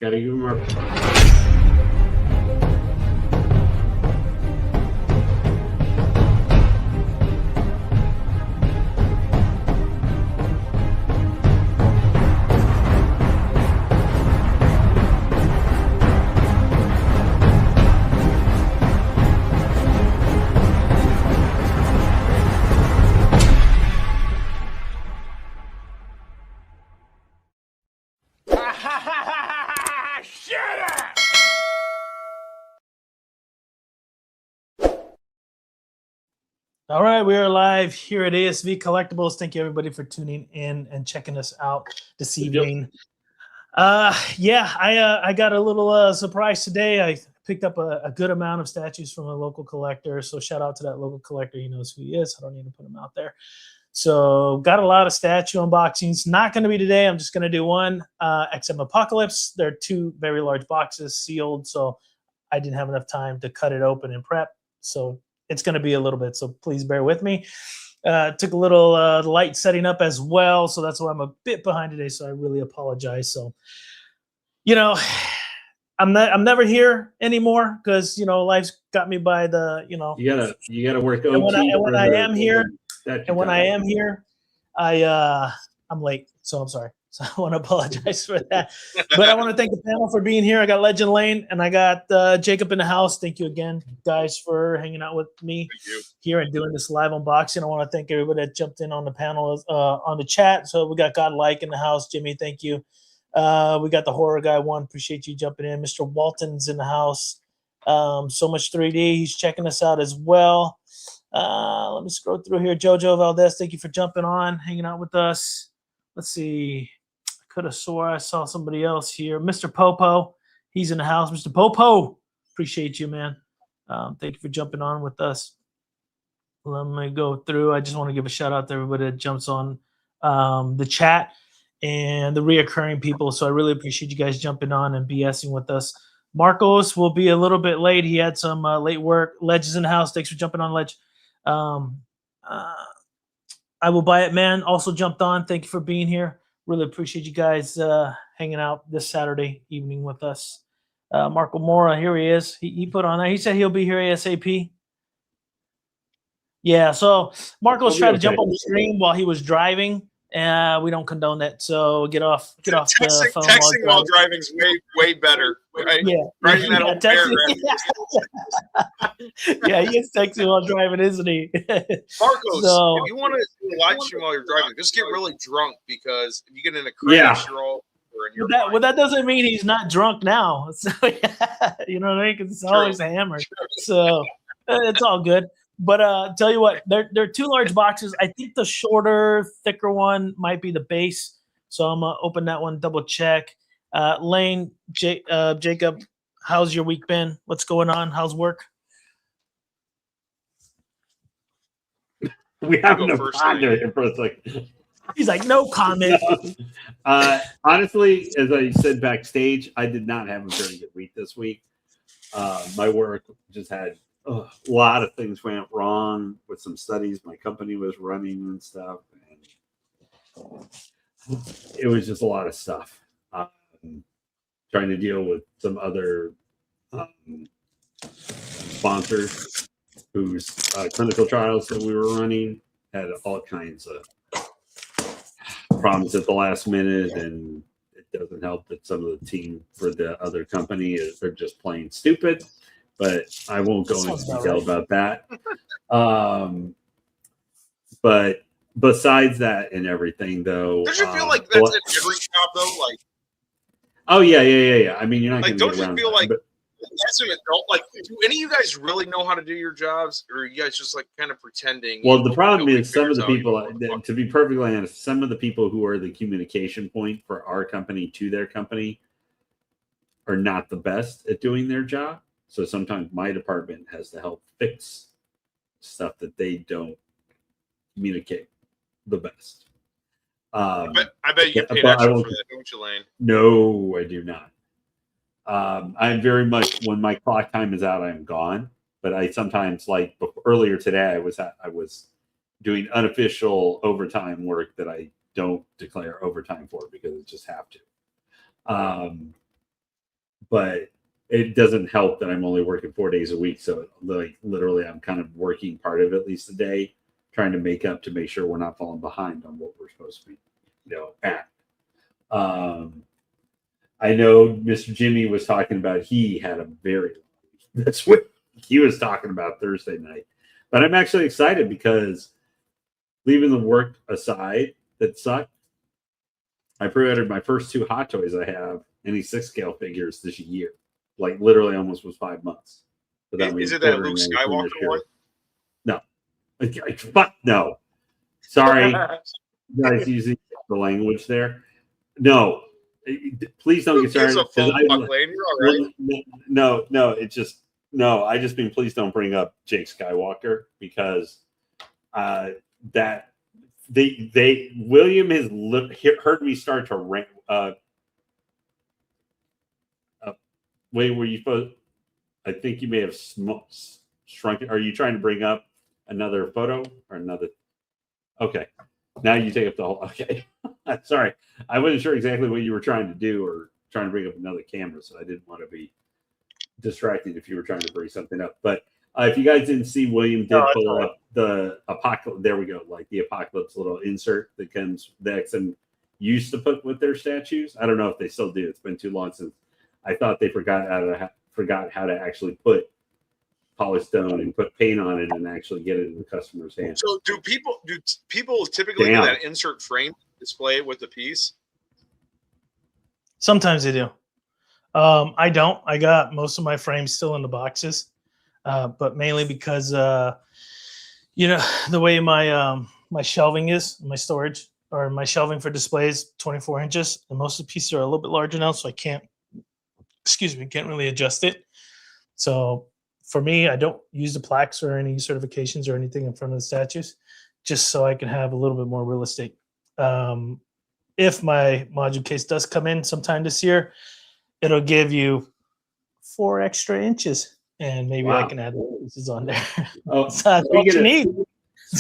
Gotta give him our. All right, we are live here at ASV Collectibles. Thank you everybody for tuning in and checking us out this evening. I got a little surprise today. I picked up a good amount of statues from a local collector. So shout out to that local collector. He knows who he is. I don't need to put him out there. So got a lot of statue unboxings. Not going to be today. I'm just going to do one. XM Apocalypse. They're two very large boxes sealed. So I didn't have enough time to cut it open and prep. So it's going to be a little bit. So please bear with me. Took a little light setting up as well. So that's why I'm a bit behind today. So I really apologize. So, I'm never here anymore because, life's got me by the, You gotta work OT. And when I am here, I'm late. So I'm sorry. So I want to apologize for that. But I want to thank the panel for being here. I got Legend Lane and I got Jacob in the house. Thank you again, guys, for hanging out with me here and doing this live unboxing. I want to thank everybody that jumped in on the panel, on the chat. So we got Godlike in the house. Jimmy, thank you. We got the Horror Guy one. Appreciate you jumping in. Mr. Walton's in the house. So Much 3D. He's checking us out as well. Let me scroll through here. Jojo Valdez, thank you for jumping on, hanging out with us. Let's see. Could have swore I saw somebody else here. Mr. Popo, he's in the house. Mr. Popo, appreciate you, man. Thank you for jumping on with us. Let me go through. I just want to give a shout out to everybody that jumps on the chat and the reoccurring people. So I really appreciate you guys jumping on and BSing with us. Marcos will be a little bit late. He had some late work. Ledge is in the house. Thanks for jumping on, Ledge. I Will Buy It, man. Also jumped on. Thank you for being here. Really appreciate you guys hanging out this Saturday evening with us. Marco Mora, here he is. He put on that. He said he'll be here ASAP. Yeah, so Marco's tried to jump on the stream while he was driving. We don't condone that. So get off the phone. Texting while driving is way better, right? Yeah, Writing that whole paragraph. Yeah, he is texting while driving, isn't he? Marcos, if you want to do a live stream while you're driving, just get really drunk because if you get in a crash, you're all. Well, that doesn't mean he's not drunk now. So you know what I mean? Because it's always hammered. So it's all good. But tell you what, they're two large boxes. I think the shorter, thicker one might be the base. So I'm going to open that one, double check. Lane, Jacob, how's your week been? What's going on? How's work? We have no ponder here for a second. He's like, no comment. Honestly, as I said backstage, I did not have a very good week this week. My work just had a lot of things went wrong with some studies my company was running and stuff. And it was just a lot of stuff. Trying to deal with some other sponsors whose clinical trials that we were running had all kinds of problems at the last minute, and it doesn't help that some of the team for the other company they're just plain stupid. But I won't go into detail about that. But besides that and everything, though, don't you feel like that's at every job though? Like, oh yeah. I mean, you're not like, going to don't get around you feel that, like but, as an adult, like, do any of you guys really know how to do your jobs, or are you guys just like kind of pretending? Well, the problem is some of the people, to be perfectly honest, some of the people who are the communication point for our company to their company are not the best at doing their job. So sometimes my department has to help fix stuff that they don't communicate the best. I bet you get paid extra for that, don't you, Lane? No, I do not. I'm very much, when my clock time is out, I'm gone. But I sometimes, like earlier today, I was doing unofficial overtime work that I don't declare overtime for because I just have to. but it doesn't help that I'm only working 4 days a week. So like literally I'm kind of working part of at least a day, trying to make up to make sure we're not falling behind on what we're supposed to be, at. I know Mr. Jimmy was talking about he had a very that's what he was talking about Thursday night. But I'm actually excited because leaving the work aside that sucked, I pre-ordered my first 2 Hot Toys I have, any 6-scale figures this year. Like literally almost was 5 months. Is it that Luke Skywalker one? No. Fuck no. Sorry. You guys using the language there. No. Please don't get started. No, it's just no. I just mean please don't bring up Jake Skywalker because that William has heard me start to rant. Wait, were you supposed? I think you may have shrunk it. Are you trying to bring up another photo or another? Okay, now you take up the whole. Okay, sorry, I wasn't sure exactly what you were trying to do or trying to bring up another camera, so I didn't want to be distracted if you were trying to bring something up. But if you guys didn't see, William did pull up the apocalypse. There we go, like the apocalypse little insert that comes that XM used to put with their statues. I don't know if they still do. It's been too long since. I thought they forgot how to actually put polished stone and put paint on it and actually get it in the customer's hands. So do people typically do that insert frame display with the piece? Sometimes they do. I don't. I got most of my frames still in the boxes, but mainly because the way my my shelving is, my storage or my shelving for displays 24 inches, and most of the pieces are a little bit larger now, so I can't really adjust it. So for me, I don't use the plaques or any certifications or anything in front of the statues, just so I can have a little bit more real estate. If my module case does come in sometime this year, it'll give you 4 extra inches, and maybe I can add the pieces on there. Oh, so that's what you need.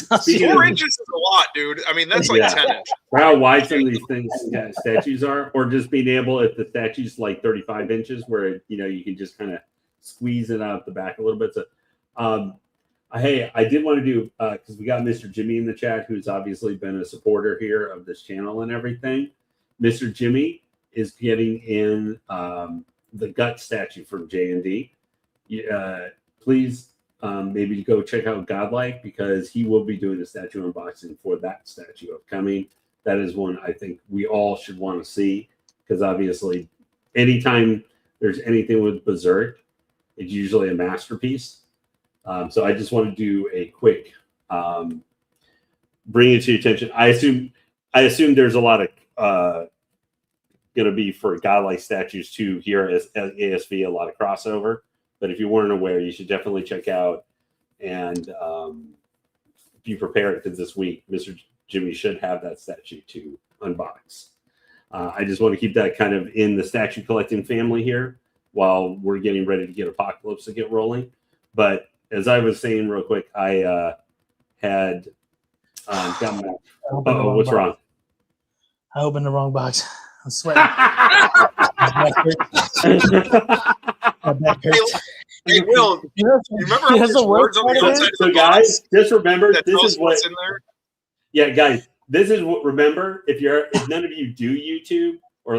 4 inches is a lot, dude. I mean, that's like 10 inches. How wide some of these things statues are, or just being able, if the statue's like 35 inches, where you can just kind of squeeze it out the back a little bit. So, hey, I did want to do because we got Mr. Jimmy in the chat, who's obviously been a supporter here of this channel and everything. Mr. Jimmy is getting in the gut statue from J&D. Please. Maybe go check out Godlike because he will be doing a statue unboxing for that statue upcoming. That is one I think we all should want to see because obviously anytime there's anything with Berserk, it's usually a masterpiece. So I just want to do a quick bring it to your attention. I assume there's a lot of going to be for Godlike statues too here as ASV, a lot of crossover. But if you weren't aware, you should definitely check out and be prepared because this week, Mr. Jimmy should have that statue to unbox. I just want to keep that kind of in the statue collecting family here while we're getting ready to get Apocalypse to get rolling. But as I was saying real quick, I had got my... Uh-oh, what's wrong? I opened the wrong box. I'm sweating. Hey, Will, you remember how much words on the outside of the guys, just remember this is what's in there. Yeah, guys, this is what. Remember, if none of you do YouTube or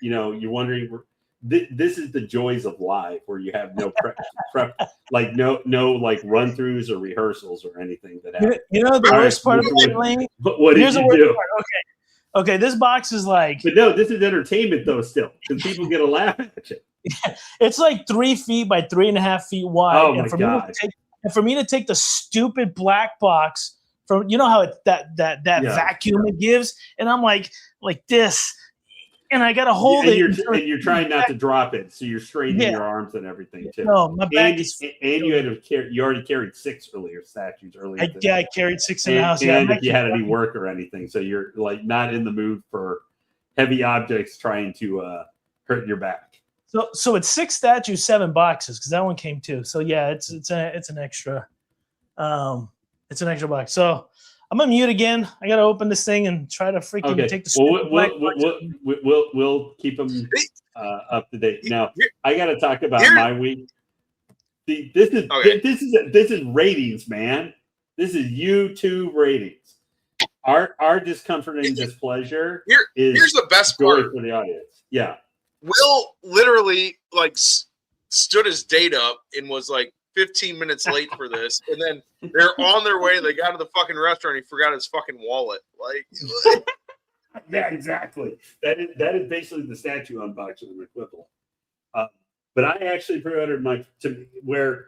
you're wondering, this is the joys of live where you have no prep like no run throughs or rehearsals or anything that happen. The worst part of it, what did you do? Okay, this box is like. But no, this is entertainment though. Still, because people get a laugh at you. It's like 3 feet by 3.5 feet wide. Oh my God. And for me to take the stupid black box from, how that vacuum it gives, and I'm like this, and I gotta hold it. And you're trying not to drop it, so you're straightening your arms and everything too. No, my back you already carried 6 statues earlier. I carried 6 in the house. And if you had any work or anything, so you're not in the mood for heavy objects trying to hurt your back. So it's 6 statues, 7 boxes because that one came too. So yeah, it's an extra, it's an extra box. So I'm gonna mute again. I gotta open this thing and try to freaking take the. We'll keep them. up to date. Now I got to talk about Here- my week. This is ratings, man. This is YouTube ratings. Our discomfort and displeasure here's the best joy part for the audience. Yeah. Will literally like stood his date up and was like 15 minutes late for this, and then they're on their way. They got to the fucking restaurant. He forgot his fucking wallet. Like, yeah, exactly. That is basically the statue unboxing and equivalent. But I actually pre-ordered where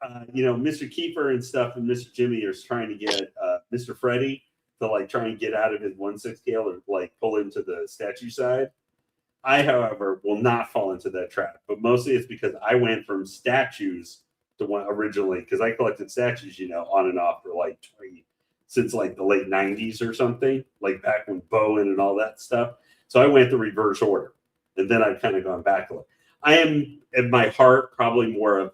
Mr. Keeper and stuff and Mr. Jimmy are trying to get Mr. Freddie to like try and get out of his 1/6 scale or like pull him to the statue side. I, however, will not fall into that trap. But mostly it's because I went from statues to one originally because I collected statues, on and off for like since like the late 90s or something, like back when Bowen and all that stuff. So I went the reverse order, and then I've kind of gone back a little. I am, at my heart, probably more of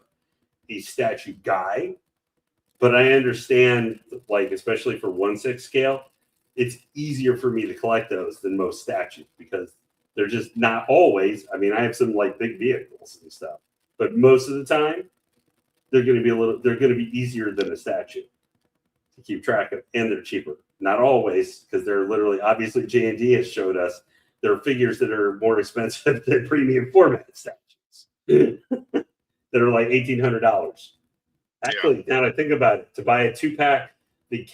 a statue guy, but I understand, like, especially for 1/6 scale, it's easier for me to collect those than most statues because they're just not always. I mean, I have some like big vehicles and stuff, but most of the time, they're going to be easier than a statue to keep track of, and they're cheaper. Not always, because they're literally, obviously, J&D has showed us there are figures that are more expensive than premium format statues that are like $1,800. Actually, now that I think about it, to buy a 2-pack, the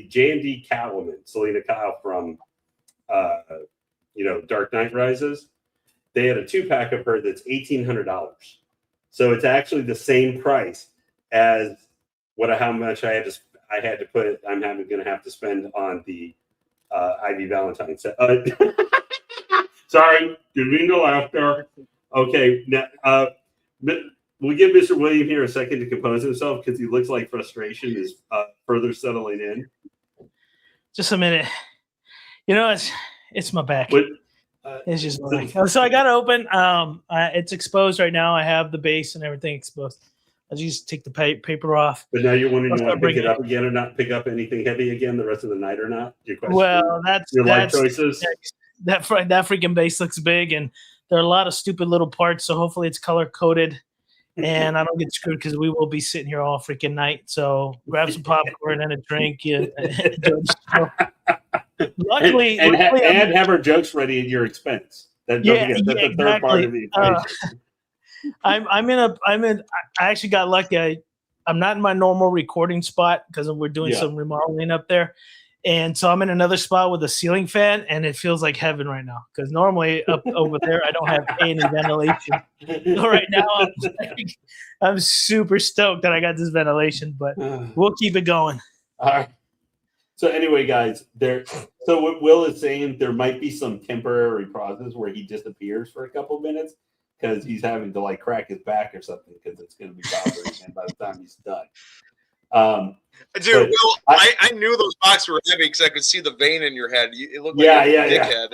J&D Catwoman, Selena Kyle from Dark Knight Rises, they had a 2-pack of her that's $1,800. So it's actually the same price as how much I'm going to have to spend on the Ivy Valentine set. Sorry, didn't mean to laugh there. Okay, now we'll give Mr. William here a second to compose himself because he looks like frustration is further settling in. Just a minute. It's my back. It's just my back. So I got to open. It's exposed right now. I have the base and everything exposed. I just take the paper off. But now you're wondering, you want to pick it up again or not pick up anything heavy again the rest of the night or not? Your question? Well, your life choices. That freaking base looks big, and there are a lot of stupid little parts. So hopefully it's color coded, and I don't get screwed because we will be sitting here all freaking night. So grab some popcorn and a drink. Luckily, and have our jokes ready at your expense. That's the third part of the equation. I actually got lucky. I'm not in my normal recording spot because we're doing some remodeling up there. And so I'm in another spot with a ceiling fan, and it feels like heaven right now. Because normally up over there, I don't have any ventilation. So right now, I'm super stoked that I got this ventilation, but we'll keep it going. All right. So anyway, guys, so what Will is saying, there might be some temporary pauses where he disappears for a couple minutes because he's having to like crack his back or something because it's going to be bothering him by the time he's done. Dude, Will, I knew those boxes were heavy because I could see the vein in your head. It looked like a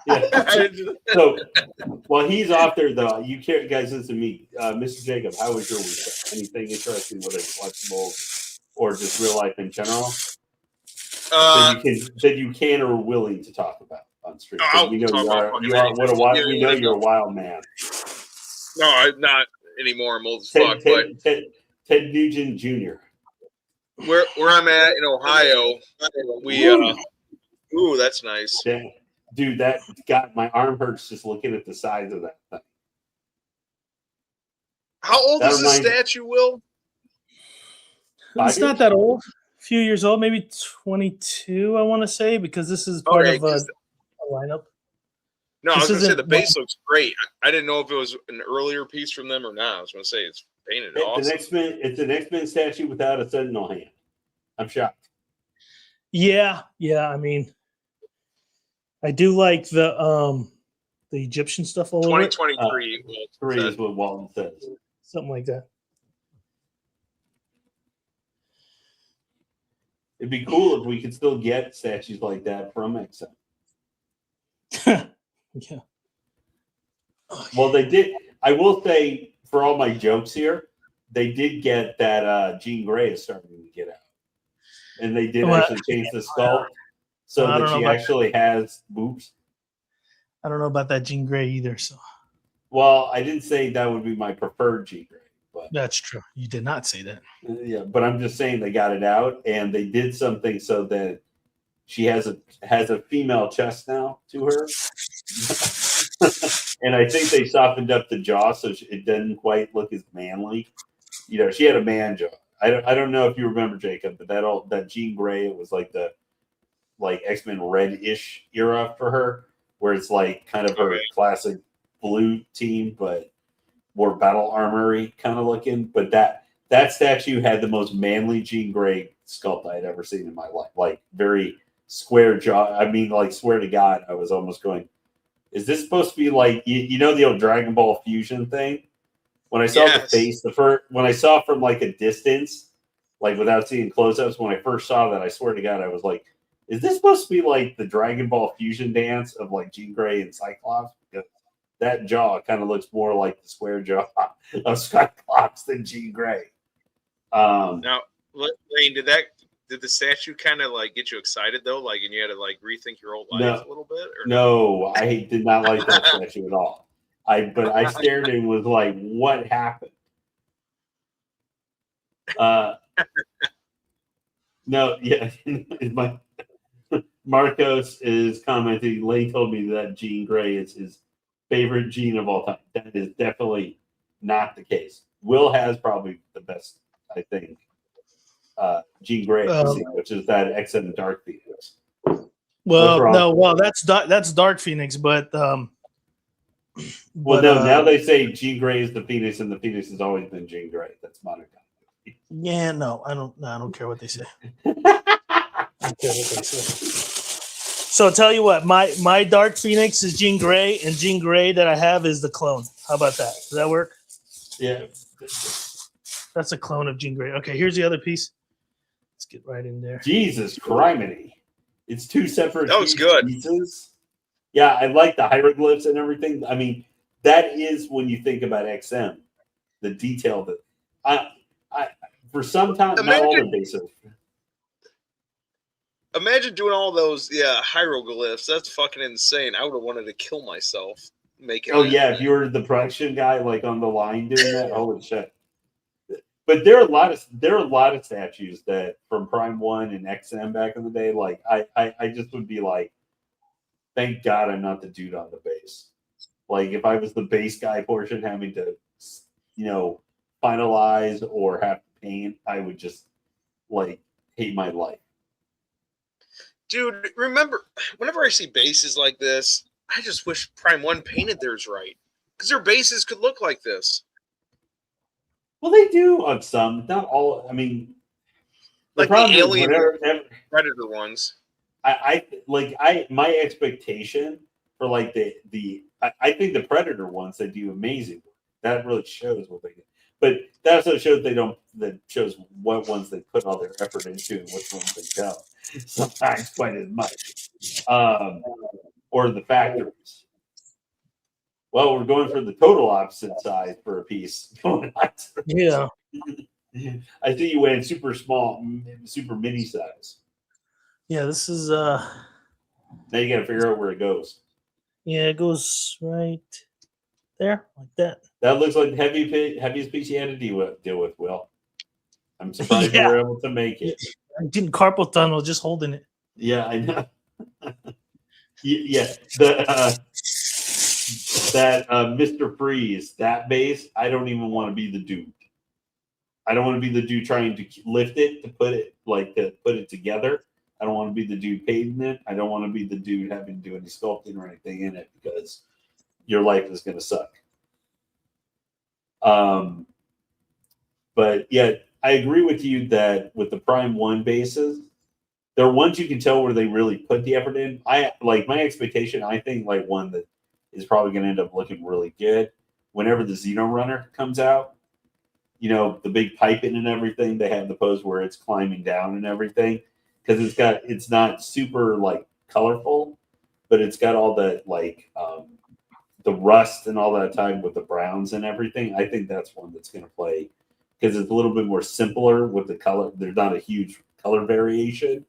dickhead. So while he's off there, though, guys listen to me. Mr. Jacob, how was your weekend? Anything interesting, whether it's collectibles or just real life in general, that you can or are willing to talk about on stream? We know you're a wild man. No, I'm not anymore. I'm old as fuck. Ted Nugent Jr. Where I'm at in Ohio, that's nice. Yeah. Dude, my arm hurts just looking at the size of that thing. How old is this statue, Will? It's not that old. A few years old, maybe 22, I want to say, because this is part of a lineup. No, I was going to say the base looks great. I didn't know if it was an earlier piece from them or not. I was going to say it's painted awesome. It's an X-Men statue without a sentinel hand. I'm shocked. Yeah. I mean, I do like the Egyptian stuff all over. 2023 is what Walton says. Something like that. It'd be cool if we could still get statues like that from XM. Yeah. Well, they did. I will say, for all my jokes here, they did get that Jean Grey is starting to get out. And they did actually change the skull so that she actually has boobs. I don't know about that Jean Grey either. So Well, I didn't say that would be my preferred Jean Grey, but that's true. You did not say that. yeah, but I'm just saying they got it out and they did something so that she has a female chest now to her. And I think they softened up the jaw so it doesn't quite look as manly. You know, she had a man jaw. I don't know if you remember, Jacob, but that Jean Grey, it was like the X-Men Red-ish era for her, where it's like kind of her classic blue team, but more battle armory kind of looking. But that statue had the most manly Jean Grey sculpt I had ever seen in my life. Like very square jaw. I mean, like swear to God, I was almost going, is this supposed to be like you know the old Dragon Ball Fusion thing? When I saw the face, when I saw from like a distance, like without seeing close-ups, when I first saw that, I swear to God, I was like, is this supposed to be like the Dragon Ball Fusion dance of like Jean Grey and Cyclops? Because that jaw kind of looks more like the square jaw of Cyclops than Jean Grey. Now, Lane, did the statue kind of like get you excited though? Like, and you had to like rethink your old life a little bit? Or no, I did not like that statue at all. But I stared and was like, what happened? No, yeah. Marcos is commenting. Lane told me that Jean Grey is his favorite Jean of all time. That is definitely not the case. Will has probably the best, I think, Jean Grey, which is that XM Dark Phoenix. Well, that's Dark Phoenix, but now they say Jean Grey is the Phoenix, and the Phoenix has always been Jean Grey. That's modern time. Yeah, no, I don't care what they say. I don't care what they say. So I'll tell you what, my Dark Phoenix is Jean Grey, and Jean Grey that I have is the clone. How about that? Does that work? Yeah. That's a clone of Jean Grey. Okay, here's the other piece. Let's get right in there. Jesus criminy. It's two separate that was good. pieces. Yeah, I like the hieroglyphs and everything. I mean, that is when you think about XM, the detail that I for some time, not all the bases. Imagine doing all those, hieroglyphs. That's fucking insane. I would have wanted to kill myself making. Oh yeah, if you were the production guy, like on the line doing that, holy shit! But there are a lot of statues that from Prime 1 and XM back in the day. Like I just would be like, thank God I'm not the dude on the base. Like if I was the base guy portion having to, finalize or have to paint, I would just like hate my life. Dude, remember, whenever I see bases like this, I just wish Prime 1 painted theirs right. Because their bases could look like this. Well, they do on some, not all. I mean, like the Alien Predator ones. My expectation for like I think the Predator ones, they do amazing. That really shows what they do. But that also shows that shows what ones they put all their effort into and which ones they don't. Sometimes quite as much. Or the factories. Well, we're going for the total opposite size for a piece. Yeah. I see you went super small, super mini size. Yeah, this is now you gotta figure out where it goes. Yeah, it goes right there, like that. That looks like the heaviest piece you had to deal with, Will. I'm surprised you were able to make it. I didn't carpal tunnel, just holding it. Yeah, I know. Yeah, that Mr. Freeze, that base, I don't even want to be the dude. I don't want to be the dude trying to lift it to put it together. I don't want to be the dude painting it. I don't want to be the dude having to do any sculpting or anything in it because your life is going to suck. But yeah, I agree with you that with the Prime 1 bases, there are ones you can tell where they really put the effort in. I like my expectation. I think like one that is probably going to end up looking really good whenever the Xeno Runner comes out. The big piping and everything. They have the pose where it's climbing down and everything because it's not super like colorful, but it's got all that like the rust and all that time with the browns and everything. I think that's one that's going to play because it's a little bit more simpler with the color. There's not a huge color variation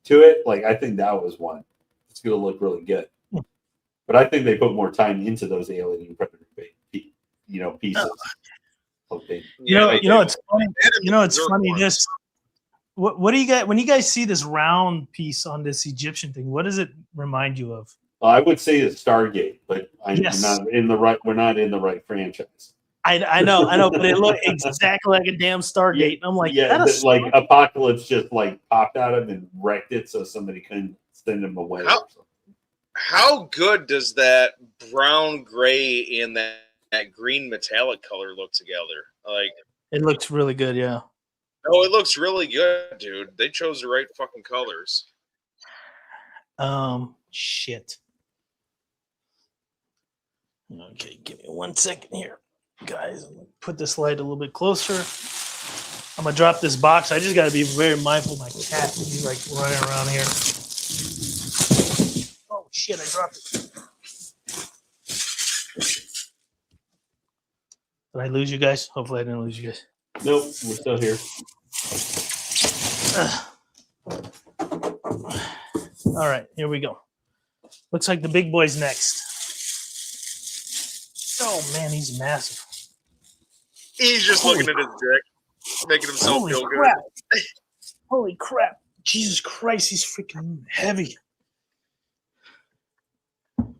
to it. Like I think that was one. It's going to look really good. But I think they put more time into those alien predator, pieces. Okay. It's funny. It's Zerg funny. ones. This. What do you guys when you guys see this round piece on this Egyptian thing? What does it remind you of? Well, I would say it's Stargate, but Yes. I'm not in the right. We're not in the right franchise. I know, but it looked exactly like a damn Stargate. And I'm like, like Apocalypse just like popped out of it and wrecked it, so somebody couldn't send him away. How good does that brown gray and that green metallic color look together? Like, it looks really good, yeah. Oh, it looks really good, dude. They chose the right fucking colors. Shit. Okay, give me 1 second here, guys. I'm gonna put this light a little bit closer. I'm gonna drop this box. I just gotta be very mindful of my cat. He's like running around here. Oh shit! I dropped it. Did I lose you guys? Hopefully, I didn't lose you guys. Nope, we're still here. All right, here we go. Looks like the big boy's next. Oh man, he's massive. He's just looking at his dick, making himself feel crap. good. Holy crap. Jesus Christ, he's freaking heavy.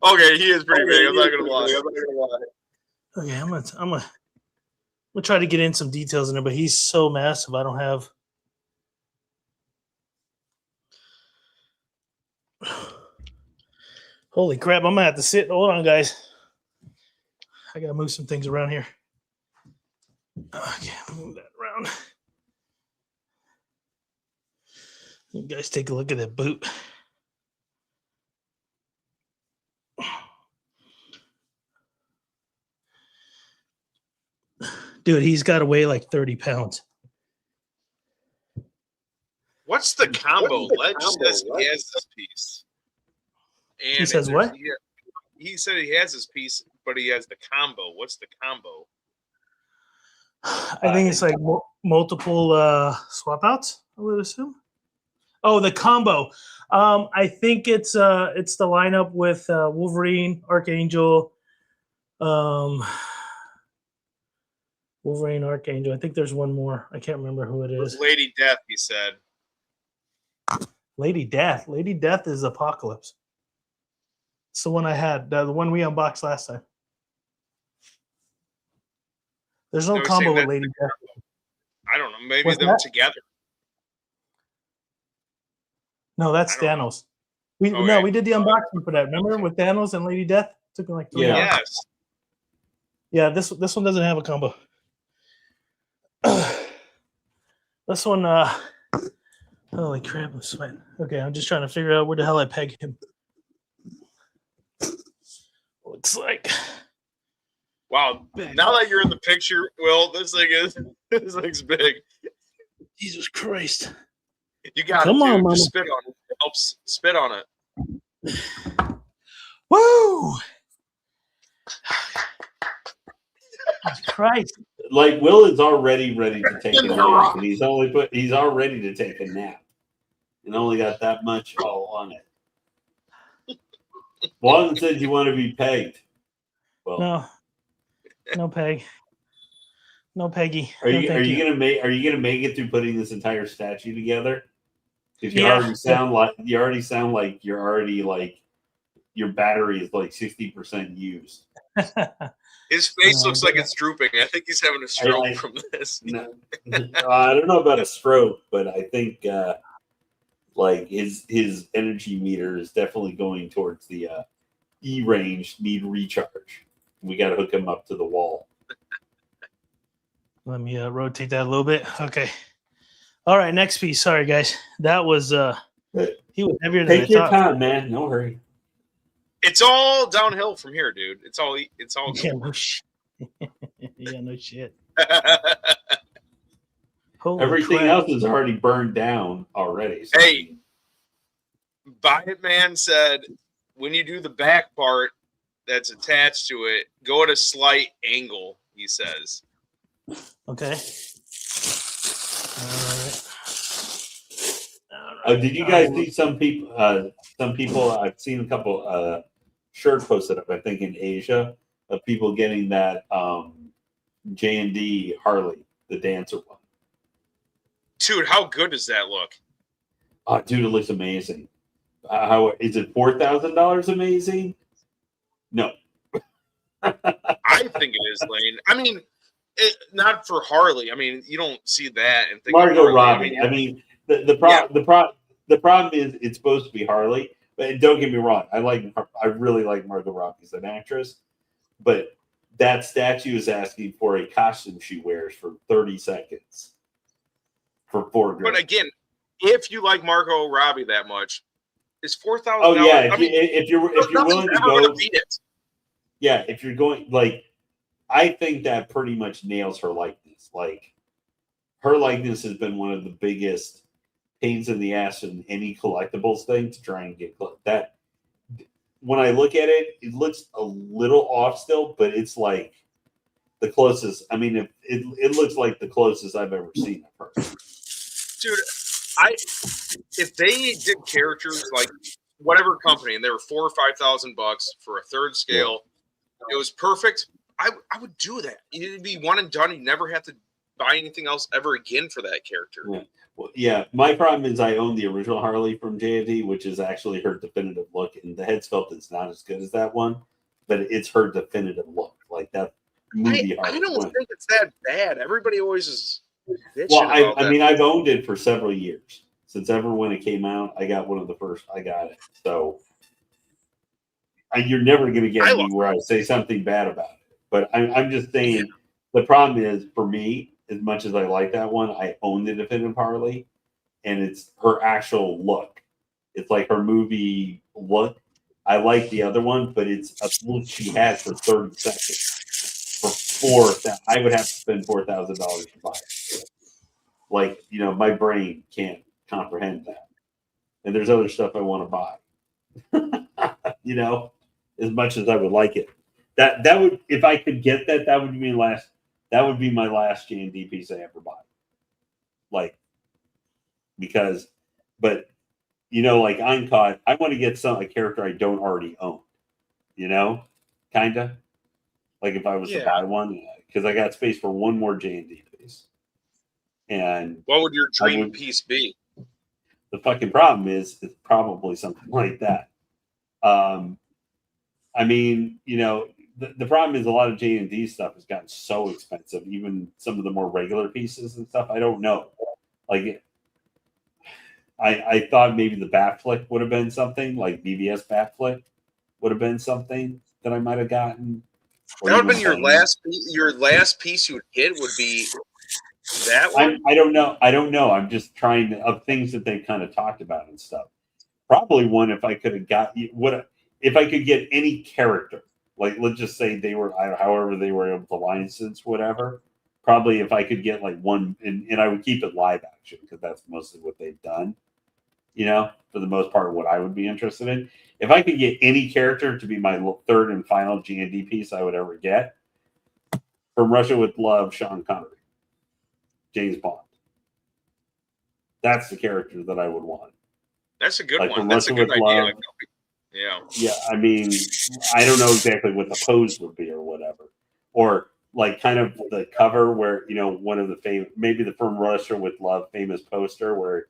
Okay, he is pretty big. I'm not gonna lie. Okay, I'm gonna try to get in some details in there, but he's so massive. I don't have. Holy crap! I'm gonna have to sit. Hold on, guys. I gotta move some things around here. Okay, move that around. You guys take a look at that boot. Dude, he's got to weigh like 30 pounds. What's the combo? Ledge says he has this piece. And He says what? He said he has this piece, but he has the combo. What's the combo? I think it's like multiple swap outs, I would assume. Oh, the combo. I think it's the lineup with Wolverine, Archangel, Wolverine, Archangel. I think there's one more. I can't remember who it is. Lady Death, he said. Lady Death. Lady Death is Apocalypse. It's the one I had. The one we unboxed last time. There's no combo with Lady Death. I don't know. Maybe What's them that? together. No, that's Thanos. We did the unboxing for that. Remember with Thanos and Lady Death? Took me like 3 hours. Yes. Yeah, this one doesn't have a combo. This one, holy crap, I'm sweating. Okay, I'm just trying to figure out where the hell I peg him. Looks like. Wow. Now that you're in the picture, Will, this thing's big. Jesus Christ. You got Come it, on, dude. Mama. Just spit on it. It helps spit on it. Woo! Christ. Like Will is already ready to take a nap, and he's all ready to take a nap, and only got that much all on it. Walden said you want to be pegged. Well, no peg, no Peggy. Are you gonna make it through putting this entire statue together? Because you already sound like your battery is like 60% used. His face looks like it's drooping. I think he's having a stroke from this. No, I don't know about a stroke, but I think like his energy meter is definitely going towards the E range, need recharge. We got to hook him up to the wall. Let me rotate that a little bit. Okay. All right, next piece. Sorry, guys. That was he was heavier than I thought. Take your time, man. No hurry. It's all downhill from here, dude. It's all Yeah, no shit. Yeah, no shit. Everything crap. else is already burned down already. So. Hey, Buy It Man said when you do the back part that's attached to it, go at a slight angle, he says. Okay. All right. Did you guys see some people? I've seen a couple shirt posted up, I think in Asia, of people getting that J&D Harley, the dancer one. Dude, how good does that look? Oh, dude, it looks amazing. How is it? $4,000 amazing? No. I think it is, Lane. I mean, not for Harley. I mean, you don't see that and think Margot of Robbie. Harley. I mean, the problem is it's supposed to be Harley, but don't get me wrong. I really like Margot Robbie as an actress, but that statue is asking for a costume she wears for 30 seconds for $4,000. But again, if you like Margot Robbie that much, is $4,000? Oh yeah, if you're willing to go, beat it. Yeah, if you're going I think that pretty much nails her likeness. Like her likeness has been one of the biggest pains in the ass in any collectibles thing to try and get that. When I look at it, it looks a little off still, but it's like the closest. I mean, it looks like the closest I've ever seen of her. Dude, if they did characters like whatever company and they were $4,000 or $5,000 for a third scale, it was perfect. I would do that. It'd be one and done. You never have to buy anything else ever again for that character. Yeah. Well, yeah. My problem is I own the original Harley from J&D, which is actually her definitive look, and the head sculpt is not as good as that one, but it's her definitive look. Like that movie. I don't think it's that bad. Everybody always is. Well, I mean, I've owned it for several years. Since ever when it came out, I got one of the first. I got it. So you're never going to get me where I say something bad about it. But I'm just saying the problem is for me, as much as I like that one, I own the definitive Harley, and it's her actual look. It's like her movie look. I like the other one, but it's a look she has for 30 seconds for I would have to spend $4,000 to buy it. Like, my brain can't comprehend that. And there's other stuff I want to buy. As much as I would like it. That would, if I could get that, that would be my last J&D piece I ever bought. Like, because, but like Uncaught, I want to get a character I don't already own. Kinda. Like if I was to buy one, because I got space for one more J&D piece. And what would your dream piece be? The fucking problem is it's probably something like that. I mean, the problem is a lot of J&D stuff has gotten so expensive, even some of the more regular pieces and stuff. I don't know. Like, I thought maybe the Bat Flick would have been something, like BVS Bat Flick would have been something that I might have gotten. That would have been your last piece you would get would be that one? I don't know. I'm just trying of things that they kind of talked about and stuff. Probably one if I could have got if I could get any character, like let's just say they were however they were able to license whatever. Probably if I could get like one, and I would keep it live action because that's mostly what they've done. For the most part, what I would be interested in. If I could get any character to be my third and final G&D piece I would ever get, From Russia with Love, Sean Connery, James Bond. That's the character that I would want. That's a good one. That's a good idea. Love, yeah. Yeah, I mean, I don't know exactly what the pose would be or whatever. Or like kind of the cover where, one of the maybe the From Russia with Love famous poster where,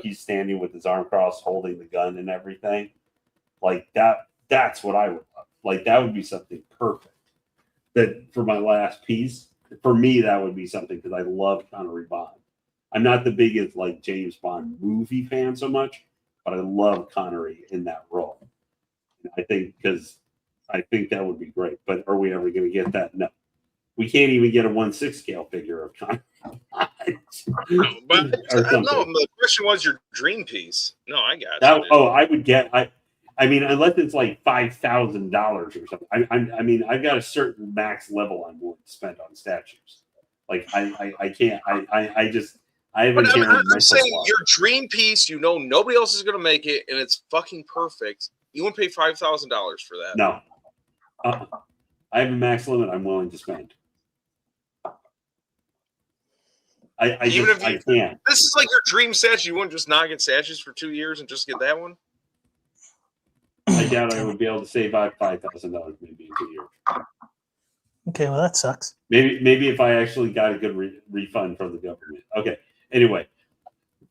he's standing with his arm crossed holding the gun and everything. Like that's what I would love. Like that would be something perfect. That for my last piece, for me, that would be something because I love Connery Bond. I'm not the biggest like James Bond movie fan so much, but I love Connery in that role. I think that would be great. But are we ever going to get that? No. We can't even get a 1/6 scale figure of Connery. But no, the question was your dream piece. No, I got it. I would get I mean, unless it's like $5,000 or something. I mean, I've got a certain max level I'm willing to spend on statues. Like I can't. I haven't. I'm saying your dream piece. Nobody else is going to make it, and it's fucking perfect. You won't pay $5,000 for that. No. I have a max limit I'm willing to spend. I can't. This is like your dream statue. You wouldn't just not get statues for 2 years and just get that one? I doubt I would be able to save out $5,000 maybe in 2 years. Okay, well that sucks. Maybe if I actually got a good refund from the government. Okay. Anyway,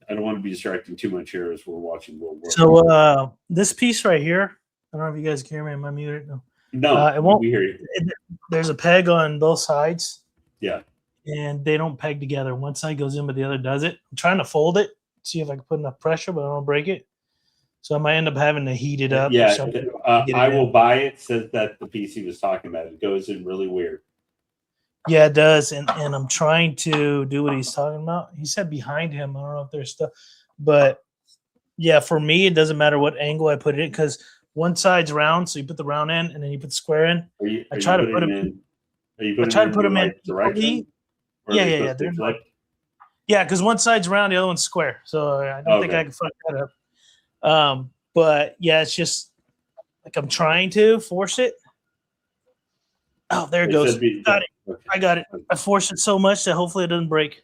I don't want to be distracting too much here as we're watching World War. So this piece right here, I don't know if you guys can hear me. Am I muted? No. No, it won't. We hear you. There's a peg on both sides. Yeah. And they don't peg together. One side goes in, but the other does it. I'm trying to fold it, see if I can put enough pressure, but I don't break it. So I might end up having to heat it up. Yeah, or something I will buy it. Says that the piece he was talking about. It goes in really weird. Yeah, it does. And I'm trying to do what he's talking about. He said behind him. I don't know if there's stuff. But yeah, for me, it doesn't matter what angle I put it in because one side's round. So you put the round in and then you put the square in. I try to put them in. Are you putting them in the right direction? Yeah. Yeah, because one side's round, the other one's square. So I don't think I can fuck that up. But yeah, it's just like I'm trying to force it. Oh, there it goes. Got it. Okay. I got it. I forced it so much that hopefully it doesn't break.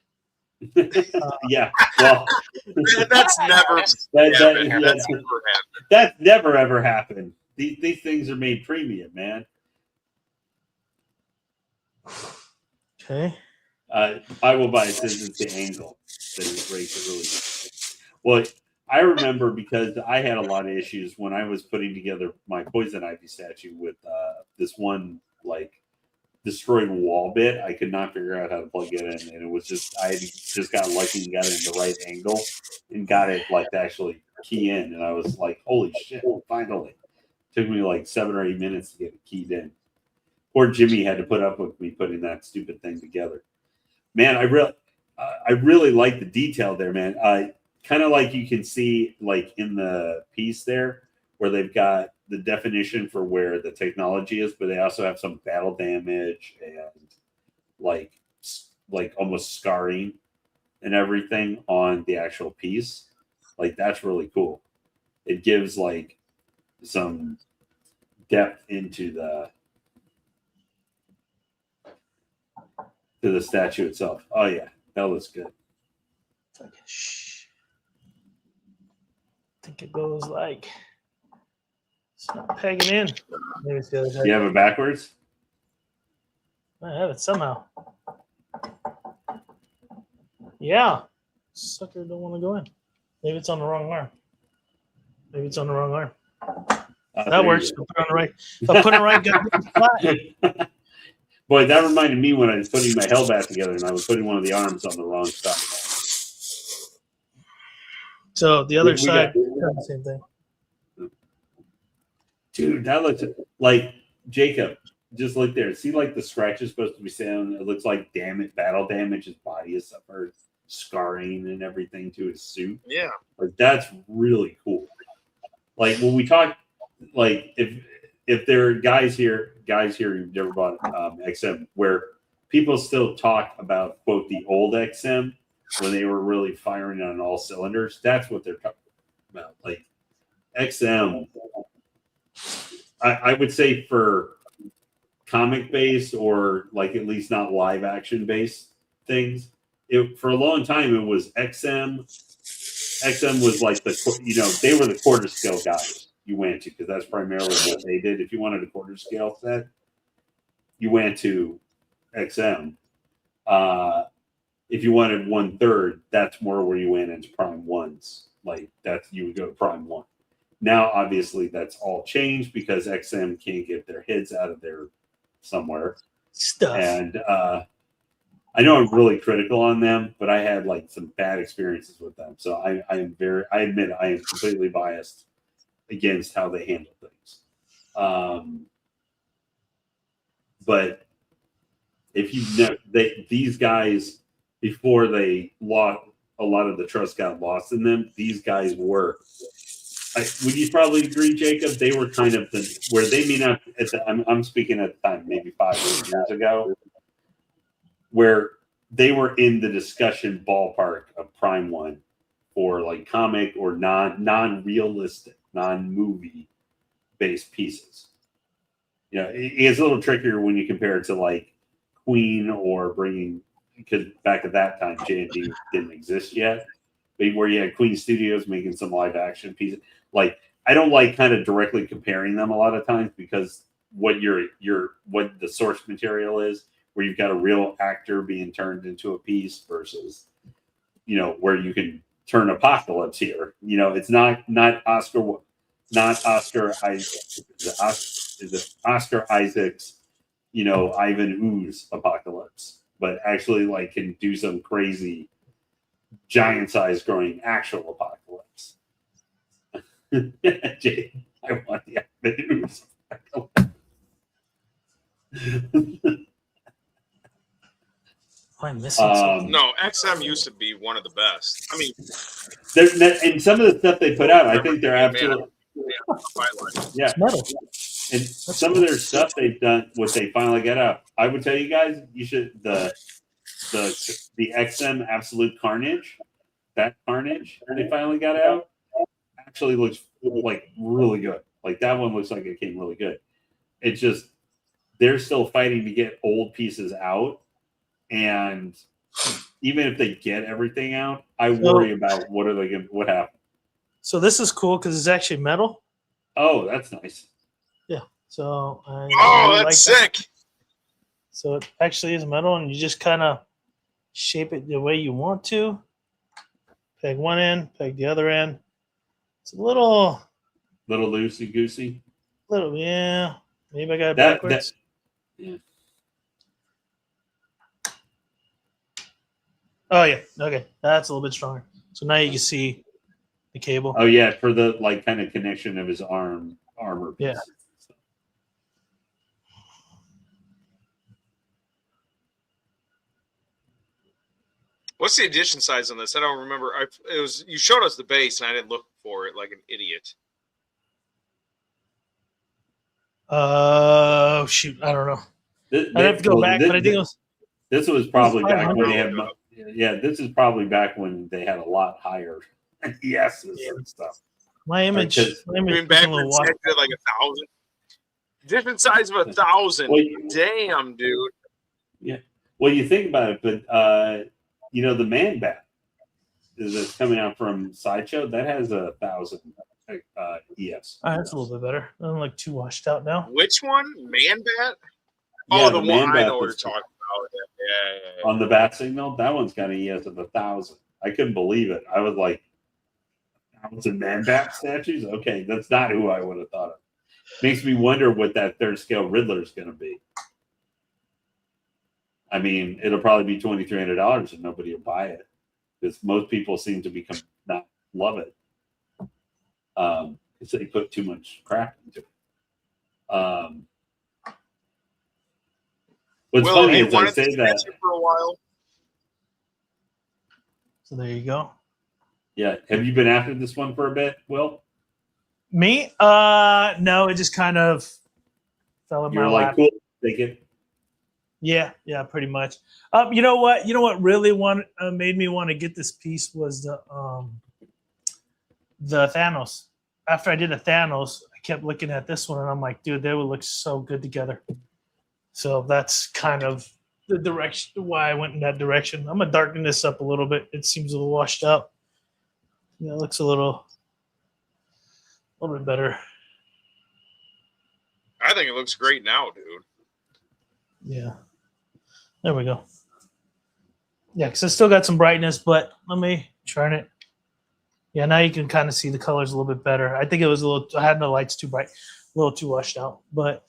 Yeah. Well, that's never that's never ever happened. These things are made premium, man. Okay. I will buy it since it's the angle that it breaks it really. Well, I remember because I had a lot of issues when I was putting together my poison ivy statue with this one like destroyed wall bit. I could not figure out how to plug it in, and it was just I just got lucky and got it in the right angle and got it like to actually key in, and I was like, "Holy shit!" Finally, it took me like 7 or 8 minutes to get it keyed in. Poor Jimmy had to put up with me putting that stupid thing together. Man, I really like the detail there, man. Kind of like you can see like in the piece there where they've got the definition for where the technology is, but they also have some battle damage and like almost scarring and everything on the actual piece. Like that's really cool. It gives like some depth into the statue itself. Oh yeah, that looks good. I think it goes like it's not pegging in. Maybe it's the other side. You have it backwards? I have it somehow. Yeah. Sucker don't want to go in. Maybe it's on the wrong arm. That works. Put it on the right. If I put it right, flat. Boy, that reminded me when I was putting my Hellbat together and I was putting one of the arms on the wrong side. So the other side, the same thing. Dude, that looks like Jacob. Just look there. See, like the scratch is supposed to be saying it looks like battle damage. His body has suffered scarring and everything to his suit. Yeah, like that's really cool. Like when we talk, like if there are guys here who've never bought XM, where people still talk about quote the old XM when they were really firing on all cylinders. That's what they're talking about. Like XM, I would say for comic based or like at least not live action based things. For a long time it was XM. XM was like they were the quarter scale guys you went to because that's primarily what they did. If you wanted a quarter scale set, you went to XM. If you wanted 1/3, that's more where you went into Prime Ones. Like you would go to Prime One. Now, obviously, that's all changed because XM can't get their heads out of there somewhere. Stuff. And I know I'm really critical on them, but I had like some bad experiences with them. So I admit I am completely biased against how they handle things. But if you know these guys before they lost, a lot of the trust got lost in them. These guys were. Would you probably agree, Jacob? They were kind of where they may not. I'm speaking at the time, maybe 5 years ago, where they were in the discussion ballpark of Prime One for like comic or non-realistic, non-movie based pieces. You know, it's a little trickier when you compare it to like Queen or because back at that time J&D didn't exist yet, but where you had Queen Studios making some live action pieces. Like I don't like kind of directly comparing them a lot of times because what what the source material is, where you've got a real actor being turned into a piece versus, where you can turn Apocalypse here. It's not Oscar Isaac. Is it Oscar Isaac's, Ivan Ooze Apocalypse, but actually like can do some crazy giant size growing actual apocalypse. Jay, I want the Ivan Ooze Apocalypse. I'm missing something. No, XM used to be one of the best. I mean, and some of the stuff they put out, I think they're absolutely It's metal. And some of their stuff they've done, what they finally get out, I would tell you guys, you should the XM Absolute Carnage, that Carnage they finally got out, actually looks like really good. Like that one looks like it came really good. It's just they're still fighting to get old pieces out, and even if they get everything out, I worry about what happened. So this is cool because it's actually metal. Oh, that's nice. Yeah. So that's sick. So it actually is metal, and you just kind of shape it the way you want to. Peg one end, peg the other end. It's a little loosey goosey. Yeah. Maybe I got it backwards. Yeah. Oh yeah. Okay, that's a little bit stronger. So now you can see the cable. Oh yeah, for the kind of connection of his armor. Yeah. What's the edition size on this? I don't remember. You showed us the base, and I didn't look for it like an idiot. Oh shoot, I don't know. I'd have to go back, but I think it was. This was probably back when they had. Yeah, this is probably back when they had a lot higher yeses and stuff. My image. Back when it said like 1,000. Different size of 1,000. Well, damn, dude. Yeah. Well, you think about it, but the Man Bat that's coming out from Sideshow that has 1,000 ES. That's a little bit better. I don't like too washed out now. Which one? Man Bat? Yeah, the one I know what you're talking about. Yeah. On the bat signal, that one's got an ES of 1,000. I couldn't believe it. I was like, 1,000 Man Bat statues? Okay, that's not who I would have thought of. Makes me wonder what that third scale Riddler is going to be. I mean, it'll probably be $2,300 and nobody will buy it because most people seem to not love it because they put too much crap into it. What's funny is I say that for a while. So there you go. Yeah. Have you been after this one for a bit, Will? Me? No, it just kind of fell in my lap. Cool, take it. Yeah, pretty much. You know what really made me want to get this piece was the Thanos. After I did a Thanos, I kept looking at this one and I'm like, dude, they would look so good together. So that's kind of the direction why I went in that direction. I'm gonna darken this up a little bit. It seems a little washed out. Yeah, it looks a little bit better. I think it looks great now, dude. Yeah. There we go. Yeah, because I still got some brightness, but let me turn it. Yeah, now you can kind of see the colors a little bit better. I think it was I had the lights too bright, a little too washed out. But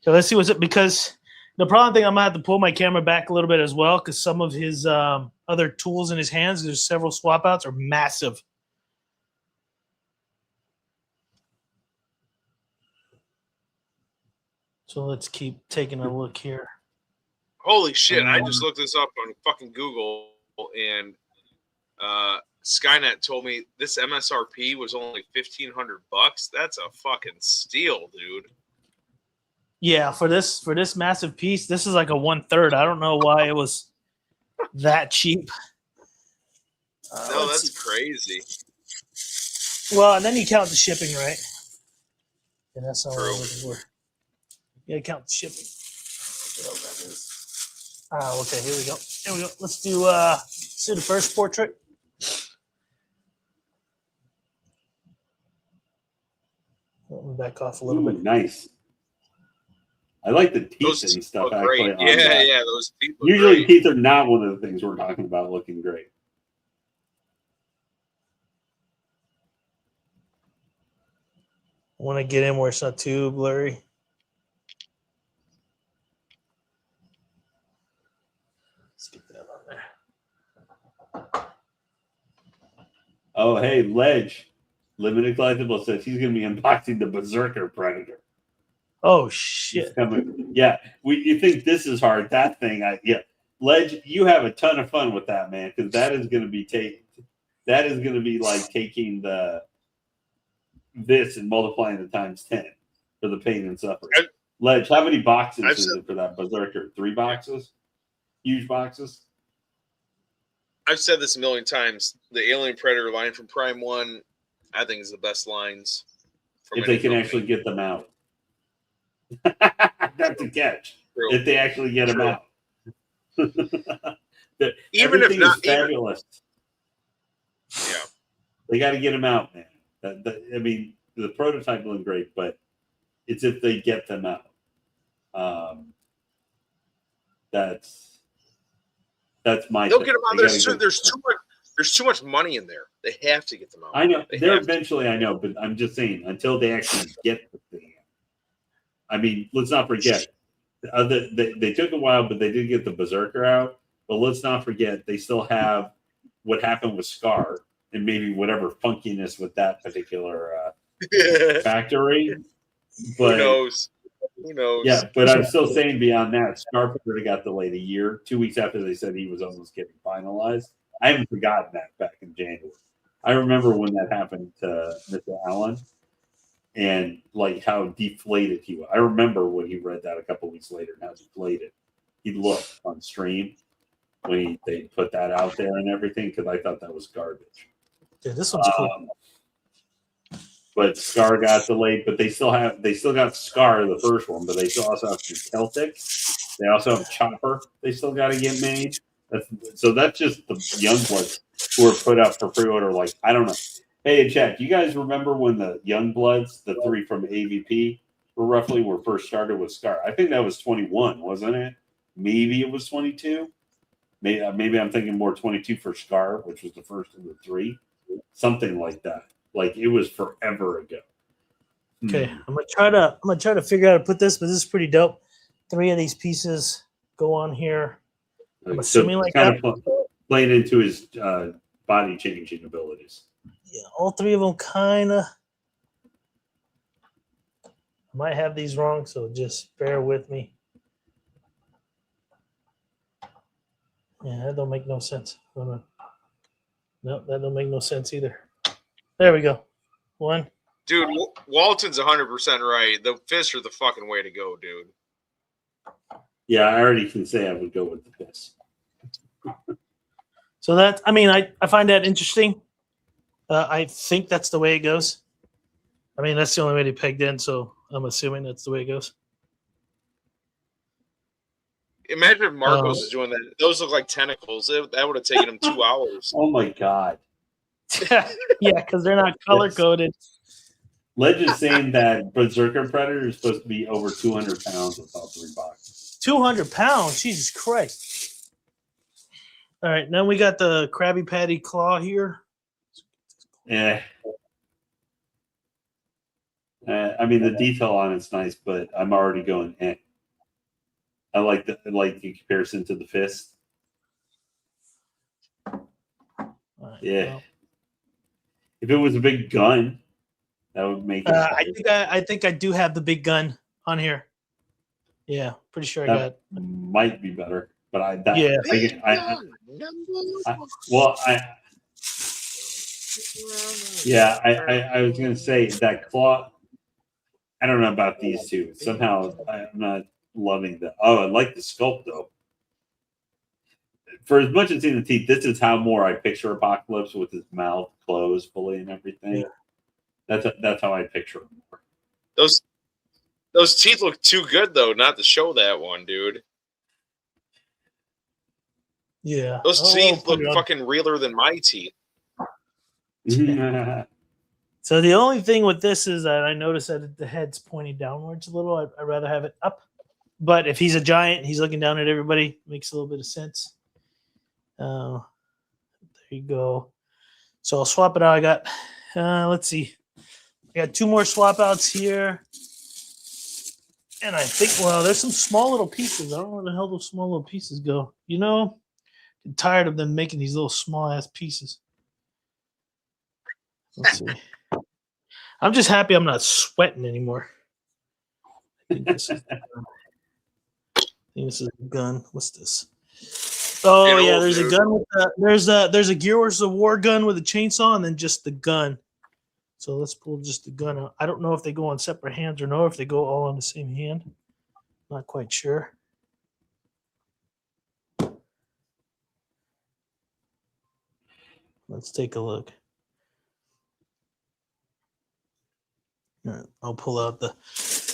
so let's see what's it, because the problem thing, I'm gonna have to pull my camera back a little bit as well, because some of his other tools in his hands, there's several swap outs, are massive. So let's keep taking a look here. Holy shit! I just looked this up on fucking Google, and Skynet told me this MSRP was only $1,500. That's a fucking steal, dude. Yeah, for this massive piece, this is like a 1/3. I don't know why it was that cheap. No, that's crazy. Well, and then you count the shipping, right? Yeah, that's all True. I'm looking for. Yeah, count the shipping. Okay, here we go. Let's do the first portrait. Back off a little bit. Nice. I like the teeth Those and teeth stuff. look Actually, great. on Yeah, that. yeah, those teeth look Usually, great. teeth are not one of the things we're talking about looking great. I want to get in where it's not too blurry. Let's get that on there. Oh, hey, Ledge. Limited Collectible says he's going to be unboxing the Berserker Predator. Oh He's shit! coming. Yeah, you think this is hard? That thing, Ledge, you have a ton of fun with that, man, because that is going to be that is going to be like taking this and multiplying it times 10 for the pain and suffering. Ledge, how many boxes is it for that Berserker? 3 boxes? Huge boxes? I've said this a million times. The Alien Predator line from Prime 1, I think, is the best lines. If they can actually get them out. That's a catch. True. If they actually get them out. Even if not, fabulous. Yeah. They got to get them out, man. I mean, the prototype looked great, but it's if they get them out. That's my. They'll thing. get them out. There's too much money in there. They have to get them out. I know. Eventually, I know, but I'm just saying until they actually get the thing. I mean, let's not forget. They took a while, but they did get the Berserker out. But let's not forget, they still have what happened with Scar and maybe whatever funkiness with that particular factory. But, Who knows? Yeah, but I'm still saying beyond that, Scar already got delayed a year, 2 weeks after they said he was almost getting finalized. I haven't forgotten that back in January. I remember when that happened to Mr. Allen and like how deflated he was. I remember when he read that a couple weeks later and how deflated he looked on stream when they put that out there and everything, because I thought that was garbage. Yeah, this one's cool. But Scar got delayed, but they still got Scar, the first one, but they still also have the Celtic. They also have Chopper. They still got to get made. That's just the Youngbloods who are put up for pre-order. Like, I don't know. Hey, chat, do you guys remember when the Youngbloods, the 3 from AVP, were first started with Scar? I think that was 21, wasn't it? Maybe it was 22. Maybe I'm thinking more 22 for Scar, which was the first of the 3. Something like that. Like, it was forever ago. Okay, I'm gonna try to figure out how to put this, but this is pretty dope. 3 of these pieces go on here. I'm assuming like kind that. of playing into his body changing abilities. Yeah, all 3 of them kind of. I might have these wrong, so just bear with me. Yeah, that don't make no sense. Hold on. Nope, that don't make no sense either. There we go. 1. Dude, Walton's 100% right. The fists are the fucking way to go, dude. Yeah, I already can say I would go with the fist. So that, I mean, I find that interesting. I think that's the way it goes. I mean, that's the only way they pegged in, so I'm assuming that's the way it goes. Imagine if Marcos is doing that. Those look like tentacles. That would have taken him 2 hours. Oh my god. Yeah, because they're not color coded. Ledge is saying that Berserker Predator is supposed to be over 200 pounds with all 3 boxes. 200 pounds? Jesus Christ. All right, now we got the Krabby Patty claw here. Yeah. I mean, the detail on it's nice, but I'm already going, eh. I like the comparison to the fist. Right, Yeah. well. If it was a big gun, that would make it. I think I do have the big gun on here. Yeah, pretty sure I got. Might be better, but I was gonna say that claw. I don't know about these two. Somehow I'm not loving the. Oh, I like the sculpt though. For as much as in the teeth, this is how more I picture Apocalypse with his mouth closed fully and everything. Yeah. That's how I picture him more. Those teeth look too good though, not to show that one, dude. Yeah. Those teeth look fucking realer than my teeth. So the only thing with this is that I noticed that the head's pointing downwards a little. I'd rather have it up. But if he's a giant, he's looking down at everybody. Makes a little bit of sense. There you go. So I'll swap it out. I got, let's see. I got 2 more swap outs here. And I think, well, there's some small little pieces. I don't know where the hell those small little pieces go. You know, I'm tired of them making these little small ass pieces. Let's see. I'm just happy I'm not sweating anymore. I think this is a gun. What's this? Oh yeah, there's a gun with there's a Gears of War gun with a chainsaw, and then just the gun. So let's pull just the gun out. I don't know if they go on separate hands or no, if they go all on the same hand. Not quite sure. Let's take a look. All right, I'll pull out the.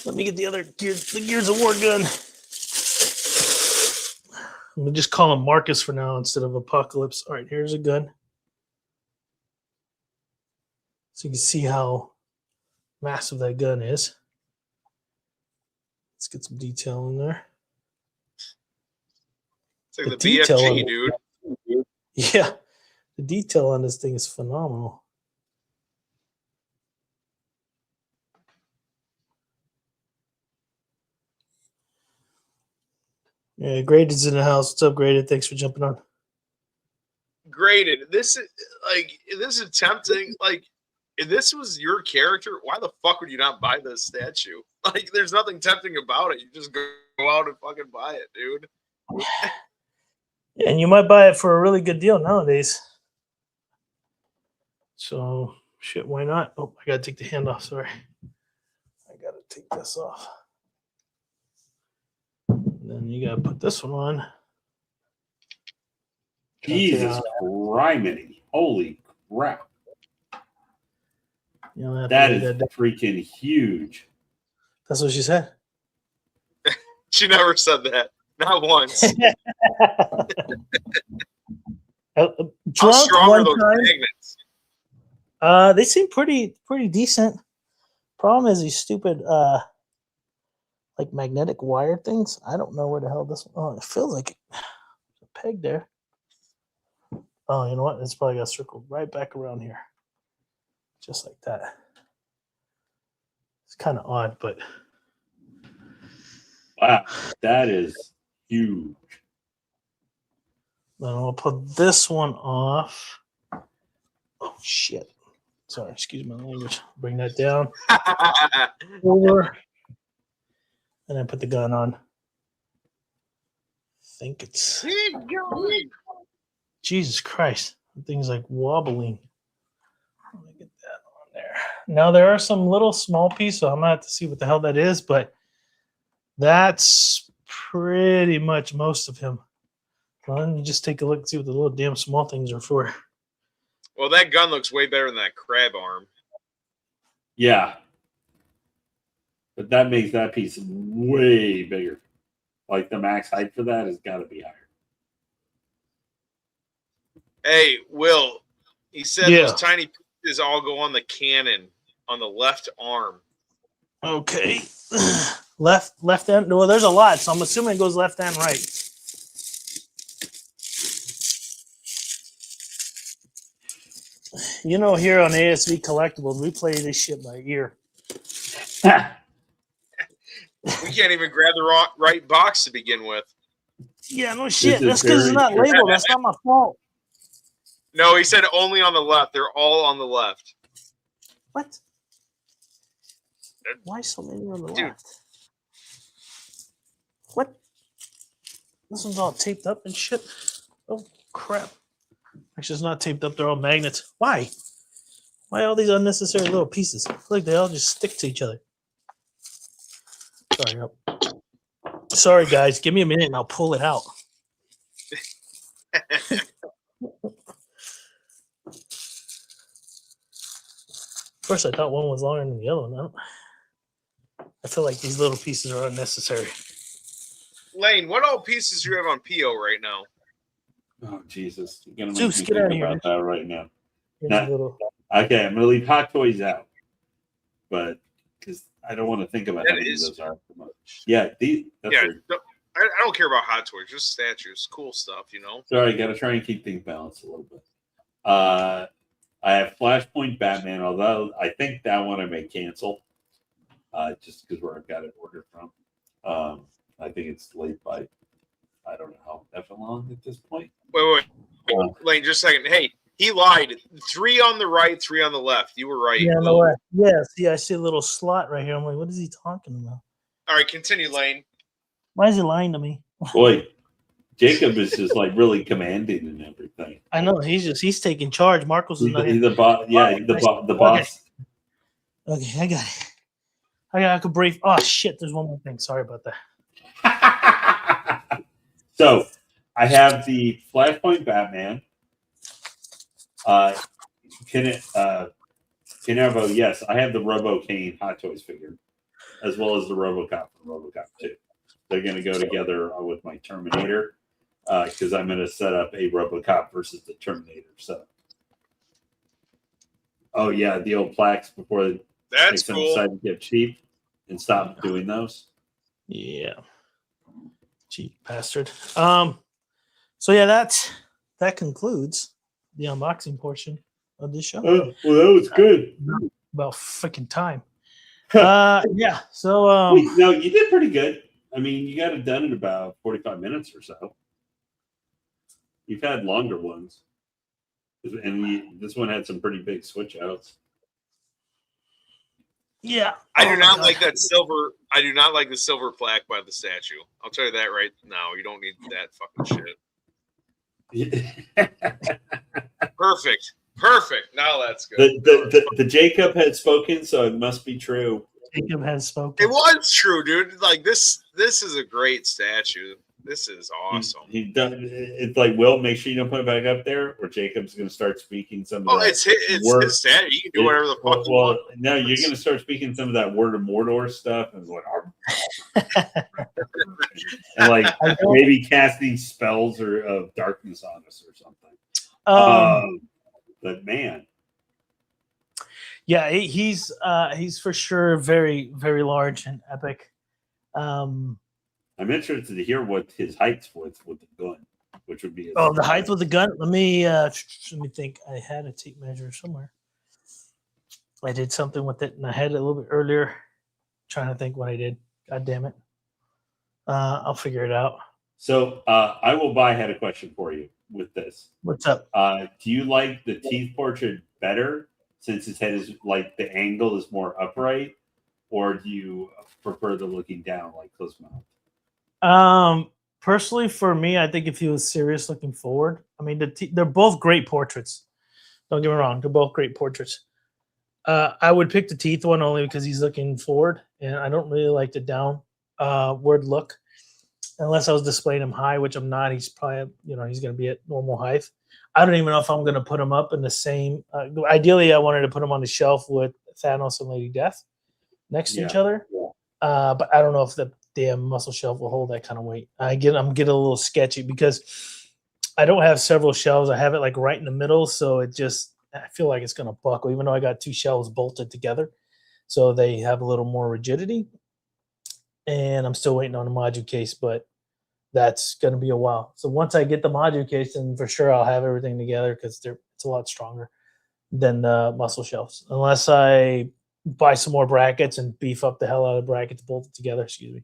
Let me get the other Gears of War gun. I'm gonna just call him Marcus for now instead of Apocalypse. All right, here's a gun. So you can see how massive that gun is. Let's get some detail in there. It's like the BFG, dude. Yeah, the detail on this thing is phenomenal. Yeah, Graded's in the house. What's up, Graded? Thanks for jumping on. Graded. This is tempting. Like, if this was your character, why the fuck would you not buy this statue? Like, there's nothing tempting about it. You just go out and fucking buy it, dude. And you might buy it for a really good deal nowadays. So, shit, why not? Oh, I gotta take the hand off. Sorry. I gotta take this off. Then you gotta put this one on. Jesus criminy. Holy crap. You know, that is freaking huge. That's what she said. She never said that. Not once. Drunk strong one are those time. magnets? They seem pretty decent. Problem is these stupid like magnetic wire things. I don't know where the hell this one. Oh, it feels like there's a peg there. Oh, you know what? It's probably got circled right back around here. Just like that. It's kind of odd, but wow, that is huge. Then I'll put this one off. Oh shit. Sorry, excuse my language. Bring that down. Over. And then put the gun on. I think it's Jesus Christ. The thing's like wobbling. Let me get that on there. Now there are some little small pieces, so I'm gonna have to see what the hell that is, but that's pretty much most of him. Well, let me just take a look and see what the little damn small things are for. Well, that gun looks way better than that crab arm. Yeah. But that makes that piece way bigger. Like the max height for that has got to be higher. Hey, Will, he said those tiny pieces all go on the cannon on the left arm. Okay. Left end. Well, there's a lot, so I'm assuming it goes left and right. You know, here on ASV Collectibles, we play this shit by ear. We can't even grab the right box to begin with. Yeah, no shit. That's because it's not labeled. That's not my fault. No, he said only on the left. They're all on the left. What? Why so many on the left? What? This one's all taped up and shit. Oh, crap. Actually, it's not taped up. They're all magnets. Why? Why all these unnecessary little pieces? I feel like they all just stick to each other. Sorry, guys. Give me a minute and I'll pull it out. First, I thought one was longer than the other one. I feel like these little pieces are unnecessary. Lane, what all pieces do you have on PO right now? Oh, Jesus. You're going to Zeus, get out of here. About that right now. Here's a little Okay, I'm gonna leave Hot Toys out, but because I don't want to think about That how many is- those are so much. Yeah, that's Yeah, weird. I don't care about Hot Toys, just statues, cool stuff, you know. Sorry, got to try and keep things balanced a little bit. I have Flashpoint Batman, although I think that one I may cancel, just because where I've got it ordered from. I think it's late by I don't know how effing long at this point. Wait, Lane, just a second. Hey, he lied. 3 on the right, 3 on the left. You were right. Yeah, no way. Yeah, see, I see a little slot right here. I'm like, what is he talking about? All right, continue, Lane. Why is he lying to me? Boy, Jacob is just like really commanding and everything. I know he's taking charge. Marcos is not He's here. the boss. Yeah, he's the boss. Okay, I got it. I could brief. Oh shit! There's one more thing. Sorry about that. So I have the Flashpoint Batman. Canervo, yes, I have the Robo Kane Hot Toys figure, as well as the RoboCop from RoboCop 2. They're going to go together with my Terminator because I'm going to set up a RoboCop versus the Terminator. So, oh yeah, the old plaques before That's they cool. decide to get cheap and stop doing those. Yeah, cheap bastard. So yeah, that concludes the unboxing portion of this show. Oh, well, that was good. About freaking time. Yeah. So Wait, no, you did pretty good. I mean, you got it done in about 45 minutes or so. You've had longer ones, and this one had some pretty big switch outs. yeah, I do Oh my not God. like that silver. I do not like the silver plaque by the statue. I'll tell you that right now. You don't need that fucking shit. Perfect. Now that's good. The Jacob had spoken, so it must be true. Jacob has spoken. It was true, dude. Like this is a great statue. This is awesome. He done. It's like, Will, make sure you don't put it back up there, or Jacob's going to start speaking some of Oh, that. it's his statue. You can do whatever the fuck you Well, want. no, you're going to start speaking some of that Word of Mordor stuff, and like maybe casting spells or of darkness on us or something. But man, yeah, he's for sure very, very large and epic. I'm interested to hear what his height's with the gun, which would be. The height with the gun. Let me think. I had a tape measure somewhere. I did something with it, and I had it a little bit earlier. Trying to think what I did. God damn it. I'll figure it out. So I will buy. Had a question for you with this. What's up? Do you like the teeth portrait better since his head is like the angle is more upright, or do you prefer the looking down like close mouth? Personally, for me, I think if he was serious looking forward, I mean, they're both great portraits. Don't get me wrong; they're both great portraits. I would pick the teeth one only because he's looking forward, and I don't really like the downward look. Unless I was displaying him high, which I'm not. He's probably, he's going to be at normal height. I don't even know if I'm going to put him up in the same. Ideally, I wanted to put him on the shelf with Thanos and Lady Death next to each other. But I don't know if the damn muscle shelf will hold that kind of weight. I'm getting a little sketchy because I don't have several shelves. I have it like right in the middle, so I feel like it's going to buckle, even though I got 2 shelves bolted together, so they have a little more rigidity. And I'm still waiting on the module case, but that's going to be a while. So once I get the module case, then for sure I'll have everything together because it's a lot stronger than the muscle shelves. Unless I buy some more brackets and beef up the hell out of the brackets bolted together. Excuse me.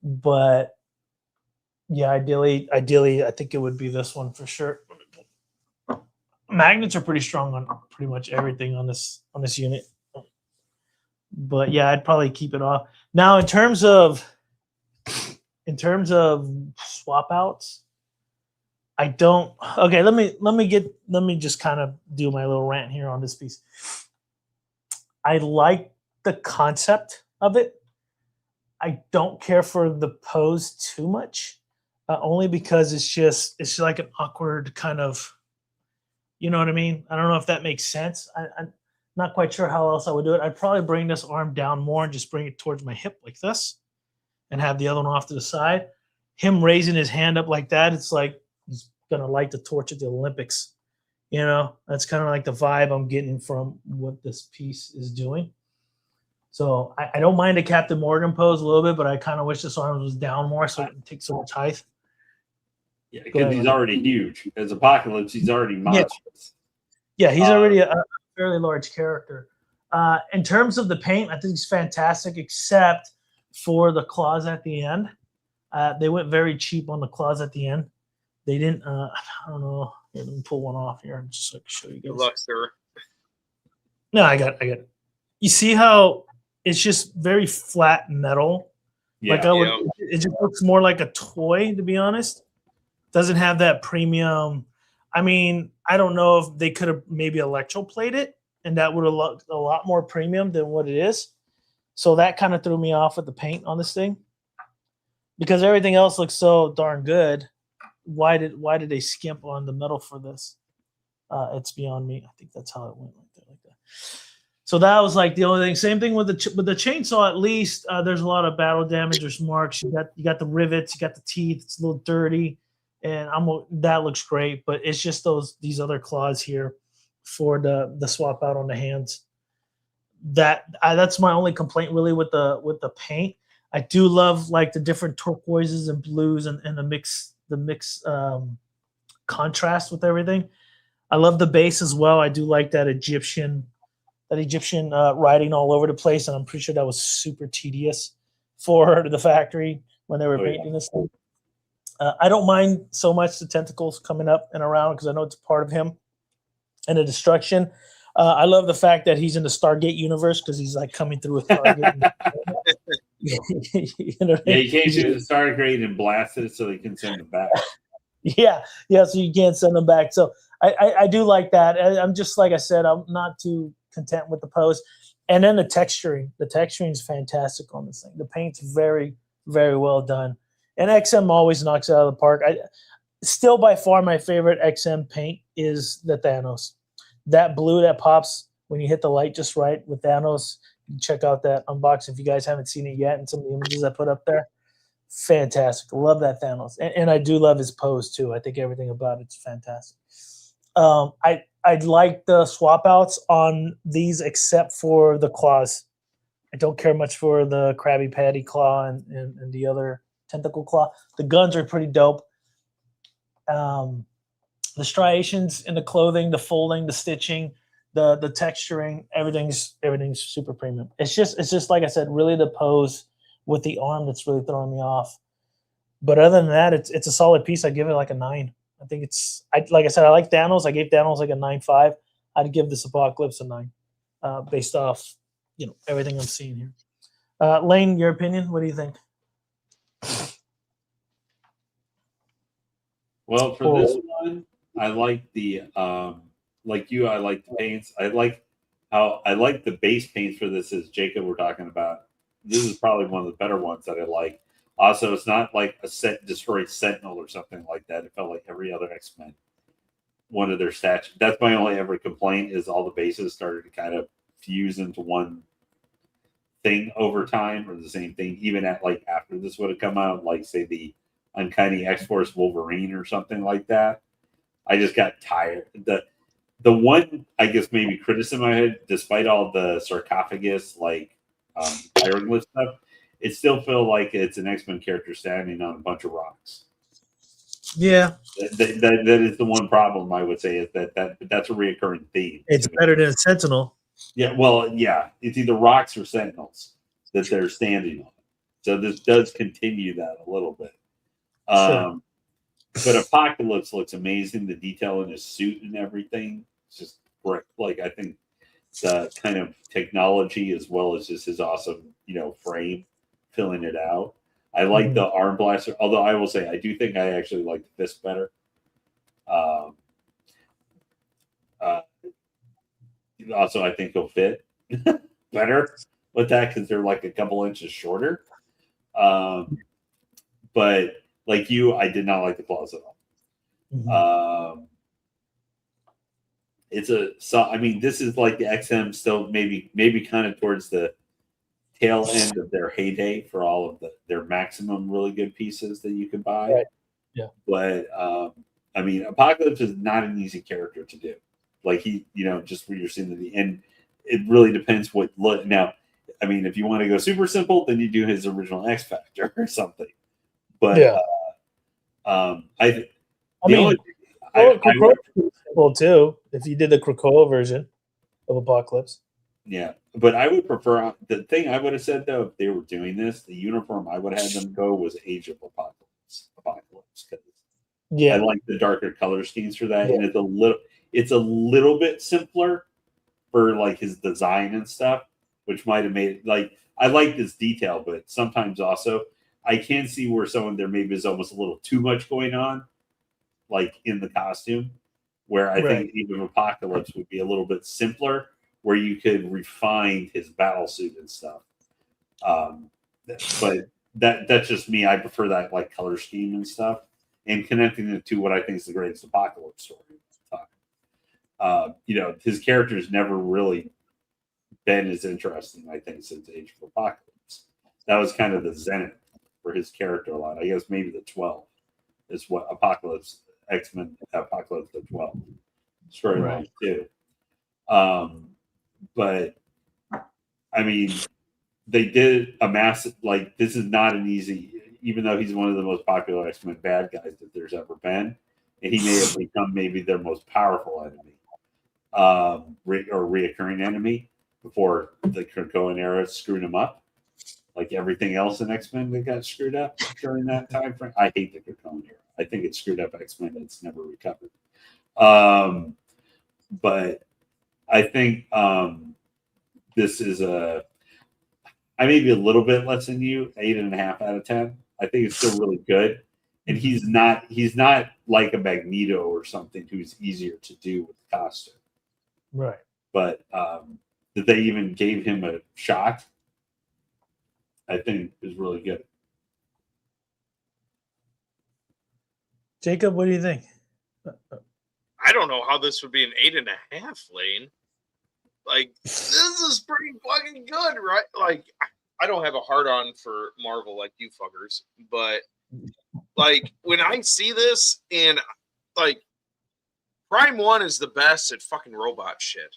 But yeah, ideally, I think it would be this one for sure. Magnets are pretty strong on pretty much everything on this unit. But yeah, I'd probably keep it off. Now, in terms of swap outs, I don't. Okay, let me just kind of do my little rant here on this piece. I like the concept of it. I don't care for the pose too much, only because it's like an awkward kind of, you know what I mean? I don't know if that makes sense. I'm not quite sure how else I would do it. I'd probably bring this arm down more and just bring it towards my hip like this and have the other one off to the side. Him raising his hand up like that, it's like he's going to light the torch at the Olympics. You know, that's kind of like the vibe I'm getting from what this piece is doing. So I don't mind the Captain Morgan pose a little bit, but I kind of wish this arm was down more so it didn't take so much height. Yeah, Go because ahead, he's Ryan. already huge. As Apocalypse, he's already monstrous. Yeah, he's already a fairly large character. In terms of the paint, I think it's fantastic, except for the claws at the end. They went very cheap on the claws at the end. They didn't. I don't know. Here, let me pull one off here and just like show you Good guys. luck, sir. No, I got it. You see how it's just very flat metal. Yeah. Like it just looks more like a toy, to be honest. Doesn't have that premium. I mean, I don't know if they could have maybe electroplate it, and that would have looked a lot more premium than what it is. So that kind of threw me off with the paint on this thing, because everything else looks so darn good. Why did they skimp on the metal for this? It's beyond me. I think that's how it went like that. So that was like the only thing. Same thing with the chainsaw. At least there's a lot of battle damage. There's marks. You got the rivets. You got the teeth. It's a little dirty, and that looks great. But it's just these other claws here for the swap out on the hands. That's my only complaint really with the paint. I do love like the different turquoises and blues and the mix contrast with everything. I love the base as well. I do like that Egyptian writing all over the place, and I'm pretty sure that was super tedious for the factory when they were painting this thing. I don't mind so much the tentacles coming up and around because I know it's part of him and the destruction. I love the fact that he's in the Stargate universe because he's like coming through a Stargate. You know, yeah, you can't do the Stargate and blast it so they can send it back. Yeah, so you can't send them back. So I do like that. I'm just like I said, I'm not too content with the pose. And then the texturing is fantastic on this thing. The paint's very, very well done. And XM always knocks it out of the park. Still by far my favorite XM paint is the Thanos. That blue that pops when you hit the light just right with Thanos. Check out that unbox if you guys haven't seen it yet, and some of the images I put up there. Fantastic. Love that Thanos. And I do love his pose too. I think everything about it's fantastic. I like the swap outs on these except for the claws. I don't care much for the Krabby Patty claw and the other tentacle claw. The guns are pretty dope. The striations in the clothing, the folding, the stitching, the texturing, everything's super premium. It's just like I said, really the pose with the arm that's really throwing me off. But other than that, it's a solid piece. I give it like a 9. I think like I said, I like Thanos. I gave Thanos like a 9.5. I'd give this Apocalypse a 9, based off everything I'm seeing here. Lane, your opinion? What do you think? Well, for this one, I like the like you. I like the paints. I like the base paints for this. As Jacob we're talking about, this is probably one of the better ones that I like. Also, it's not like a destroyed Sentinel or something like that. It felt like every other X-Men. One of their statues. That's my only ever complaint is all the bases started to kind of fuse into one thing over time, or the same thing, even at like after this would have come out, like say the Uncanny X-Force Wolverine or something like that. I just got tired. The one, I guess, maybe criticism I had, despite all the sarcophagus, like hieroglyph stuff, it still felt like it's an X-Men character standing on a bunch of rocks. Yeah. That is the one problem I would say is that's a reoccurring theme. It's better than a Sentinel. Yeah, well, yeah. It's either rocks or Sentinels that they're standing on. So this does continue that a little bit. Sure. But Apocalypse looks amazing. The detail in his suit and everything. It's just great. Like, I think the kind of technology as well as just his awesome, frame filling it out. I like the arm blaster, although I will say I do think I actually like the fist better. Also, I think he'll fit better with that because they're like a couple inches shorter. But like you, I did not like the claws at all. This is like the XM still maybe kind of towards the tail end of their heyday for all of their maximum really good pieces that you can buy. Right. Yeah. But I mean, Apocalypse is not an easy character to do. Like just what you're seeing at the end, it really depends what look. Now, I mean, if you want to go super simple, then you do his original X Factor or something. But Yeah. I mean, would, simple too. If you did the Krakoa version of Apocalypse. Yeah, but I would prefer the thing I would have said though if they were doing this, the uniform I would have had them go was Age of Apocalypse. Because I like the darker color schemes for that, and it's a little bit simpler for like his design and stuff, which might have made it like I like this detail, but sometimes also I can see where someone there maybe is almost a little too much going on, like in the costume, where I think Age of Apocalypse would be a little bit simpler, where you could refine his battle suit and stuff. But that's just me. I prefer that like color scheme and stuff, and connecting it to what I think is the greatest Apocalypse story. His character's never really been as interesting, I think, since Age of Apocalypse. That was kind of the zenith for his character a lot. I guess maybe the 12 is what Apocalypse, X-Men Apocalypse the 12 storyline too. But I mean, they did a massive, like, this is not an easy, even though he's one of the most popular X-Men bad guys that there's ever been, and he may have become maybe their most powerful enemy, or reoccurring enemy before the Krakoan era screwed him up. Like everything else in X-Men that got screwed up during that time frame. I hate the Krakoan era. I think it screwed up X-Men. It's never recovered. But I think this is I may be a little bit less than you, 8.5 out of 10. I think it's still really good. And he's not like a Magneto or something who's easier to do with the costume. Right. But that they even gave him a shot, I think is really good. Jacob, what do you think? I don't know how this would be an 8.5, Lane. Like, this is pretty fucking good, right? Like, I don't have a hard on for Marvel like you fuckers, but like when I see this and like Prime 1 is the best at fucking robot shit.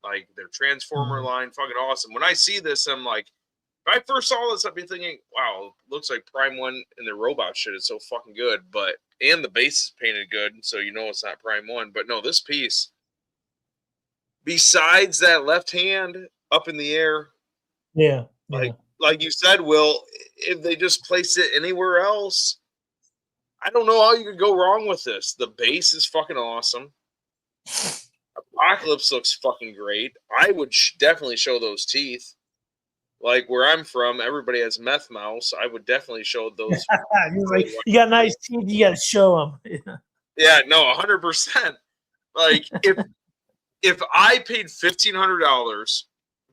Like their Transformer line, fucking awesome. When I see this, I'm like, if I first saw this, I'd be thinking, wow, looks like Prime 1 and their robot shit is so fucking good, and the base is painted good, so you know it's not Prime 1. But no, this piece, besides that left hand up in the air, like you said, Will, if they just placed it anywhere else, I don't know how you could go wrong with this. The base is fucking awesome. Apocalypse looks fucking great. I would definitely show those teeth. Like where I'm from, everybody has meth mouths. I would definitely show those. You got nice teeth. You got to show them. Yeah, no, 100%. Like if I paid $1,500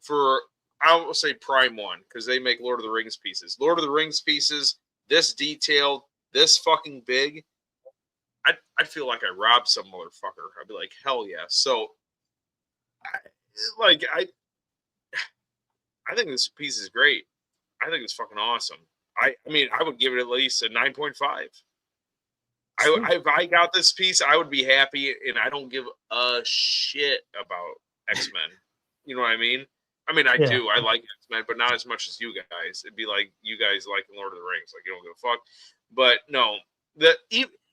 for, I will say Prime 1 because they make Lord of the Rings pieces. Lord of the Rings pieces, this detailed, this fucking big. I'd feel like I robbed some motherfucker. I'd be like, hell yeah. So, I think this piece is great. I think it's fucking awesome. I mean, I would give it at least a 9.5. If I got this piece, I would be happy, and I don't give a shit about X-Men. You know what I mean? I mean, I do. I like X-Men, but not as much as you guys. It'd be like you guys like Lord of the Rings. Like, you don't give a fuck. But no,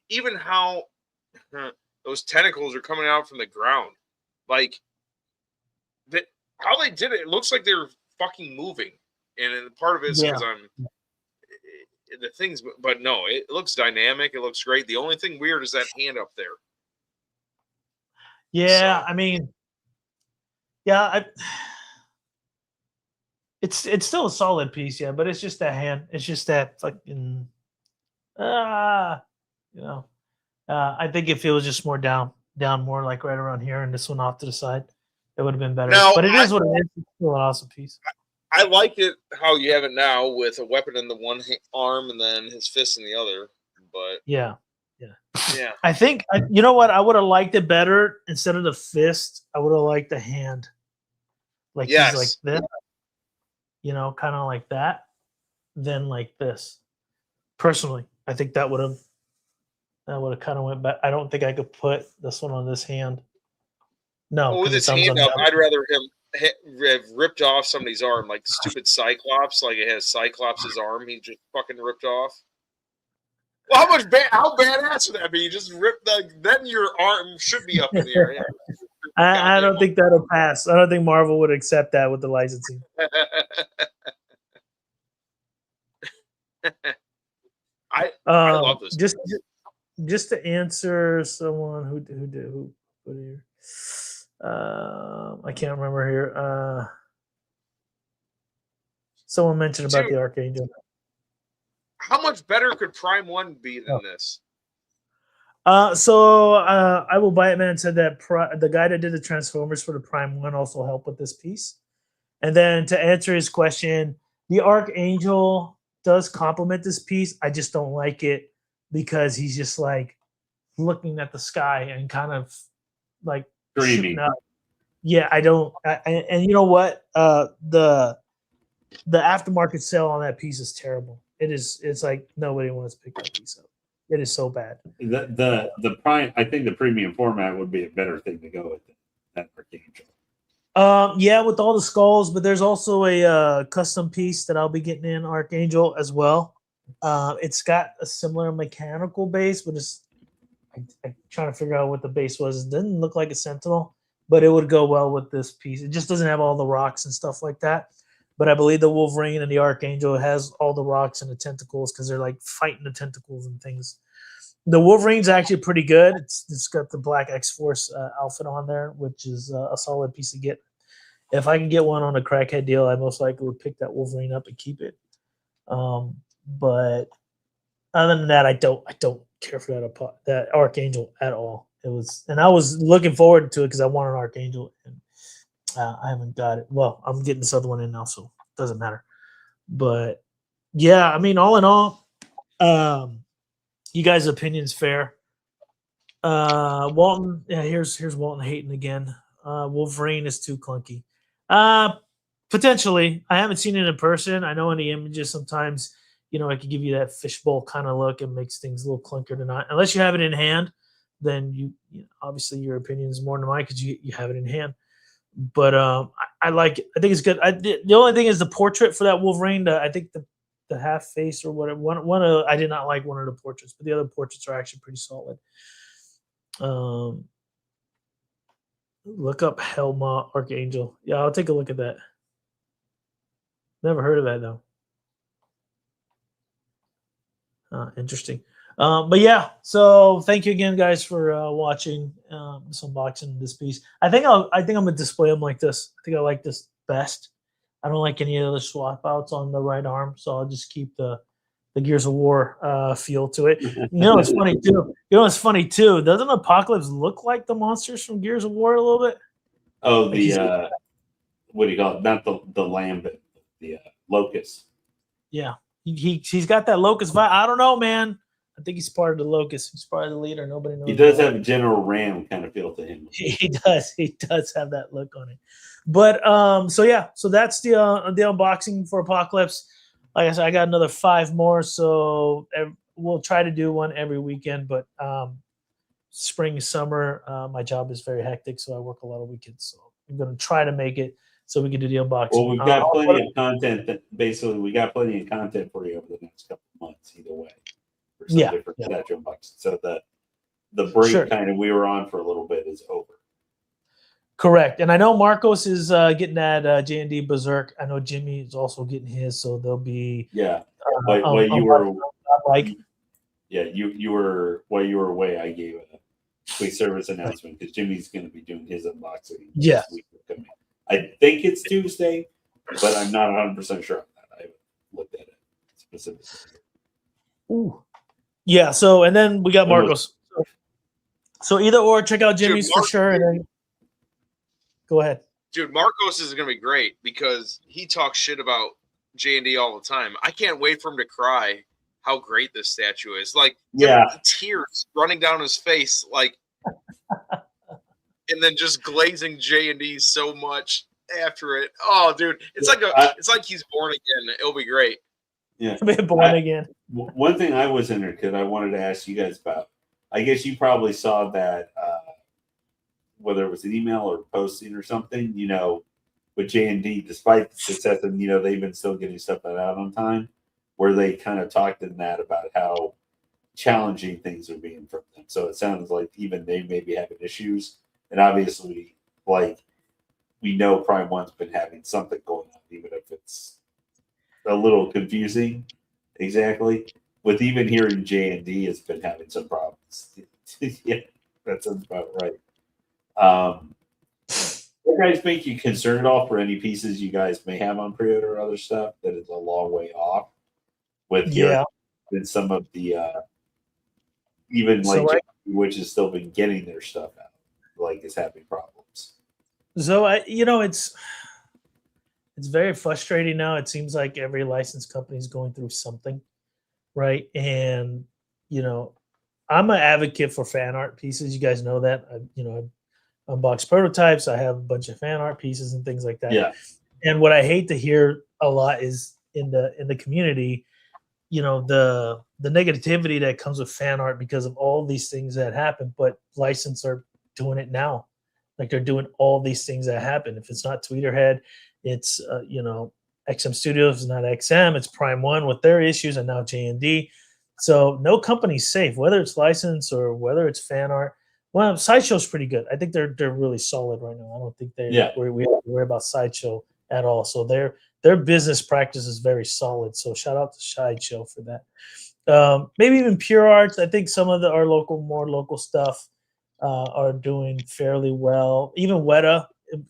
even how those tentacles are coming out from the ground. Like, how they did it looks like they're fucking moving. And part of it is because the things, but no, it looks dynamic. It looks great. The only thing weird is that hand up there. Yeah, so. I mean, it's still a solid piece, but it's just that hand. It's just that fucking, I think if it was just more down more like right around here, and this one off to the side, it would have been better. No, but it is what it is. It's still an awesome piece. I like it how you have it now with a weapon in the one arm and then his fist in the other. But yeah. I think you know what? I would have liked it better instead of the fist. I would have liked the hand, like he's like this, kind of like that, than like this. Personally, I think that would have I would have kind of went back. I don't think I could put this one on this hand. No, Well, with 'cause the his thumb's hand on the up, other. I'd rather him have ripped off somebody's arm, like stupid Cyclops. Like it has Cyclops' arm. He just fucking ripped off. Well, how badass would that be? You just rip then your arm should be up in the air. Yeah. I don't think that'll pass. I don't think Marvel would accept that with the licensing. I love this. Just to answer someone who put here. I can't remember here. Someone mentioned about the Archangel. How much better could Prime 1 be than this? So I Will Buy It Man said that the guy that did the Transformers for the Prime 1 also helped with this piece. And then to answer his question, the Archangel does complement this piece. I just don't like it because he's just like looking at the sky and kind of like dreaming. Yeah, I don't. And you know what? The aftermarket sale on that piece is terrible. It's like nobody wants to pick that piece up. It is so bad. The prime, I think the premium format would be a better thing to go with that Archangel. Yeah, with all the skulls, but there's also a custom piece that I'll be getting in Archangel as well. It's got a similar mechanical base, but I'm trying to figure out what the base was. It didn't look like a Sentinel, but it would go well with this piece. It just doesn't have all the rocks and stuff like that. But I believe the Wolverine and the Archangel has all the rocks and the tentacles because they're like fighting the tentacles and things. The Wolverine's actually pretty good. It's got the Black X-Force outfit on there, which is a solid piece to get. If I can get one on a crackhead deal, I most likely would pick that Wolverine up and keep it. But other than that, I don't care for that Archangel at all. And I was looking forward to it because I want an Archangel, and I haven't got it. Well, I'm getting this other one in now, so it doesn't matter. But yeah, I mean, all in all, you guys' opinion's fair. Walton, yeah, here's Walton hating again. Wolverine is too clunky. Potentially, I haven't seen it in person. I know in the images sometimes, I could give you that fishbowl kind of look and makes things a little clunkier to not. Unless you have it in hand, then you obviously your opinion is more than mine because you have it in hand. But I like it. I think it's good. The only thing is the portrait for that Wolverine. I think the half face or whatever. One I did not like one of the portraits, but the other portraits are actually pretty solid. Look up Helma Archangel. Yeah, I'll take a look at that. Never heard of that though. Interesting. But yeah, so thank you again, guys, for watching this unboxing of this piece. I think I'm gonna display them like this. I think I like this best. I don't like any other swap outs on the right arm, so I'll just keep the Gears of War feel to it. It's funny too. It's funny too. Doesn't Apocalypse look like the monsters from Gears of War a little bit? Oh, what do you call it? Not the lamb, but the locust. Yeah, he's got that locust vibe. I don't know, man. I think he's part of the locust. He's part of the leader. Nobody knows. He does have a General Ram kind of feel to him. He does. He does have that look on it. But so that's the unboxing for Apocalypse. Like I said, I got another 5 more, so we'll try to do one every weekend. But spring, summer, my job is very hectic, so I work a lot of weekends. So I'm going to try to make it so we can do the unboxing. Well, we've got plenty of content. We got plenty of content for you over the next couple of months, either way. For some different statue unboxing. So the break kind of we were on for a little bit is over. Correct. And I know Marcos is getting that J&D Berserk. I know Jimmy is also getting his, so they'll be while you were away, I gave a quick service announcement because Jimmy's going to be doing his unboxing. Yeah. This week. I think it's Tuesday, but I'm not 100% sure on that. I haven't looked at it specifically. Ooh. Yeah, so and then we got Marcos. So either or, check out Jimmy's for sure, and then go ahead. Dude, Marcos is going to be great because he talks shit about J&D all the time. I can't wait for him to cry how great this statue is. Like, tears running down his face, like, and then just glazing J&D so much after it. Oh, dude, it's like he's born again. It'll be great. Yeah, born again. One thing I was interested because I wanted to ask you guys about I guess you probably saw that, whether it was an email or posting or something, with J&D, despite the success, and they've been still getting stuff out on time, where they kind of talked in that about how challenging things are being from them. So it sounds like even they may be having issues, and obviously, like, we know Prime One's been having something going on, even if it's a little confusing. Exactly. With even hearing J&D has been having some problems. Yeah, that sounds about right. What guys make you concerned at all for any pieces you guys may have on pre-order or other stuff that is a long way off with your and some of the even like J&D, which has still been getting their stuff out, like is having problems. So it's very frustrating now. It seems like every licensed company is going through something, right? And I'm an advocate for fan art pieces. You guys know that. I unbox prototypes. I have a bunch of fan art pieces and things like that. Yeah. And what I hate to hear a lot is in the community, the negativity that comes with fan art because of all these things that happen. But licensed are doing it now. Like they're doing all these things that happen. If it's not Tweeterhead, it's XM Studios, it's not XM, it's Prime One with their issues, and now J&D. So no company's safe, whether it's licensed or whether it's fan art. Well, Sideshow's pretty good. I think they're really solid right now. I don't think we have to worry about Sideshow at all. So their business practice is very solid. So shout out to Sideshow for that. Maybe even Pure Arts. I think some of our more local stuff are doing fairly well. Even Weta,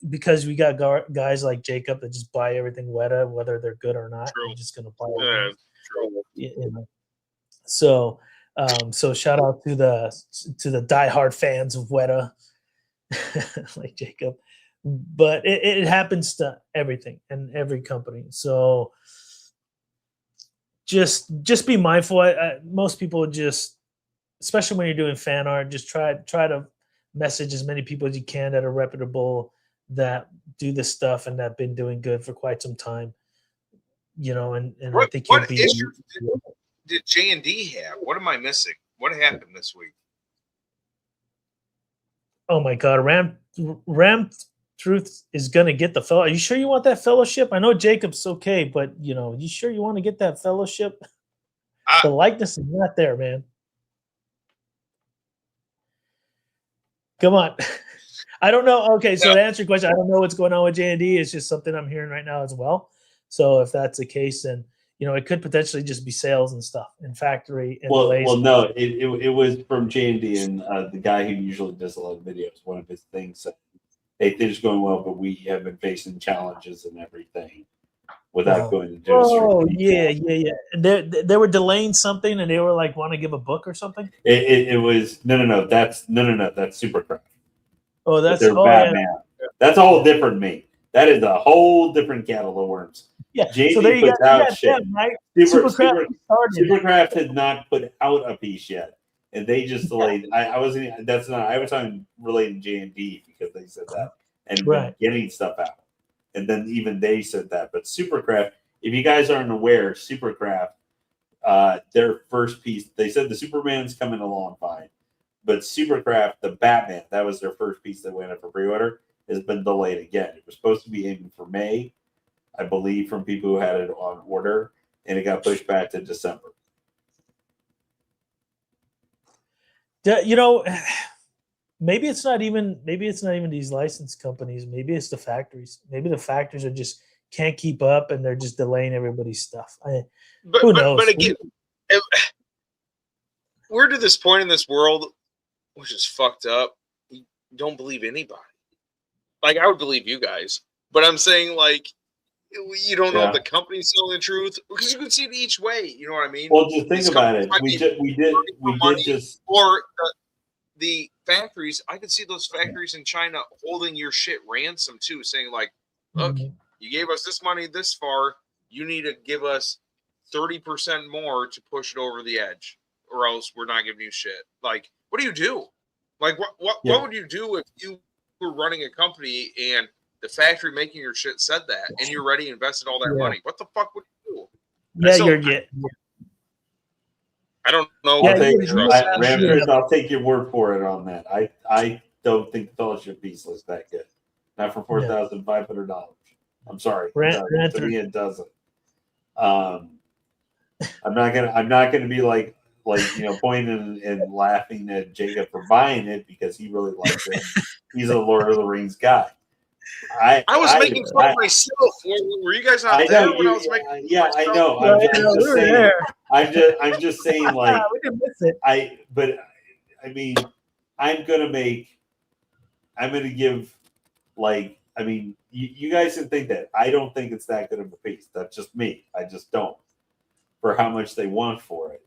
because we got guys like Jacob that just buy everything Weta, whether they're good or not. They're just going to buy it. So shout out to the diehard fans of Weta, like Jacob. But it happens to everything and every company. So just be mindful. Most people just, especially when you're doing fan art, just try to message as many people as you can that are reputable, that do this stuff and that have been doing good for quite some time. And I think what issue did J&D have? What am I missing? What happened this week? Oh my God, Ram Truth is gonna get the fellow. Are you sure you want that fellowship? I know Jacob's okay, but you sure you want to get that fellowship? The likeness is not there, man. Come on. I don't know. Okay, so to answer your question, I don't know what's going on with J&D. It's just something I'm hearing right now as well. So if that's the case, then it could potentially just be sales and stuff and factory and delays. Well, no, it was from J&D, and the guy who usually does a lot of videos. One of his things said, "Hey, things are going well, but we have been facing challenges and everything." Without going to do yeah. And they were delaying something, and they were like, want to give a book or something. It was no. That's Supercraft. Oh, that's Batman. Yeah. That's a whole different me. That is a whole different kettle of worms. Yeah. JD so there you puts out shit. Them, right? Supercraft had not put out a piece yet, and they just delayed. I wasn't. That's not. I was talking relating J&D because they said that and been getting stuff out. And then even they said that. But Supercraft, if you guys aren't aware, Supercraft, their first piece, they said the Superman's coming along fine. But Supercraft, the Batman, that was their first piece that went up for pre-order, has been delayed again. It was supposed to be aiming for May, I believe, from people who had it on order, and it got pushed back to December. Maybe it's not even these licensed companies. Maybe it's the factories. Maybe the factories are just can't keep up and they're just delaying everybody's stuff. Who knows? But again, we're to this point in this world, which is fucked up. You don't believe anybody. Like, I would believe you guys, but I'm saying, like, you don't know if the company's telling the truth because you can see it each way. You know what I mean? Well, just think about it. We did just or the factories. I could see those factories in China holding your shit ransom too, saying like, "Look, you gave us this money this far. You need to give us 30% more to push it over the edge, or else we're not giving you shit." Like, what do you do? Like, what would you do if you were running a company and the factory making your shit said that, and you're ready to invested all that money? What the fuck would you do? Yeah, I don't know. Yeah, what I'll to take, trust. Raptors, I'll take your word for it on that. I don't think the Fellowship piece looks that good. Not for $4,500. I'm sorry. To me, it doesn't. I'm not gonna be like pointing and laughing at Jacob for buying it because he really likes it. He's a Lord of the Rings guy. I was making fun of myself. Were you guys not there when I was making? I know. I'm just saying. Like, we didn't miss it. I mean, I'm gonna give, like, I mean, you guys can think that. I don't think it's that good of a piece. That's just me. I just don't. For how much they want for it.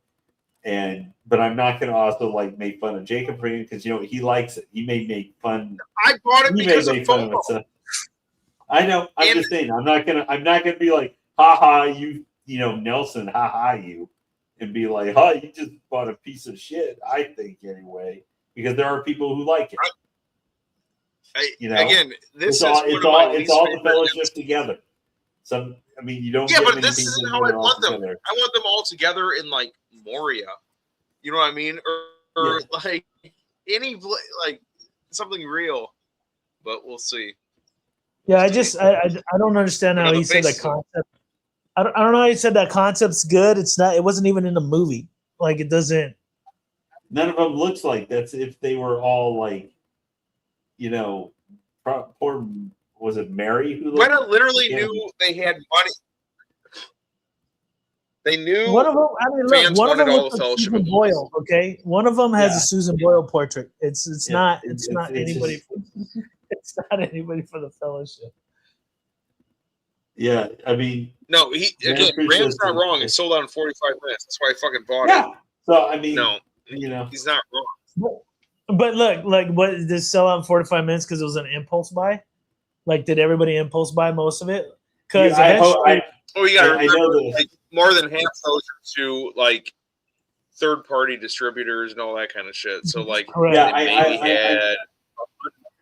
But I'm not going to also like make fun of Jacob for it because he likes it. He may make fun. I bought it because of FOMO. I know. I'm just saying. I'm not gonna be like, haha, Nelson, haha, you, and be like, huh, you just bought a piece of shit. I think anyway, because there are people who like it. Again, this it's all the Fellowship together. You don't. Yeah, but this isn't how I want them. I want them all together in like Moria. You know what I mean? Or like something real. But we'll see. Yeah, I don't understand how he said that concept. I don't know how he said that concept's good. It's not. It wasn't even in the movie. Like, it doesn't. None of them looks like that's if they were all like, poor. Was it Mary who? Greta literally knew they had money. They knew one of them. I mean, look, one of them looks like Susan Boyle. Okay, one of them has a Susan Boyle portrait. It's not anybody. It's not anybody for the Fellowship. Yeah, I mean, no. Rand's not wrong. It sold out in 45 minutes. That's why I fucking bought it. So I mean, no, he's not wrong. But look, like, what did this sell out in 45 minutes because it was an impulse buy? Like, did everybody impulse buy most of it? Because you got to remember, like, more than half those are to like third-party distributors and all that kind of shit. So, like,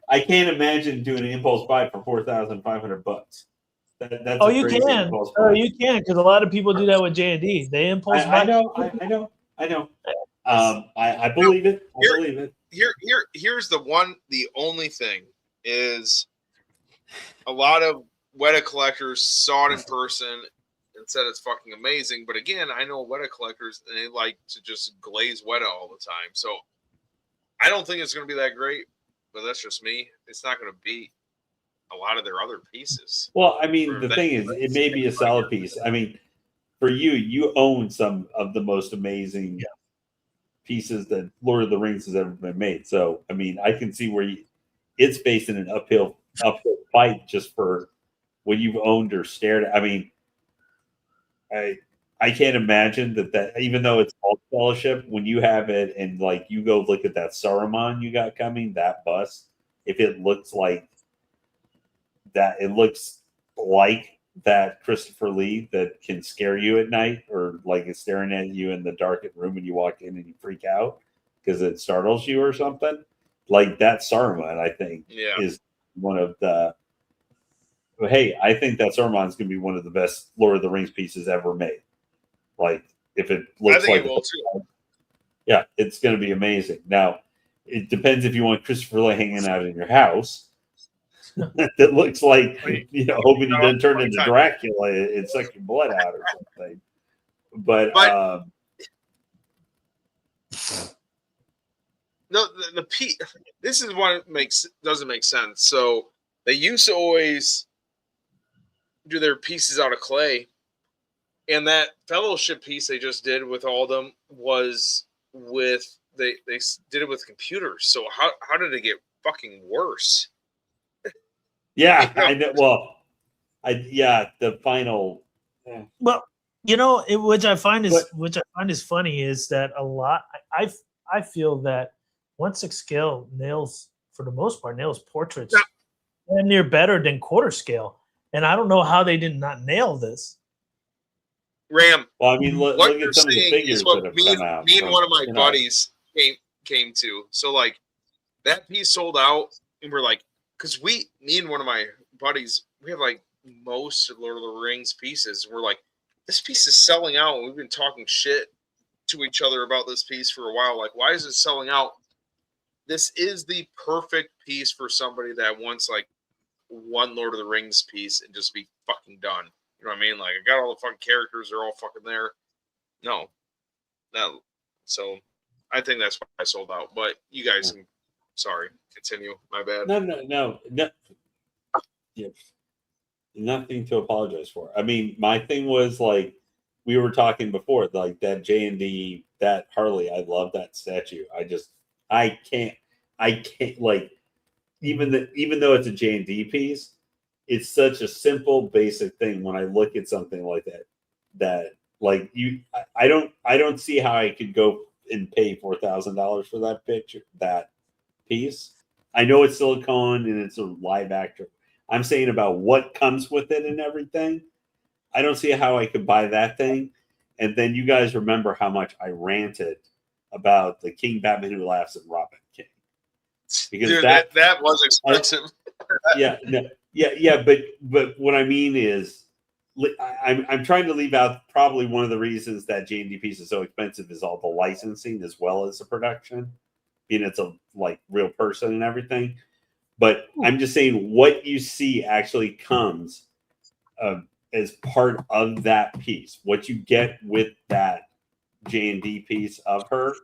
I can't imagine doing an impulse buy for $4,500. That's you can. You can, because a lot of people do that with J&D. They impulse buy. I know. I believe it. I believe it. Here's the only thing is a lot of Weta collectors saw it in person and said it's fucking amazing. But again, I know Weta collectors, and they like to just glaze Weta all the time. So I don't think it's going to be that great, but that's just me. It's not going to be a lot of their other pieces. Well, I mean, the thing is, it may be a solid piece. I mean, for you own some of the most amazing pieces that Lord of the Rings has ever been made. So, I mean, I can see where it's facing an uphill fight just for what you've owned or stared at. I mean, I can't imagine that even though it's called Fellowship, when you have it and like you go look at that Saruman you got coming, that bust, if it looks like that, it looks like that Christopher Lee that can scare you at night, or like it's staring at you in the darkened room when you walk in and you freak out because it startles you or something. Like that Saruman, I think, is one of the. Hey, I think that Saruman is going to be one of the best Lord of the Rings pieces ever made. Like, if it looks like, yeah, it's going to be amazing. Now, it depends if you want Christopher Lee hanging out in your house. That looks like, hoping he doesn't turn into Dracula and suck your blood out or something. But the piece. This is what doesn't make sense. So they used to always do their pieces out of clay, and that Fellowship piece they just did with all of them was with they did it with computers. So how did it get fucking worse? Yeah, I know. Well, the final. Yeah. Well, which I find is funny is that a lot. I feel that 1/6 scale nails, for the most part, portraits and near better than quarter scale. And I don't know how they did not nail this. Ram. Well, I mean, look at some of the figures that have come out. Me and one of my buddies came to. So like that piece sold out, and we're like, because me and one of my buddies, we have like most of Lord of the Rings pieces. We're like, this piece is selling out, and we've been talking shit to each other about this piece for a while. Like, why is it selling out? This is the perfect piece for somebody that wants like one Lord of the Rings piece and just be fucking done. You know what I mean? Like, I got all the fucking characters; they're all fucking there. No. So I think that's why I sold out. But you guys, sorry, continue. My bad. No. Yeah. Nothing to apologize for. I mean, my thing was like we were talking before, like that J&D, that Harley. I love that statue. I can't like even though it's a J&D piece, it's such a simple, basic thing. When I look at something like that like I don't see how I could go and pay $4,000 for that picture, that piece. I know it's silicone and it's a live actor. I'm saying about what comes with it and everything. I don't see how I could buy that thing. And then you guys remember how much I ranted about the King Batman Who Laughs and Robin King. Because dude, that was expensive. But what I mean is I'm trying to leave out probably one of the reasons that J&D piece is so expensive is all the licensing as well as the production. Being it's a like real person and everything. But I'm just saying what you see actually comes as part of that piece. What you get with that J&D piece of her,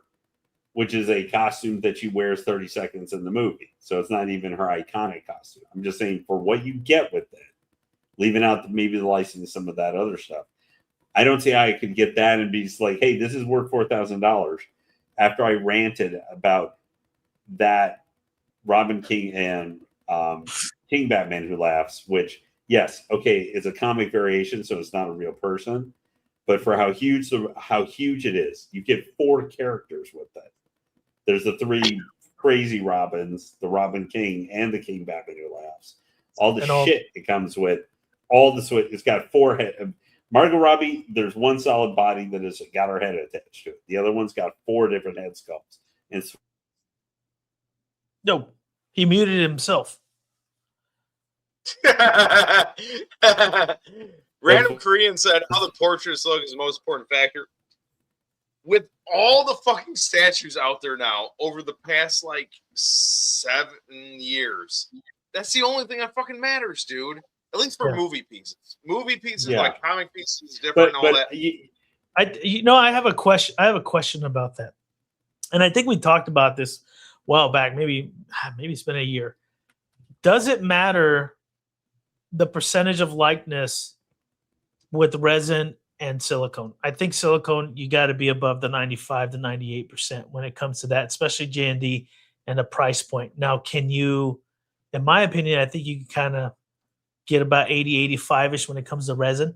which is a costume that she wears 30 seconds in the movie. So it's not even her iconic costume. I'm just saying for what you get with it, leaving out maybe the license, some of that other stuff. I don't see how I could get that and be just like, hey, this is worth $4,000 after I ranted about that Robin King and King Batman Who Laughs, which, yes, okay, it's a comic variation, so it's not a real person. But for how huge it is, you get 4 characters with it. There's the 3 crazy Robins, the Robin King, and the King Batman Who Laughs. All the shit it comes with, all the sweat. It's got 4 head. Margot Robbie, there's one solid body that has got her head attached to it. The other one's got 4 different head sculpts. And no, he muted himself. Random Korean said, how the portraits look is the most important factor. With all the fucking statues out there now over the past like 7 years, that's the only thing that fucking matters, dude. At least for movie pieces. Movie pieces, like comic pieces, different and all that. I have a question. I have a question about that, and I think we talked about this a while back. Maybe it's been a year. Does it matter the percentage of likeness with resin and silicone? I think silicone, you got to be above the 95 to 98% when it comes to that, especially J&D and the price point. Now, can you, in my opinion, I think you can kind of get about 80, 85-ish when it comes to resin.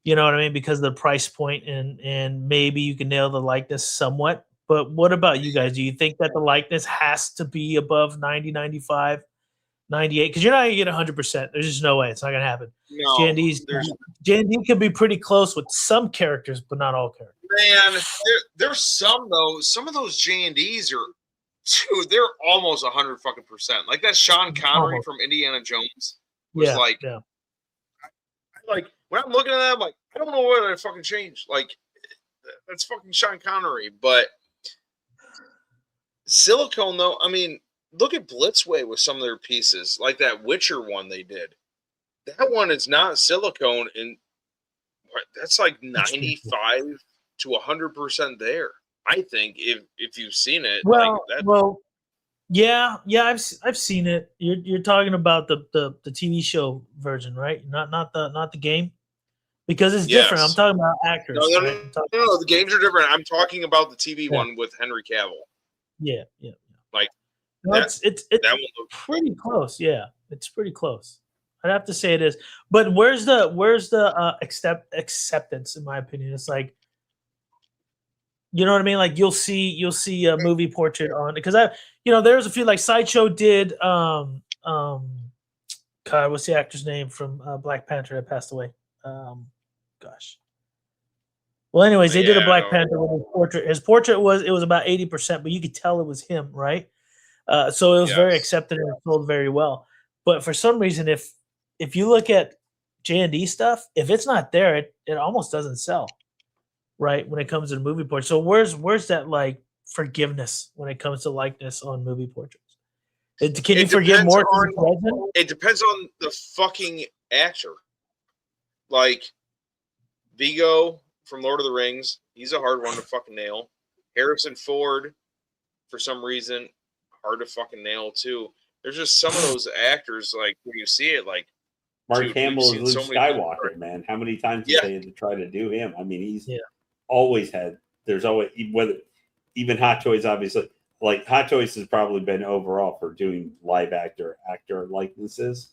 You know what I mean? Because of the price point and maybe you can nail the likeness somewhat. But what about you guys? Do you think that the likeness has to be above 90, 95, 98? Because you're not going to get 100%. There's just no way. It's not going to happen. No, J&D can be pretty close with some characters, but not all characters. Man, there's some, though. Some of those J&Ds are, dude, they're almost 100 fucking percent. Like that Sean Connery from Indiana Jones was like when I'm looking at that, I'm like, I don't know what I fucking changed. Like, that's fucking Sean Connery. But silicone, though, I mean, look at Blitzway with some of their pieces, like that Witcher one they did. That one is not silicone, and that's like 95 to 100% there. I think if you've seen it, I've seen it. You're talking about the TV show version, right? Not the game, because it's different. I'm talking about actors. No, the games are different. I'm talking about the TV one with Henry Cavill. Yeah. Like it's that one looks pretty close. Yeah, it's pretty close. I'd have to say it is. But where's the acceptance? In my opinion, it's like, you know what I mean? Like you'll see a movie portrait on, because there's a few, like Sideshow did. God, what's the actor's name from Black Panther that passed away? Gosh. Well, anyways, they did a Black Panther with his portrait. His portrait was about 80%, but you could tell it was him, right? So it was very accepted and sold very well. But for some reason, if you look at J&D stuff, if it's not there, it almost doesn't sell, right? When it comes to the movie portrait. So where's that like forgiveness when it comes to likeness on movie portraits? Can you forgive more? It depends on the fucking actor. Like Vigo from Lord of the Rings, he's a hard one to fucking nail. Harrison Ford, for some reason, hard to fucking nail too. There's just some of those actors, like when you see it, like Mark Hamill is Luke Skywalker, man. How many times did they had to try to do him? I mean, he's always had. There's always even Hot Toys, obviously. Like Hot Toys has probably been overall for doing live actor likenesses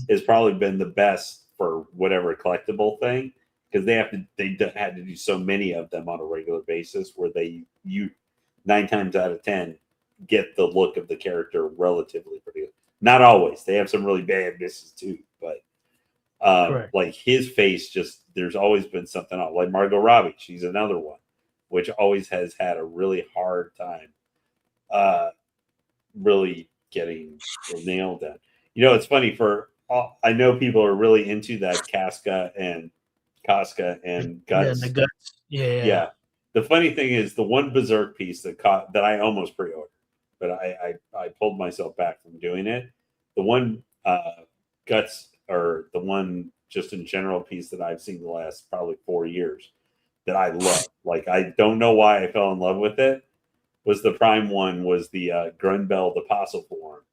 has probably been the best for whatever collectible thing because they had to do so many of them on a regular basis where you 9 times out of 10 get the look of the character relatively pretty good. Not always. They have some really bad misses too, but like his face there's always been something else. Like Margot Robbie, she's another one, which always has had a really hard time really getting nailed down. It's funny I know people are really into that Casca and Guts. Yeah, the Guts. Yeah. The funny thing is the one Berserk piece that I almost pre-ordered, but I pulled myself back from doing it. The one Guts or the one just in general piece that I've seen the last probably 4 years that I love. Like I don't know why I fell in love with it. Was the prime one was the Grunbeld Apostle form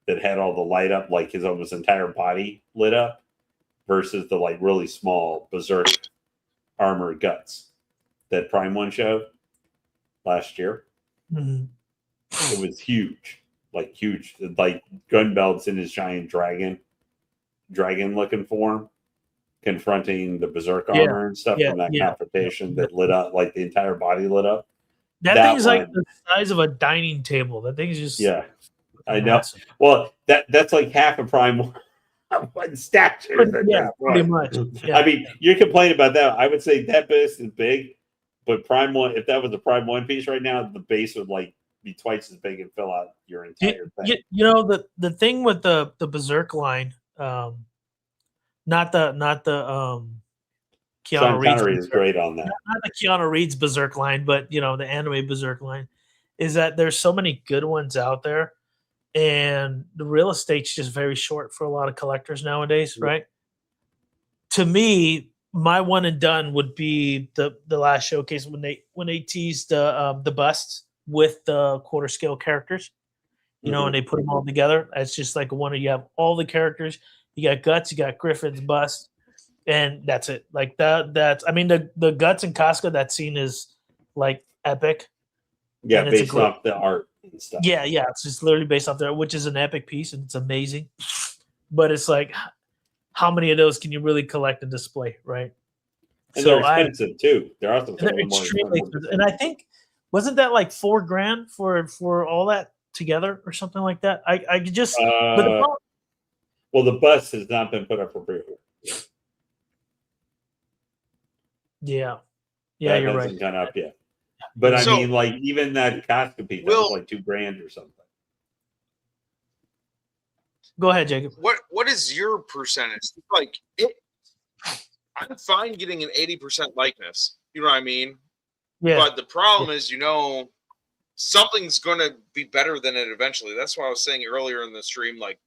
that had all the light up, like his almost entire body lit up, versus the like really small Berserk armor Guts that prime one showed last year. Mm-hmm. It was huge, like Grunbeld's in his giant dragon looking form, confronting the Berserk armor and stuff from that confrontation that lit up, like the entire body lit up. That thing's like the size of a dining table. That thing's just I know. Well, that's like half a prime one statue. Pretty much. Yeah. I mean, you're complaining about that. I would say that base is big, but prime one. If that was a prime one piece right now, the base would like be twice as big and fill out your entire thing. The thing with the Berserk line, not the Keanu Reeves is great on that. Not the Keanu Reeves Berserk line, but the anime Berserk line, is that there's so many good ones out there, and the real estate's just very short for a lot of collectors nowadays, right? To me, my one and done would be the last showcase when they teased the busts with the quarter scale characters, and they put them all together. It's just like you have all the characters. You got Guts, you got Griffin's bust. And that's it. Like that's I mean the Guts and Casca, that scene is like epic. Yeah, based off the art and stuff. Yeah, it's just literally based off there, which is an epic piece and it's amazing. But it's like, how many of those can you really collect and display, right? And they're expensive too. They're also extremely expensive. And I think wasn't that like $4,000 for all that together or something like that? I could just well, the bus has not been put up for pre-order. Yeah, that you're right. Gone up yet. But I mean, like even that Casca piece, that was like $2,000 or something. Go ahead, Jacob. What is your percentage? Like I'm fine getting an 80% likeness. You know what I mean? Yeah. But the problem is, something's going to be better than it eventually. That's why I was saying earlier in the stream, like,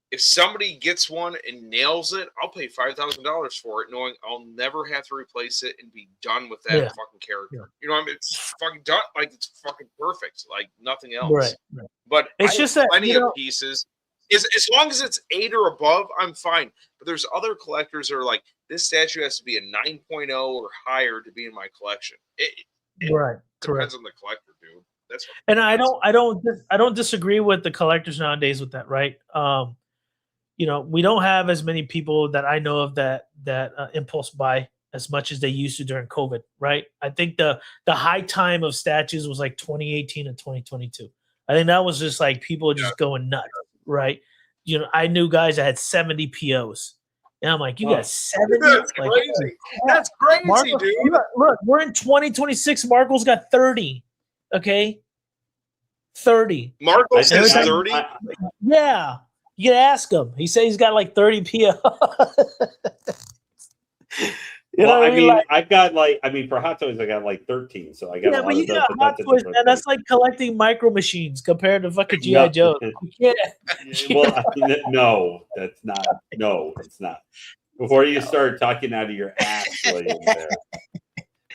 if somebody gets one and nails it, I'll pay $5,000 for it, knowing I'll never have to replace it and be done with that fucking character. Yeah. You know what I mean? It's fucking done. Like, it's fucking perfect. Like, nothing else. Right. But it's just that plenty of pieces. As long as it's 8 or above, I'm fine. But there's other collectors that are like, this statue has to be a 9.0 or higher to be in my collection. It depends on the collector, dude. That's what and I don't disagree with the collectors nowadays with that, right? We don't have as many people that I know of that impulse buy as much as they used to during COVID, right? I think the high time of statues was like 2018 and 2022. I think that was just like people just going nuts, right? I knew guys that had 70 POs. And I'm like, you got 70? That's crazy. That's crazy, Marco, dude. Look, we're in 2026. Marco's got 30. Okay? 30. Marco says 30? Yeah. You can ask him. He says he's got like 30 PO. You know Well, what I mean, Like, I've got for Hot Toys, I got like 13, so I got yeah, a but lot you of those. got But Hot that's a Toys, different man. thing. That's like collecting micro machines compared to fucking GI No. Joe. You Well, I mean, no, that's not. No, it's not. Before you start talking out of your ass, William, there.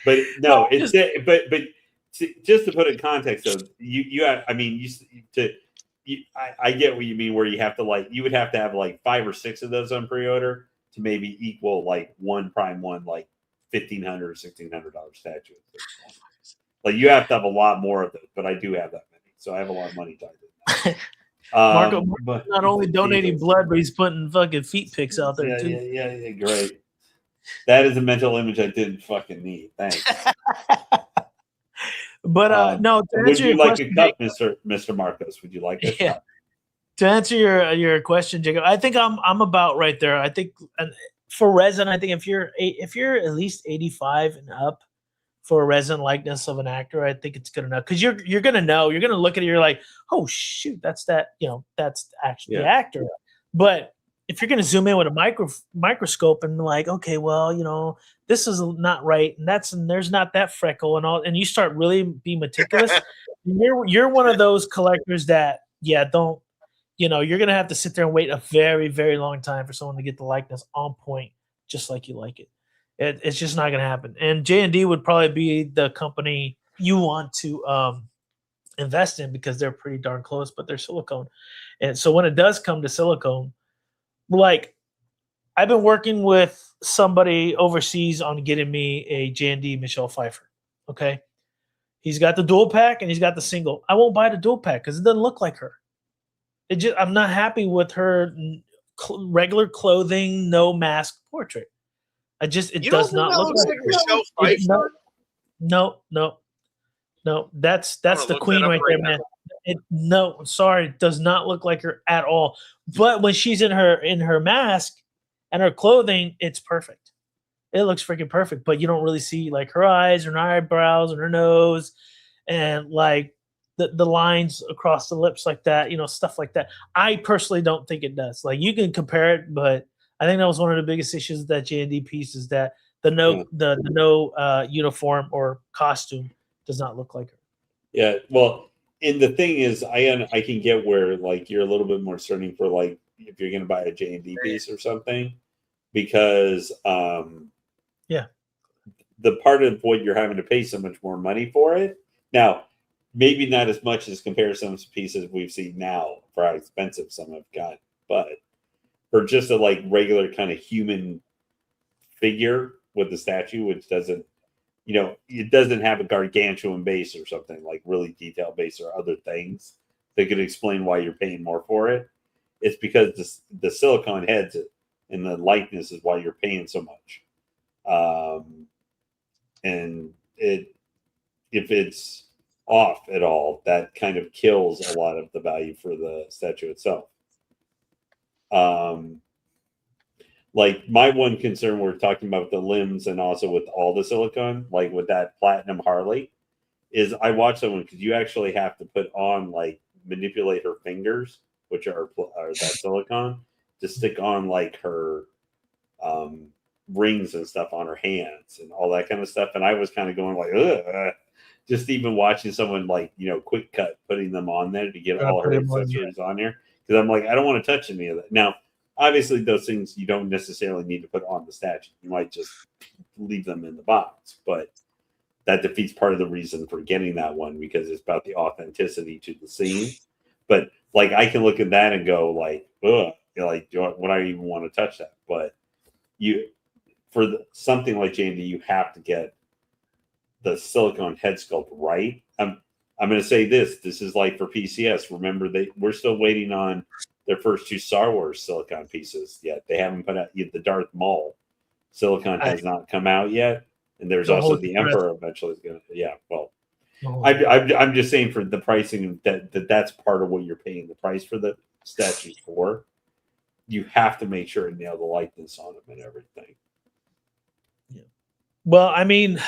But no, it's but just to put it in context, though, you have, I mean, I get what you mean, where you have to like, you would have to have like 5 or 6 of those on pre-order to maybe equal like one Prime One, like $1,500 or $1,600 statue. Like you have to have a lot more of those, but I do have that many, so I have a lot of money tied to it. Marco But not only donating blood, but he's putting fucking feet pics out there too. Yeah, great. That is a mental image I didn't fucking need. Thanks. But no, to would answer you your like question, a cup, Mr. Marcos? Would you like a cup? To answer your question, Jacob, I think I'm about right there. I think for resin, I think if you're at least 85 and up for a resin likeness of an actor, I think it's good enough, because you're gonna know, you're gonna look at it, you're like, oh shoot, that's actually the actor. But if you're gonna zoom in with a microscope and like, okay, well, this is not right, and there's not that freckle and all, and you start really be meticulous, you're one of those collectors that don't. You're gonna have to sit there and wait a very, very long time for someone to get the likeness on point, just like you like it. It's just not gonna happen. And J&D would probably be the company you want to invest in, because they're pretty darn close, but they're silicone. And so when it does come to silicone, like I've been working with somebody overseas on getting me a J&D Michelle Pfeiffer. Okay, he's got the dual pack and he's got the single. I won't buy the dual pack because it doesn't look like her. I'm not happy with her regular clothing, no mask portrait. It does not look like Michelle Pfeiffer. No. That's the queen right there, man. Sorry, it does not look like her at all. But when she's in her mask and her clothing, it's perfect. It looks freaking perfect. But you don't really see like her eyes, her eyebrows, and her nose, and like the lines across the lips like that, stuff like that. I personally don't think it does. Like you can compare it, but I think that was one of the biggest issues with that J&D piece, is that the no uniform or costume does not look like her. Yeah, well, and the thing is, I can get where like you're a little bit more certain for like if you're going to buy a J&D piece or something, because the part of what you're having to pay so much more money for it now. Maybe not as much as compared to some pieces we've seen now for how expensive some have got, but for just a like regular kind of human figure with the statue, which doesn't, it doesn't have a gargantuan base or something like really detailed base or other things that could explain why you're paying more for it. It's because the silicone heads and the likeness is why you're paying so much. And if it's off at all, that kind of kills a lot of the value for the statue itself. Like my one concern, we're talking about the limbs and also with all the silicone, like with that platinum Harley, is I watched that one because you actually have to put on like manipulate her fingers, which are that silicone, to stick on like her rings and stuff on her hands and all that kind of stuff. And I was kind of going like, ugh. Just even watching someone like, quick cut, putting them on there to get all her accessories on here. Because I'm like, I don't want to touch any of that. Now, obviously, those things you don't necessarily need to put on the statue. You might just leave them in the box. But that defeats part of the reason for getting that one, because it's about the authenticity to the scene. But like, I can look at that and go like, ugh, would I even want to touch that? But something like J&D, you have to get the silicone head sculpt right. I'm going to say this is like for PCS. Remember, we're still waiting on their first 2 Star Wars silicone pieces yet. They haven't put out the Darth Maul silicone has not come out yet, and there's also the Emperor eventually is going to. Yeah, well, I'm just saying for the pricing that's part of what you're paying the price for the statues for. You have to make sure and nail the likeness on them and everything. Yeah. Well, I mean,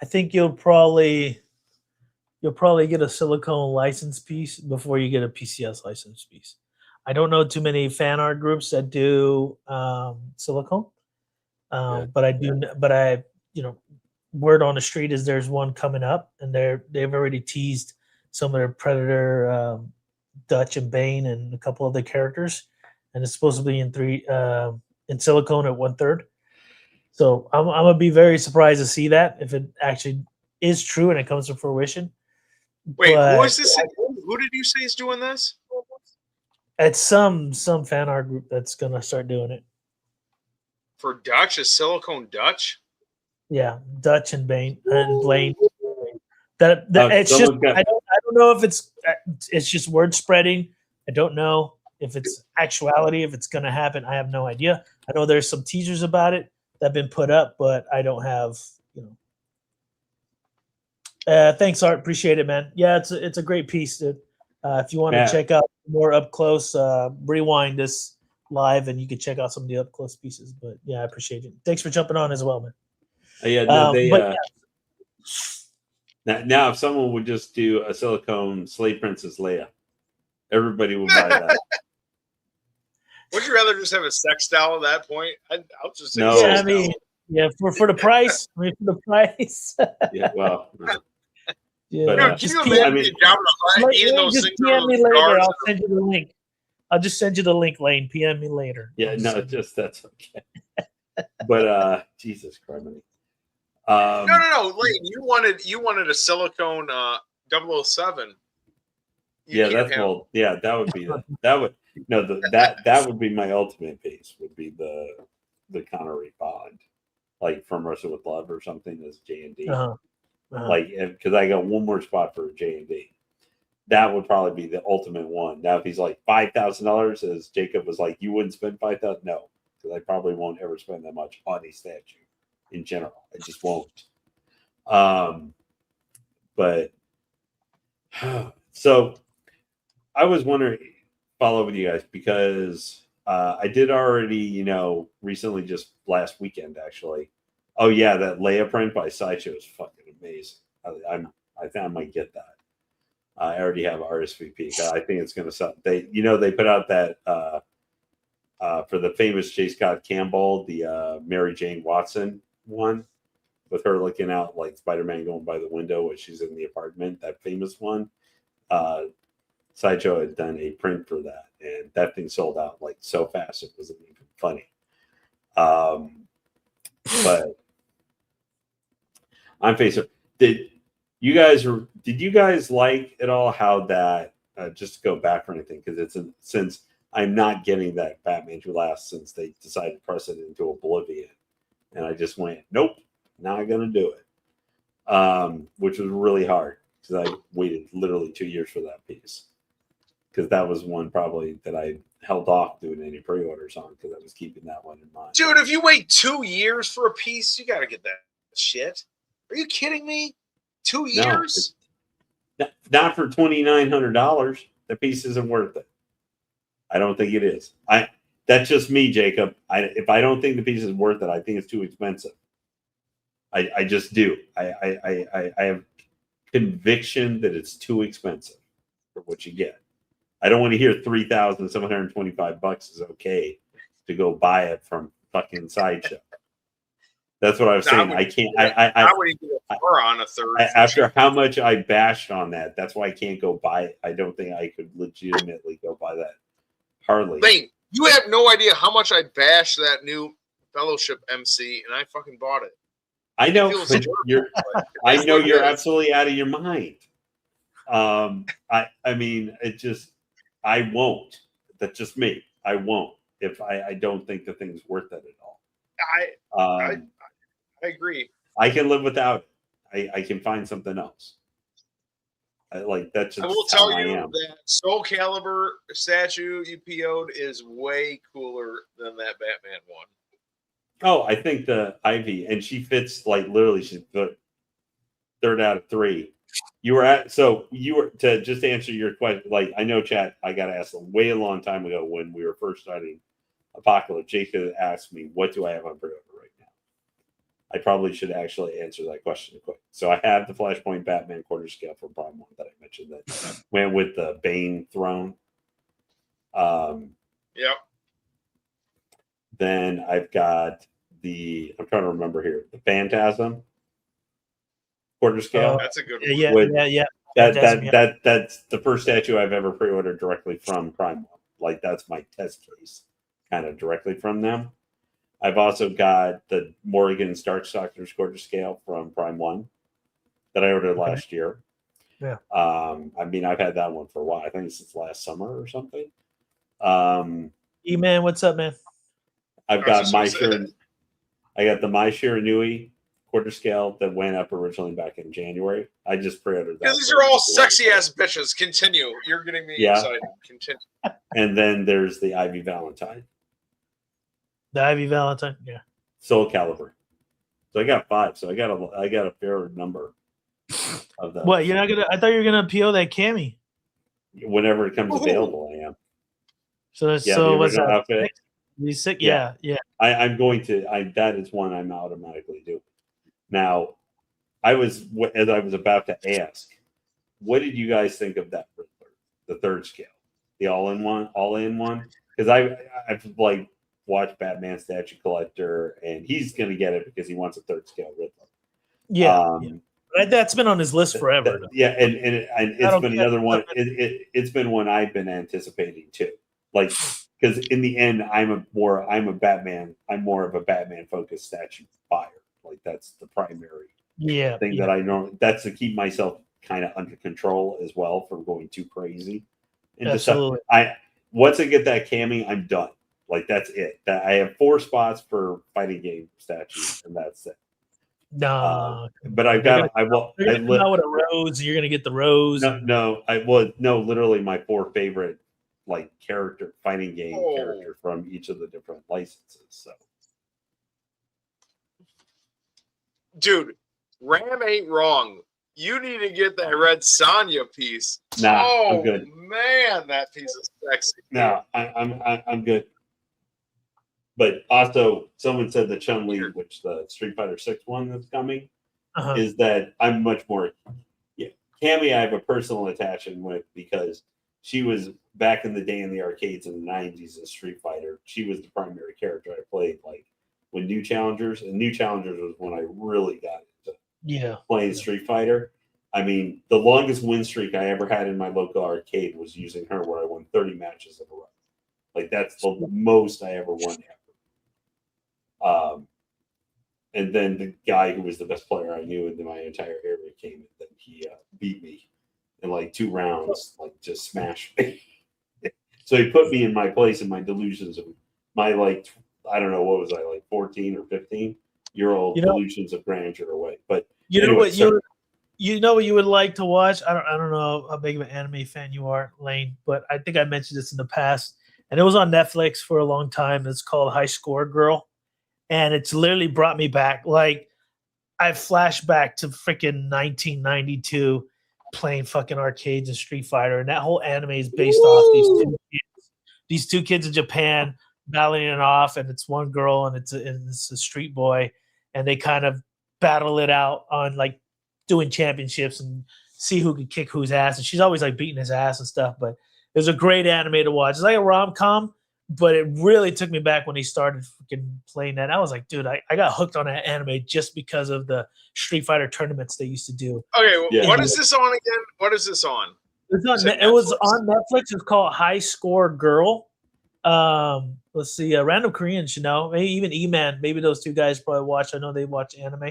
I think you'll probably get a silicone license piece before you get a PCS license piece. I don't know too many fan art groups that do silicone. But word on the street is there's one coming up, and they've already teased some of their Predator, Dutch and Bane, and a couple other characters, and it's supposed to be in silicone at 1/3. So I'm gonna be very surprised to see that if it actually is true and it comes to fruition. Wait, But who is this? Who did you say is doing this? it's some fan art group that's gonna start doing it. For Dutch, is silicone Dutch? Yeah, Dutch and Bane and Blaine. It's just someone's got- I don't know if it's just word spreading. I don't know if it's actuality, if it's gonna happen. I have no idea. I know there's some teasers about it that have been put up, but I don't have, thanks, Art. Appreciate it, man. Yeah, it's a great piece, dude. If you want to check out more up close, rewind this live and you can check out some of the up close pieces. But yeah, I appreciate it. Thanks for jumping on as well, man. Now if someone would just do a silicone Slave Princess Leia, everybody would buy that. Would you rather just have a sex doll at that point? I'll just say No. sex Yeah, doll. for the price. For the price. Yeah, well, Yeah. But, Can just you PM imagine me- the job of eating those just things PM out me of those later. jars? I'll send you the link. I'll just send you the link, Lane. PM me later. yeah, no, just that's okay. But Jesus Christ. No, Lane, you wanted a silicone 007. You Yeah, can't that's have- bold. Yeah, that would be that would be my ultimate piece. Would be the Connery Bond, like from Russia with Love or something as J&D. Like, because I got one more spot for J&D. That would probably be the ultimate one. Now, if he's like $5,000, as Jacob was like, you wouldn't spend $5,000. No, because I probably won't ever spend that much on a statue in general. I just won't. But so I was wondering, follow with you guys, because I did already, recently, just last weekend actually. Oh yeah, that Leia print by Sideshow is fucking amazing. I think I might get that. I already have RSVP. I think it's gonna sell. They put out that for the famous J. Scott Campbell, the Mary Jane Watson one, with her looking out like Spider-Man going by the window when she's in the apartment. That famous one. Sideshow had done a print for that, and that thing sold out like so fast it wasn't even funny. But I'm facing. Did you guys like at all how that? Just to go back for anything, because since I'm not getting that Batman Who Laughs since they decided to press it into oblivion, and I just went, nope, not gonna do it, which was really hard because I waited literally 2 years for that piece, because that was one probably that I held off doing any pre-orders on because I was keeping that one in mind. Dude, if you wait 2 years for a piece, you got to get that shit. Are you kidding me? 2 years? Not for $2,900. The piece isn't worth it. I don't think it is. That's just me, Jacob. If I don't think the piece is worth it, I think it's too expensive. I just do. I have conviction that it's too expensive for what you get. I don't want to hear $3,725 is okay to go buy it from fucking Sideshow. That's what I was saying. I can't. I would even more on a third. After how much I bashed on that, that's why I can't go buy it. I don't think I could legitimately go buy that. Hardly. Lane, you have no idea how much I bashed that new Fellowship MC, and I fucking bought it. I know, but I know you're is. absolutely out of your mind. I mean, I won't. That's just me. I won't if I don't think the thing's worth it at all. I agree. I can live without it. I can find something else. That's just I will how tell I you am. that Soul Calibur statue you PO'd is way cooler than that Batman one. Oh, I think the Ivy, and she fits like literally. She's the third out of three. You were to just answer your question. Like, I know, chat. I got asked a long time ago when we were first starting Apocalypse. Jacob asked me, "What do I have on pre-order right now?" I probably should actually answer that question quick. So I have the Flashpoint Batman quarter scale from Prime 1 that I mentioned that went with the Bane throne. Yep. Then I've got I'm trying to remember here, the Phantasm quarter scale. That's a good one. Yeah. Phantasm, That's the first statue I've ever pre-ordered directly from Prime. Like that's my test case, kind of directly from them. I've also got the Morgan Starkstalkers quarter scale from Prime One that I ordered last year. Yeah. I mean, I've had that one for a while. I think since last summer or something. E-Man, what's up, man? I've got my shirt. I got the My Shiranui quarter scale that went up originally back in January. I just pre-ordered that. Because these are all sexy ass bitches. Continue. You're getting me excited. Continue. And then there's the Ivy Valentine. The Ivy Valentine, yeah. Soul Calibur. So I got 5. So I got a fair number of them. What, you're not gonna? I thought you were gonna PO that cami. Whenever it comes available, I am. So what's that? Outfit. Yeah. I'm going to. That is one I'm automatically doing. Now, as I was about to ask, what did you guys think of that Riddler, the third scale, the all-in one? Because I've like watched Batman Statue Collector, and he's going to get it because he wants a third scale Riddler. Yeah. That's been on his list forever. And it's been another one. It's been one I've been anticipating too. Like, because in the end, I'm more of a Batman focused statue buyer. Like that's the primary thing that I know. That's to keep myself kind of under control as well from going too crazy. Absolutely. Once I get that cami, I'm done. Like that's it. That I have 4 spots for fighting game statues, and that's it. No, but I've got. You're gonna come out with a rose, and you're gonna get the rose. No. Literally my 4 favorite like fighting game character from each of the different licenses. So, dude, Ram ain't wrong. You need to get that red Sonya piece. Nah, I'm good. Man, that piece is sexy. No, I'm good. But also, someone said the Chun-Li, which the Street Fighter 6 one that's coming, is that I'm much more. Yeah, Cammy, I have a personal attachment with because she was back in the day in the arcades in the 90s as Street Fighter. She was the primary character I played like when New Challengers, and New Challengers was when I really got into playing Street Fighter. I mean, the longest win streak I ever had in my local arcade was using her, where I won 30 matches in a row. Like that's the most I ever won ever. And then the guy who was the best player I knew in my entire area came and then he beat me in like 2 rounds, like just smashed me. So he put me in my place in my delusions of my like, I don't know, what was I, like 14 or 15-year-old delusions of grandeur away. But you know what you would like to watch? I don't know how big of an anime fan you are, Lane, but I think I mentioned this in the past, and it was on Netflix for a long time. It's called High Score Girl. And it's literally brought me back. Like, I flashed back to freaking 1992 playing fucking arcades and Street Fighter. And that whole anime is based off these two kids in Japan battling it off. And it's one girl and it's a street boy. And they kind of battle it out on, like, doing championships and see who can kick whose ass. And she's always, like, beating his ass and stuff. But it was a great anime to watch. It's like a rom-com. But it really took me back when he started freaking playing that. I was like, dude, I got hooked on that anime just because of the Street Fighter tournaments they used to do. Okay, what is this on again? What is this on? It was on Netflix. It's called High Score Girl. Let's see. Random Koreans, maybe even E-Man. Maybe those 2 guys probably watch. I know they watch anime.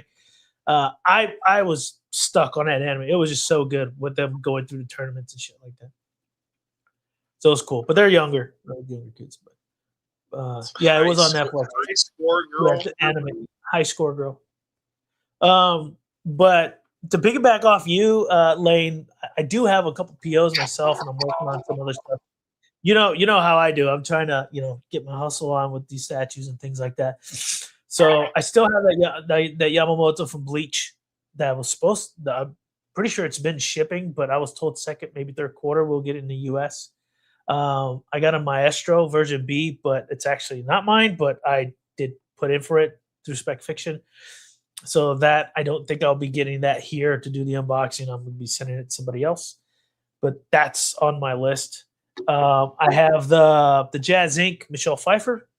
I was stuck on that anime. It was just so good with them going through the tournaments and shit like that. So it's cool, but they're younger kids. But it was on Netflix. High Score Girl. Yeah, anime. High Score Girl. But to piggyback off you, Lane, I do have a couple POs myself, and I'm working on some other stuff. You know how I do. I'm trying to get my hustle on with these statues and things like that. So I still have that Yamamoto from Bleach that was supposed. I'm pretty sure it's been shipping, but I was told second, maybe third quarter we'll get it in the U.S. I got a Maestro version B, but it's actually not mine, but I did put in for it through Spec Fiction. So that I don't think I'll be getting that here to do the unboxing. I'm going to be sending it to somebody else, but that's on my list. I have the Jazz Inc. Michelle Pfeiffer.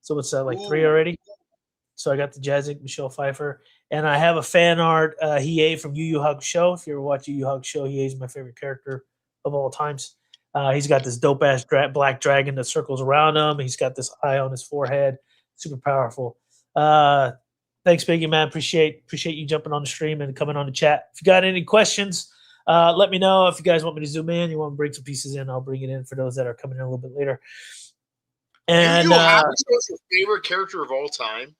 So what's that, like 3 already? So I got the Jazz Inc. Michelle Pfeiffer, and I have a fan art Hiei from Yu Yu Hakusho. If you ever watch Yu Yu Hakusho, Hiei is my favorite character of all times. He's got this dope ass black dragon that circles around him. He's got this eye on his forehead, super powerful. Thanks, Biggie, man. Appreciate you jumping on the stream and coming on the chat. If you got any questions, let me know. If you guys want me to zoom in, you want to bring some pieces in, I'll bring it in for those that are coming in a little bit later. And Yu Yu Hakusho is your favorite character of all time.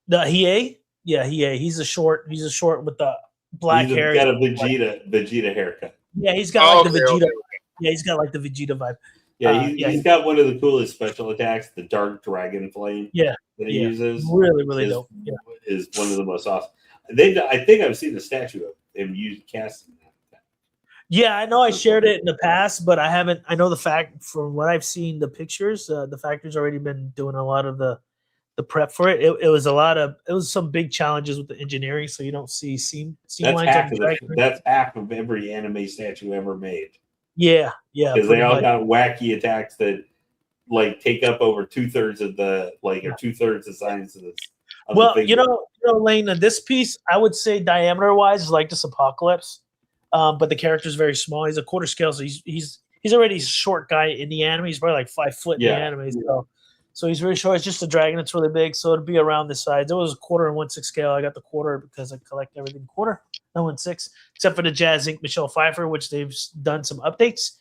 the Hiei, yeah, Hiei. He's a short with the black hair. He's got a Vegeta haircut. Yeah, he's got like the Vegeta. Okay. Yeah, he's got like the Vegeta vibe. Yeah, he's got one of the coolest special attacks, the Dark Dragon Flame. Yeah, that he uses. Really dope. Yeah. Is one of the most awesome. I think I've seen a statue of him casting that. Yeah, I know I shared it in the past, but I haven't. I know the fact from what I've seen, the pictures, the factory's already been doing a lot of the prep for it. It was some big challenges with the engineering, so you don't see seam lines on the dragon. That's half of every anime statue ever made. Yeah, because they all got wacky attacks that like take up over 2/3 of the or 2/3 the size of this. Well, you know, Lane, this piece I would say diameter wise is like this Apocalypse, but the character is very small. He's a quarter scale, so he's already a short guy in the anime. He's probably like 5 foot in the anime, so he's very short. It's just a dragon. It's really big, so it'd be around this size. It was a quarter and 1/6 scale. I got the quarter because I collect everything quarter, not 1/6, except for the Jazz Inc. Michelle Pfeiffer, which they've done some updates.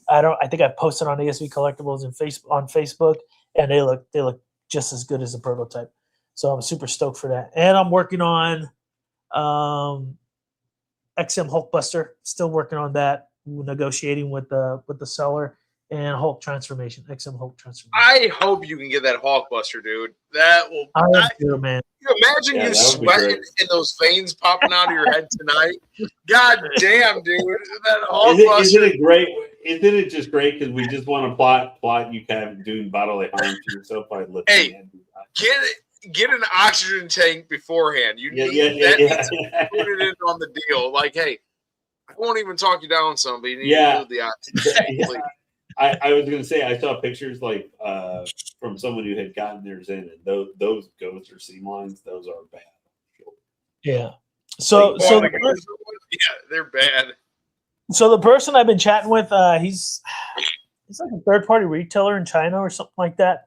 I think I posted on ASV Collectibles on Facebook, and they look just as good as the prototype. So I'm super stoked for that. And I'm working on XM Hulkbuster. Still working on that. Negotiating with the seller and Hulk transformation. XM Hulk transformation. I hope you can get that Hulkbuster, dude. That will. Man. You imagine you sweating and those veins popping out of your head tonight. God damn, dude. That Hulkbuster. Isn't it great? Isn't it just great because we just want to plot you kind of doing bodily harm to yourself by lifting. Hey, get an oxygen tank beforehand. You need that. Put it in on the deal. Like, hey, I won't even talk you down some, but you need to do the oxygen tank. I was going to say I saw pictures like from someone who had gotten theirs in, and those ghosts or seam lines, those are bad. Yeah. So they're bad. So the person I've been chatting with, he's like a third-party retailer in China or something like that.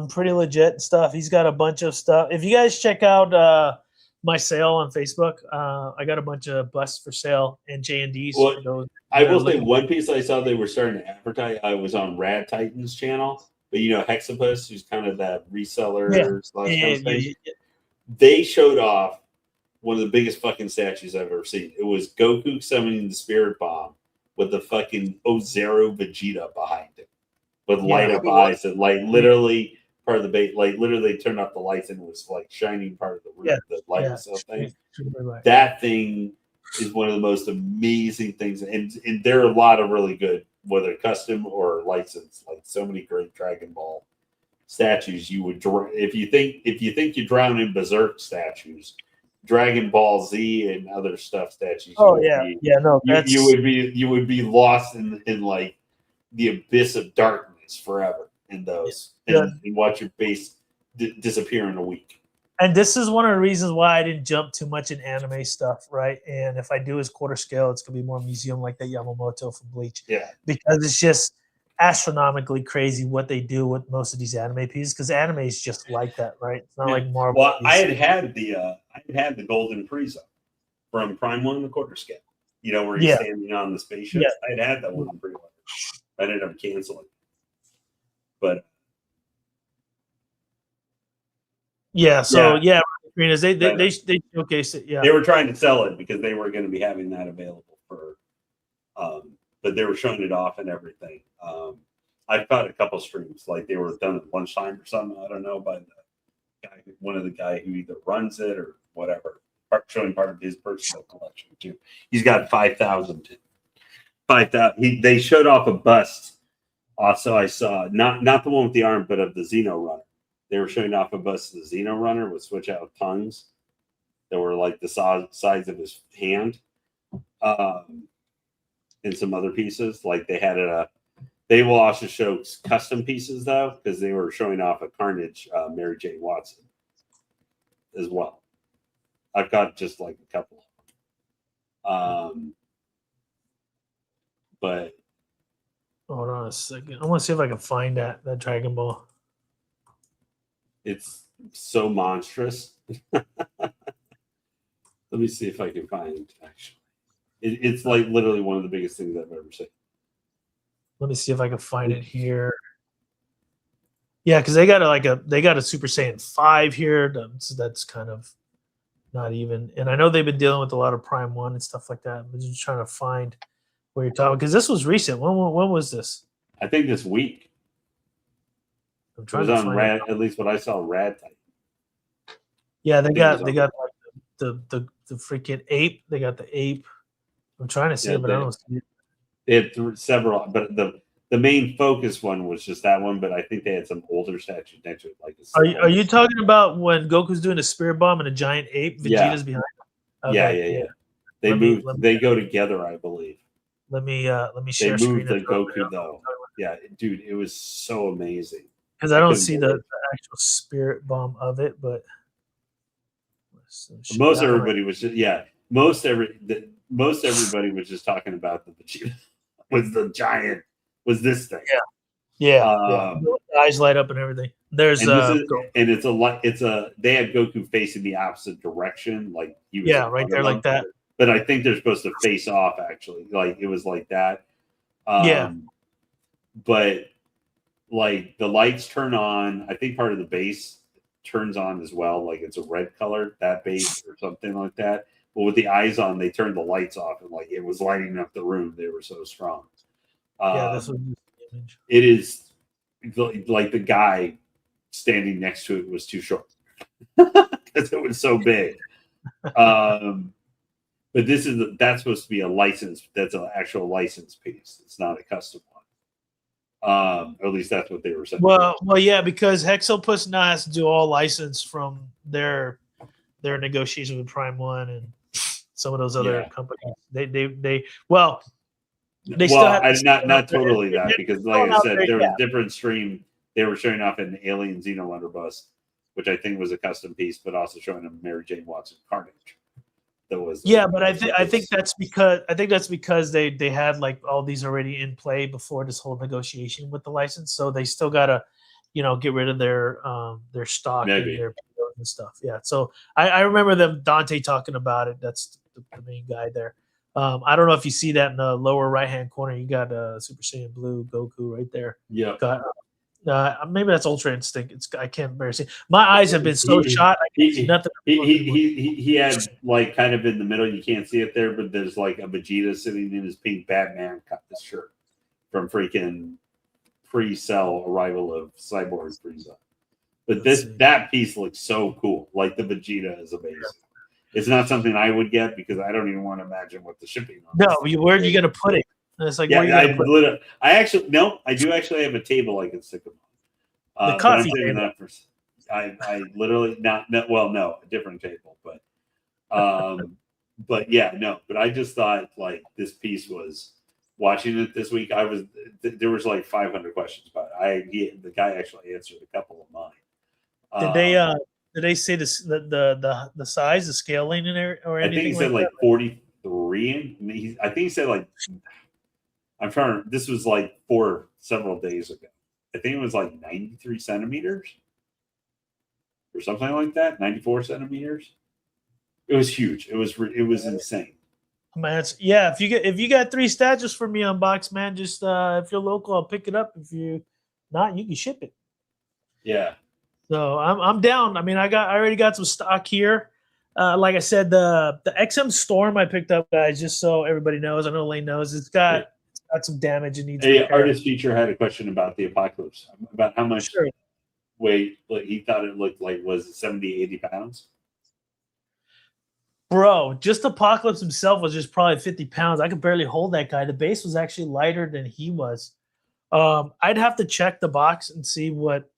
Pretty legit stuff. He's got a bunch of stuff. If you guys check out my sale on Facebook, I got a bunch of busts for sale and J&Ds. Well, I will say one piece I saw they were starting to advertise. I was on Rad Titan's channel, but you know Hexapus, who's kind of that reseller. They showed off one of the biggest fucking statues I've ever seen. It was Goku summoning the Spirit Bomb with the fucking Ozero Vegeta behind it, with light up eyes and like literally part of the bait. Like literally, they turned off the lights and it was like shining part of the roof, the light thing. That thing is one of the most amazing things, and there are a lot of really good, whether custom or licensed, like so many great Dragon Ball statues. You would if you think you drown in Berserk statues. Dragon Ball Z and other stuff statues. You would be lost in like the abyss of darkness forever in those, and watch your face disappear in a week. And this is one of the reasons why I didn't jump too much in anime stuff, right? And if I do is quarter scale, it's gonna be more museum like that Yamamoto from Bleach. Yeah, because it's just astronomically crazy what they do with most of these anime pieces, because anime is just like that, right? It's not like Marvel. Well, I had the golden Frieza from Prime 1, the quarter scale. You know, where he's standing on the spaceship. I had that one pretty much. I ended up canceling. But they showcase it. Yeah, they were trying to sell it because they were going to be having that available for but they were showing it off and everything. I caught a couple streams, like they were done at lunchtime or something. I don't know, by the guy, one of the guy who either runs it or whatever, showing part of his personal collection too. He's got 5,000. They showed off a bust. Also, I saw not the one with the arm, but of the Xeno Runner. They were showing off a bust of the Xeno Runner with switch out tongues that were like the size of his hand. And some other pieces, like they had they will also show custom pieces though, because they were showing off a Carnage Mary Jane Watson as well. I've got just like a couple. But hold on a second. I want to see if I can find that Dragon Ball. it's so monstrous. Let me see if I can find actually. It's like literally one of the biggest things I've ever seen. Let me see if I can find it here. Yeah, because they got a Super Saiyan 5 here. That's kind of not even. And I know they've been dealing with a lot of Prime 1 and stuff like that. I'm just trying to find where you're talking, because this was recent. When was this? I think this week. I'm It trying was to on find Rad, it. at least what I saw, Rad Type. Yeah, they got on like the freaking ape. They got the ape. I'm trying to see it, but I don't see it. They had several, but the main focus one was just that one. But I think they had some older statues next to it. Like, Are you talking about when Goku's doing a spirit bomb and a giant ape? Vegeta's behind him? Okay, yeah. They they go together, I believe. Let me They share moved screen. the Goku though. Yeah, dude, it was so amazing. Because I don't see the actual spirit bomb of it, but most everybody was just most everybody was just talking about the Vegeta was the giant was this thing. Yeah. The eyes light up and everything. There's and it's they had Goku facing the opposite direction, like he was right there like that. But I think they're supposed to face off actually, like it was like that. But like the lights turn on. I think part of the base turns on as well, like it's a red color, that base or something like that. But with the eyes on, they turned the lights off and like it was lighting up the room. They were so strong. This was the image. It is like the guy standing next to it was too short because it was so big. But that's supposed to be a license. That's an actual license piece. It's not a custom one. Or at least that's what they were saying. Well, yeah, because Hexopus now has to do all license from their negotiations with Prime 1 and some of those other companies. They still have not totally that, because like I said, there was a different stream they were showing off an Alien Xeno Wonderbuss, which I think was a custom piece, but also showing a Mary Jane Watson Carnage. But I think that's because they had like all these already in play before this whole negotiation with the license, so they still gotta get rid of their stock and their POs and stuff. Yeah, so I remember them Dante talking about it. That's the main guy there. I don't know if you see that in the lower right hand corner. You got Super Saiyan Blue Goku right there. Yeah. Maybe that's Ultra Instinct. I can't barely see. My eyes have been so shot. I can see nothing. He had like kind of in the middle. You can't see it there, but there's like a Vegeta sitting in his pink Batman shirt from freaking pre-cell arrival of Cyborg Frieza. But that piece looks so cool. Like the Vegeta is amazing. It's not something I would get because I don't even want to imagine what the shipping. Where are you going to put it? It's like, I do actually have a table I can stick them on. The coffee table. I literally a different table, but but I just thought like this piece was watching it this week. There was like 500 questions about it. The guy actually answered a couple of mine. Did they say the size, the scaling, or anything? I think he said like 43, and I think he said like. This was like several days ago. I think it was like 93 centimeters or something like that. 94 centimeters. It was huge. It was insane. Man, if you got 3 statues for me unboxed, man, just if you're local, I'll pick it up. If you not, you can ship it. Yeah. So I'm down. I mean, I already got some stock here. Like I said, the XM Storm I picked up, guys, just so everybody knows. I know Lane knows it's got some damage and needs. Artist Feature had a question about the Apocalypse, about how much weight he thought it looked like. Was it 70, 80 pounds? Bro, just Apocalypse himself was just probably 50 pounds. I could barely hold that guy. The base was actually lighter than he was. I'd have to check the box and see what.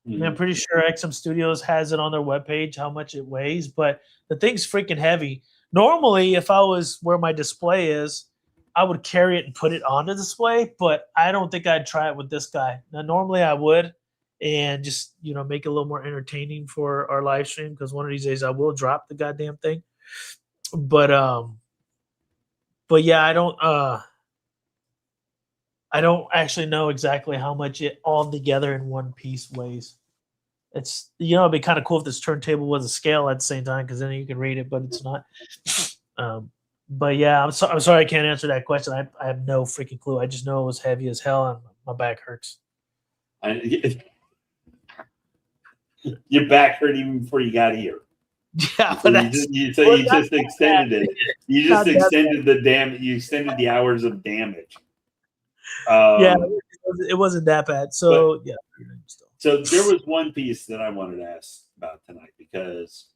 I mean, I'm pretty sure XM Studios has it on their webpage, how much it weighs, but the thing's freaking heavy. Normally, if I was where my display is, I would carry it and put it on the display, but I don't think I'd try it with this guy. Now, normally I would, and just make it a little more entertaining for our live stream, because one of these days I will drop the goddamn thing. But yeah, I don't actually know exactly how much it all together in one piece weighs. It's it'd be kind of cool if this turntable was a scale at the same time, because then you can read it, but it's not. But yeah, I'm sorry I can't answer that question. I have no freaking clue. I just know it was heavy as hell and my back hurts. Your back hurt even before you got here. Yeah, so you just extended it. You just extended the damage. You extended the hours of damage. Yeah, it wasn't that bad. So yeah. So there was one piece that I wanted to ask about tonight, because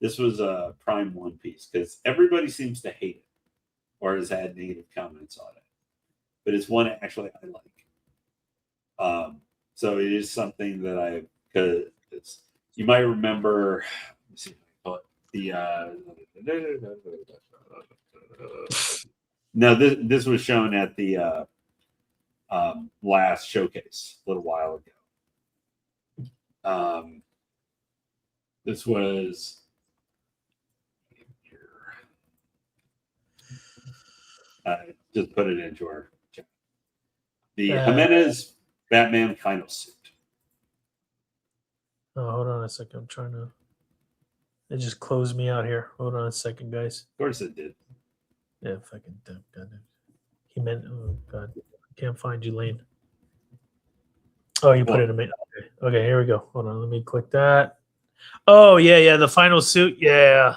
this was a prime one piece, because everybody seems to hate it or has had negative comments on it, but it's one actually I like. So it is something that because you might remember. Let me see if I can pull it. No, this was shown at the last showcase a little while ago. This was just put it into our chat. The Jimenez Batman final suit. Oh, hold on a second. I'm trying to. It just closed me out here. Hold on a second, guys. Of course it did. Yeah, fucking God. He meant. Oh God, I can't find you, Lane. Oh, you put it in a minute. Okay, here we go. Hold on, let me click that. Oh yeah, the final suit. Yeah.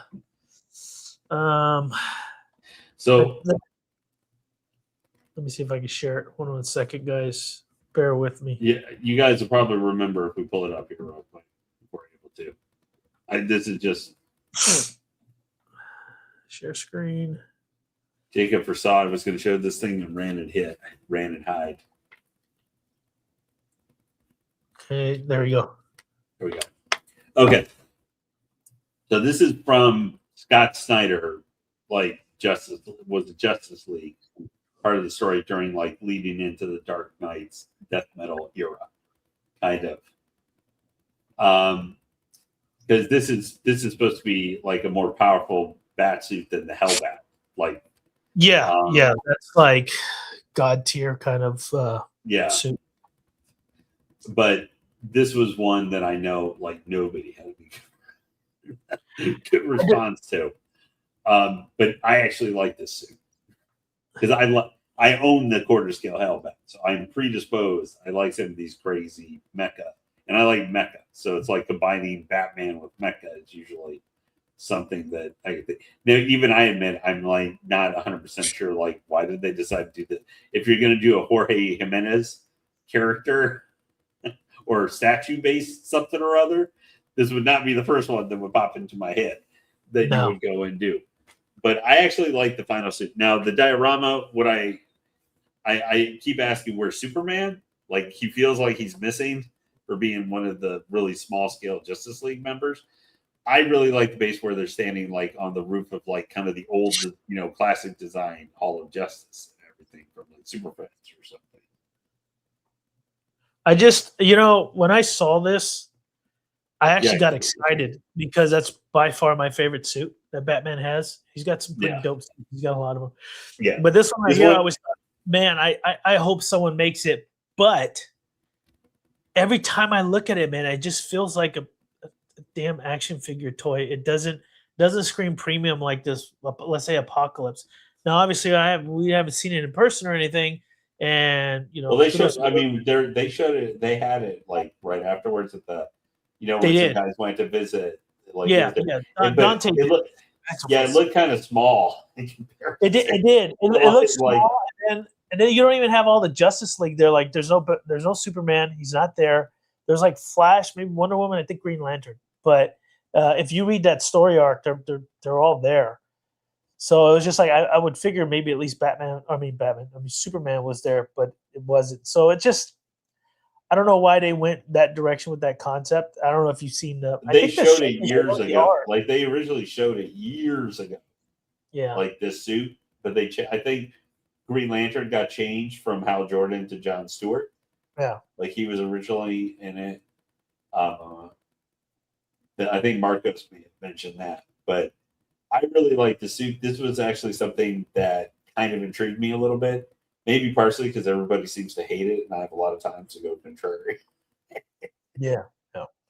So let me see if I can share it. Hold on a second, guys. Bear with me. Yeah, you guys will probably remember if we pull it up here real quick if we're able to. This is just share screen. Jacob foresaw I was going to show this thing and ran and hide. Okay, there we go. There we go. Okay. So this is from Scott Snyder, like Justice League, part of the story during leading into the Dark Knight's death metal era, kind of. Because this is supposed to be like a more powerful bat suit than the Hellbat. That's like God tier kind of suit. But this was one that I know nobody had a good response to. But I actually like this suit because I own the quarter scale Hellbat, so I'm predisposed. I like some of these crazy mecha, and I like mecha. So it's like combining Batman with mecha is usually something that now even I admit I'm not 100% sure. Why did they decide to do that? If you're going to do a Jorge Jimenez character or statue based something or other, this would not be the first one that would pop into my head that you would go and do. But I actually like the final suit. Now the diorama, what I keep asking, where's Superman? He feels like he's missing for being one of the really small scale Justice League members. I really like the base where they're standing on the roof of kind of the old, classic design Hall of Justice and everything from Super Friends or something. I just, when I saw this, I actually got excited because that's by far my favorite suit that Batman has. He's got some pretty dope suits. He's got a lot of them. Yeah. But this one right here, I always thought, man, I hope someone makes it. But every time I look at it, man, it just feels like a damn action figure toy. It doesn't scream premium like this, let's say Apocalypse. Now, obviously, we haven't seen it in person or anything. And they showed. I mean, they showed it. They had it right afterwards at the, when some guys went to visit. Dante. It looked kind of small. It did. It looked small, and then you don't even have all the Justice League there. There's no Superman. He's not there. There's Flash, maybe Wonder Woman. I think Green Lantern. But if you read that story arc, they're all there. So it was just I would figure maybe at least Superman was there, but it wasn't. So it just, I don't know why they went that direction with that concept. I don't know if you've seen they showed it years ago. They originally showed it years ago. Yeah. This suit, but I think Green Lantern got changed from Hal Jordan to John Stewart. Yeah. He was originally in it. I think Marcos may have mentioned that, but I really like the suit. This was actually something that kind of intrigued me a little bit. Maybe partially because everybody seems to hate it, and I have a lot of time to go contrary. Yeah.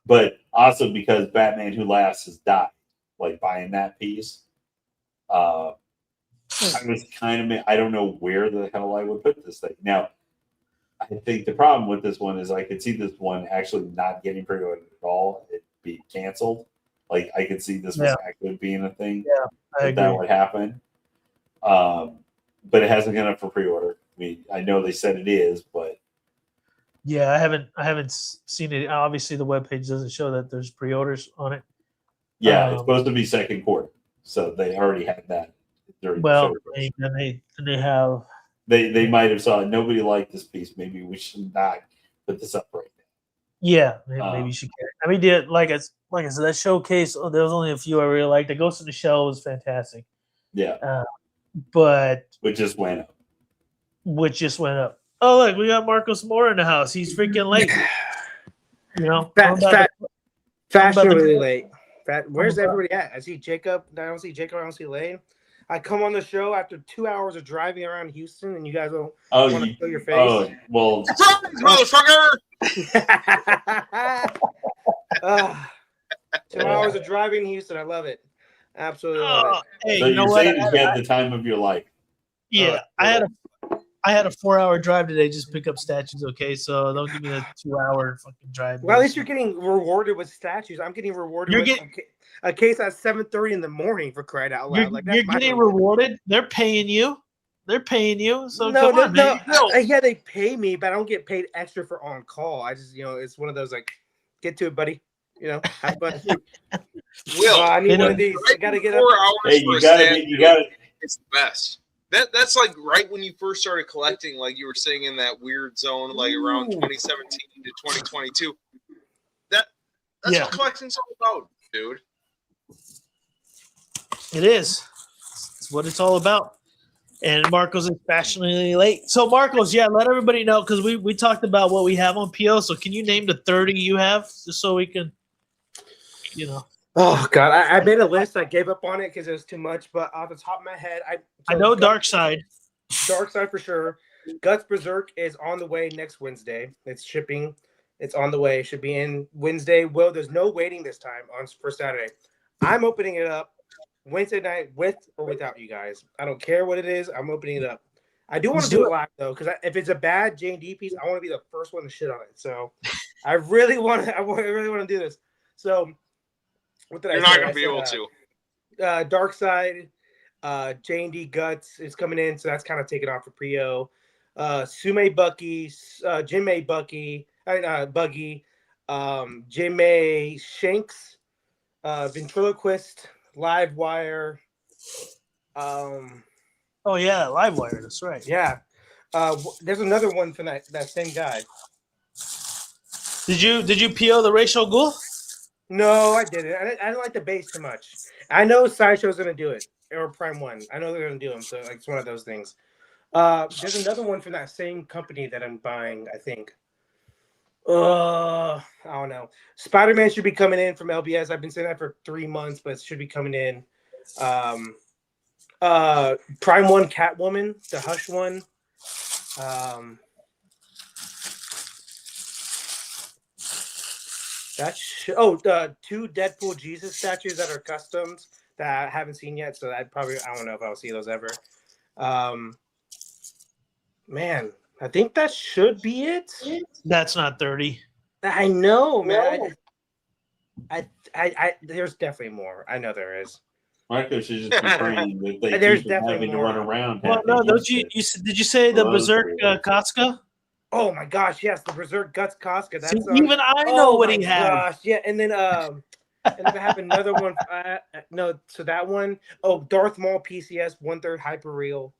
But also because Batman Who Laughs has died, like buying that piece. I was kind of, I don't know where the hell I would put this thing. Now, I think the problem with this one is I could see this one actually not getting pre-ordered at all. It'd be canceled. Like I could see this one actually being a thing. Yeah, I agree. That would happen. But it hasn't gone up for pre-order. I mean, I know they said it is, but yeah, I haven't seen it. Obviously, the webpage doesn't show that there's pre-orders on it. yeah, it's supposed to be second quarter, so they already had that. Well, they have. They might have saw nobody liked this piece. Maybe we should not put this up right now. Yeah, maybe you should. I mean, like I said, that showcase. Oh, there was only a few I really liked. The Ghost in the Shell was fantastic. Yeah, but which just went up. Oh, look, we got Marcos Moore in the house. He's freaking late. You know, fashionably late. Where's everybody at? I see Jacob. I don't see Jacob. I don't see Lane. I come on the show after 2 hours of driving around Houston, and you guys don't want to show your face. Oh, well, motherfucker! 2 hours of driving in Houston. I love it. Absolutely love it. Hey, so you're saying you had the time of your life? Yeah, I had a 4-hour drive today just to pick up statues. Okay, so don't give me a 2-hour fucking drive. Well, at least you're getting rewarded with statues. I'm getting rewarded with a case at 7:30 in the morning, for crying out loud. You're getting rewarded. They're paying you. So come on, man. Yeah, they pay me, but I don't get paid extra for on call. I just, it's one of those like, get to it, buddy. Have fun. Will, I need one of these. Right, I gotta get up. 4 hours. Hey, you got it. It's the best. That's like right when you first started collecting, like you were saying, in that weird zone, like around 2017 to 2022. That's what collecting's all about, dude. It is. It's what it's all about. And Marcos is fashionably late. So Marcos, let everybody know, because we talked about what we have on PO. So can you name the 30 you have, just so we can, Oh God, I made a list. I gave up on it because it was too much. But off the top of my head, I know Dark Side for sure. Guts Berserk is on the way next Wednesday. It's shipping. It's on the way. It should be in Wednesday. Well, there's no waiting this time for Saturday. I'm opening it up Wednesday night with or without you guys. I don't care what it is. I'm opening it up. I do want to do it live though, because if it's a bad J&D piece, I want to be the first one to shit on it. So I really want to do this. So. You're not going to be able to. Dark Side, J&D Guts is coming in, so that's kind of taken off for Prio. Sume Bucky, Jimmay Bucky, Buggy, Jimmay Shanks, Ventriloquist, Livewire. Oh yeah, Livewire. That's right. Yeah. There's another one from that same guy. Did you PO the Racial Ghoul? No, I didn't. I didn't like the base too much. I know Sideshow's going to do it, or Prime One. I know they're going to do them, so it's one of those things. There's another one from that same company that I'm buying, I think. I don't know. Spider-Man should be coming in from LBS. I've been saying that for 3 months, but it should be coming in. Prime One Catwoman, the Hush one. The 2 Deadpool Jesus statues that are customs that I haven't seen yet, so I don't know if I'll see those ever. Man, I think that should be it. That's not 30. I know, man. I there's definitely more. I know there is. Marco should just be praying that they there's keep definitely having more. to run around. Well, no, don't you did you say the Berserk Casca? Oh my gosh, yes, the Berserk Guts Casca. That's even I know what he had. Gosh, yeah, and then I have another one. So that one, Darth Maul PCS 1/3 Hyperreal.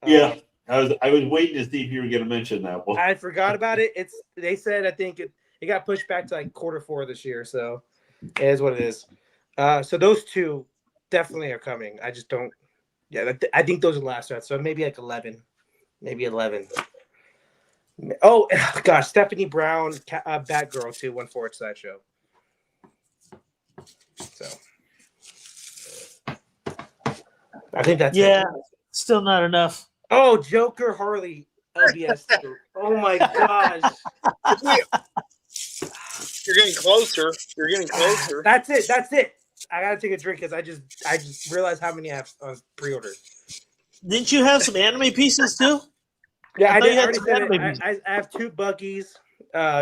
Yeah, I was waiting to see if you were going to mention that one. I forgot about it. They said I think it got pushed back to like Q4 this year, so it is what it is. So those 2 definitely are coming. I just don't. Yeah, I think those are the last ones. So maybe like 11, maybe 11. Oh gosh, Stephanie Brown, Batgirl too. One for that show. So I think that's it. Still not enough. Oh, Joker, Harley, LBS. Oh my gosh. You're getting closer. You're getting closer. That's it. That's it. I gotta take a drink because I just realized how many I have on pre-order. Didn't you have some anime pieces too? Yeah, I thought did. you I had already some said anime it. pieces. I have 2 Buggies,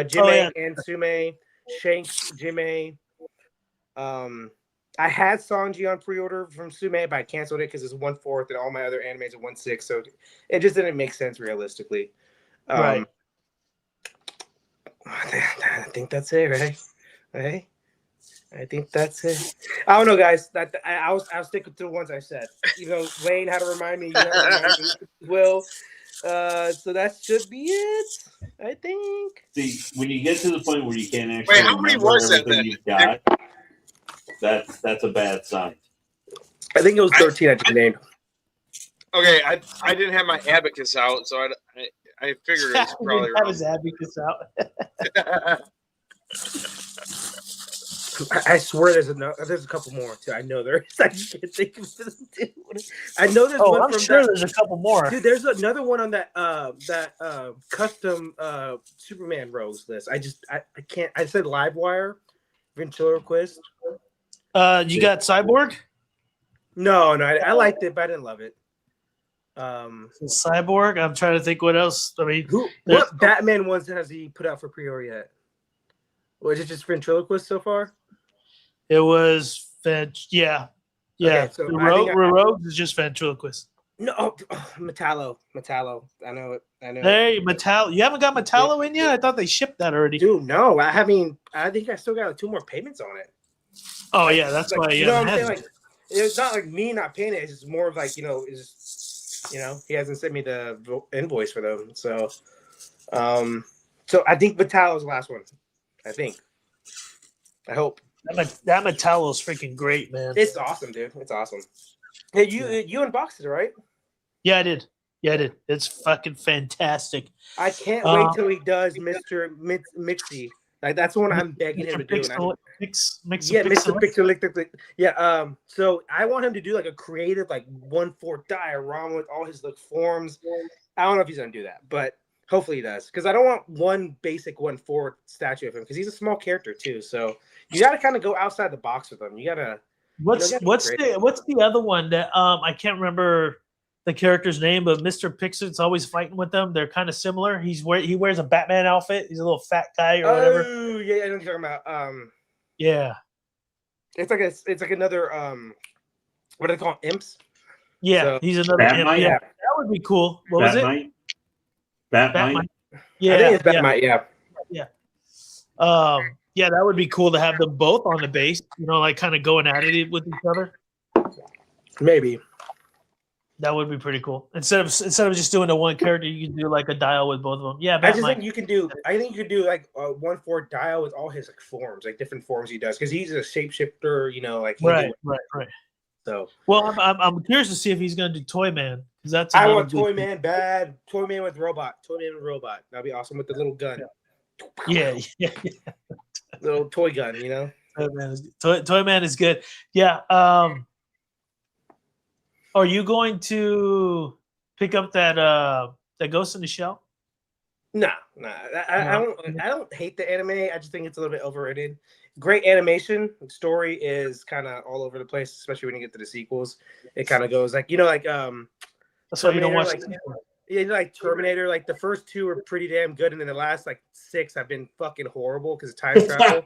Jimmy yeah. and Sume, Shanks, Jimmy. I had Sanji on pre-order from Sume, but I canceled it because it's 1/4 and all my other animes are 1/6, so it just didn't make sense realistically. Right. I think that's it, right? Right? I think that's it. I don't know, guys. I'll stick to the ones I said. Wayne had to remind me. You had to remind me. Will. So that should be it. I think. See, when you get to the point where you can't actually Wait, how many remember was that everything then? you've got, that's a bad sign. I think it was 13. I just named. Okay, I didn't have my abacus out, so I figured it was probably have wrong. his abacus out. I swear there's a couple more too. I know there is. I just can't think of it. I know there's one I'm from sure that. there's a couple more. Dude, there's another one on that custom Superman Rose list. I can't. I said Livewire, ventriloquist. You got Cyborg? No, I liked it, but I didn't love it. Cyborg. I'm trying to think what else. I mean, what Batman ones has he put out for pre-order yet? Was it just ventriloquist so far? It was yeah. Okay, so Rogue is just ventriloquist. No, Metallo. I know it. Hey, Metallo. You haven't got Metallo in yet? I thought they shipped that already. Dude, no. I think I still got 2 more payments on it. Oh yeah, that's why. You know what I'm saying? Like, it's not like me not paying it. It's just more of like he hasn't sent me the invoice for them. So, so I think Metallo's the last one. I think. I hope. That Metallo's freaking great, man. It's awesome, dude. It's awesome. Hey, you unboxed it, right? Yeah, I did. It's fucking fantastic. I can't wait till he does Mr. Mixie. Like that's one I'm begging him to do. Mr. Pixel. Yeah. So I want him to do like a creative, like 1/4 diorama with all his forms. I don't know if he's gonna do that, but hopefully he does. Because I don't want one basic 1/4 statue of him because he's a small character too. So you got to kind of go outside the box with him. You gotta. What's the other one that I can't remember the character's name, but Mr. Pixar's always fighting with them. They're kind of similar. He wears a Batman outfit. He's a little fat guy or whatever. Oh yeah, I know what you're talking about. Yeah. It's like another what do they call them? Imps? Yeah, so, he's another imp. Mite? Yeah, that would be cool. What was it? Batmite? Yeah, I think it's Batmite. Yeah. Yeah, that would be cool to have them both on the base. Like kind of going at it with each other. Maybe. That would be pretty cool. Instead of just doing the one character, you can do like a dial with both of them. Yeah, I think you could do like a 1/4 dial with all his forms, like different forms he does, because he's a shapeshifter. Right. So, well, I'm curious to see if he's going to do Toy Man, because that's I want Toy Man bad. Toy Man with robot. That'd be awesome with the little gun. Yeah. Little toy gun, Toy Man is good. Yeah. Are you going to pick up that Ghost in the Shell? No. I don't hate the anime. I just think it's a little bit overrated. Great animation. The story is kind of all over the place, especially when you get to the sequels. It kind of goes like that's why you don't watch. Like Terminator. Like the first 2 are pretty damn good, and then the last 6 have been fucking horrible because of time travel.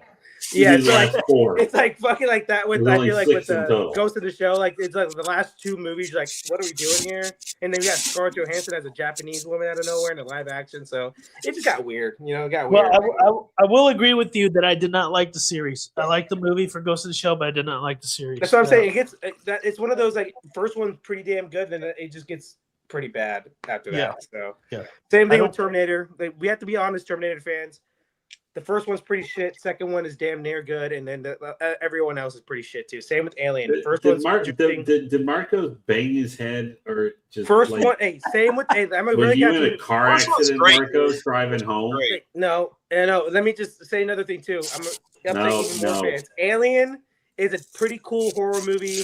Yeah, it's like fucking like that with I feel like with the Ghost of the Shell. Like it's like the last 2 movies. You're like, what are we doing here? And then we got Scarlett Johansson as a Japanese woman out of nowhere in the live action. So it just got weird. It got weird. Well, I will agree with you that I did not like the series. I liked the movie for Ghost of the Shell, but I did not like the series. That's what I'm saying. It's one of those like first one's pretty damn good, and then it just gets pretty bad after that. So same thing with Terminator. We have to be honest, Terminator fans. The first one's pretty shit. Second one is damn near good, and then everyone else is pretty shit too. Same with Alien. First one's did Marcos bang his head or just first like, one? Hey, same with. Hey, I'm were really you in a car First one's accident, great. Marcos, driving home? Great. No. Let me just say another thing too. I'm taking more No. fans. Alien is a pretty cool horror movie.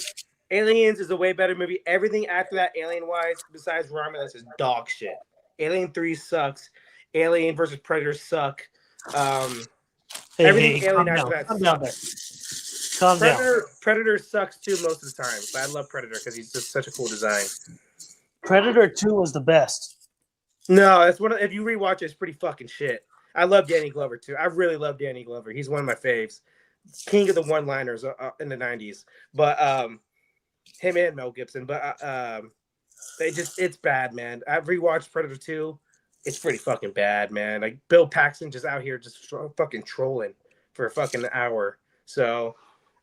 Aliens is a way better movie. Everything after that, Alien-wise, besides Romulus, is dog shit. Alien 3 sucks. Alien versus Predator suck. Everything Alien after that sucks. Calm down. Predator sucks too most of the time, but I love Predator because he's just such a cool design. Predator 2 was the best. No, that's one. If you rewatch it, it's pretty fucking shit. I love Danny Glover too. I really love Danny Glover. He's one of my faves. King of the one-liners in the 90s. But him and Mel Gibson. But it's bad, man. I've rewatched Predator 2. It's pretty fucking bad, man. Like Bill Paxton just out here just fucking trolling for a fucking hour. So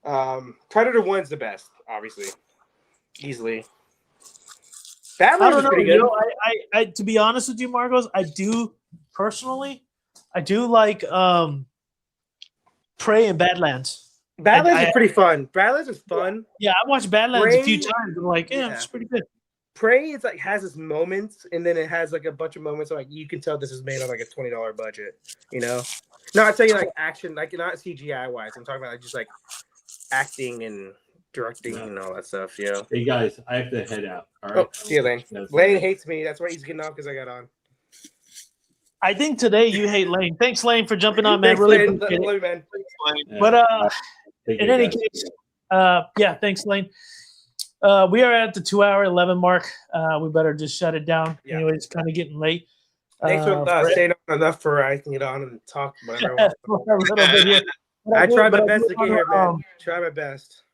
Predator 1's the best, obviously. Easily. Batman's pretty good. You know, I to be honest with you, Marcos, I do like Prey and Badlands. Badlands is pretty fun. Badlands is fun. Yeah, I watched Badlands a few times. I'm like, yeah, it's pretty good. Prey is like has its moments, and then it has like a bunch of moments like you can tell this is made on like a $20 budget. You know, not saying like action, like not CGI wise. I'm talking about like just like acting and directing and all that stuff. You know. Hey guys, I have to head out. All right. Oh, see you, Lane. Lane hates me. That's why he's getting off because I got on. I think today you hate Lane. Thanks, Lane, for jumping on, man. Thanks, really Lane. appreciate it. Love you, man. Yeah. But in any case, yeah, thanks, Lane. We are at the 2-hour 11 mark. We better just shut it down. Yeah. Anyway, it's kind of getting late. Thanks for staying on enough for I can get on and talk whatever I want. a little bit here. I tried my best to get here, man. Try my best.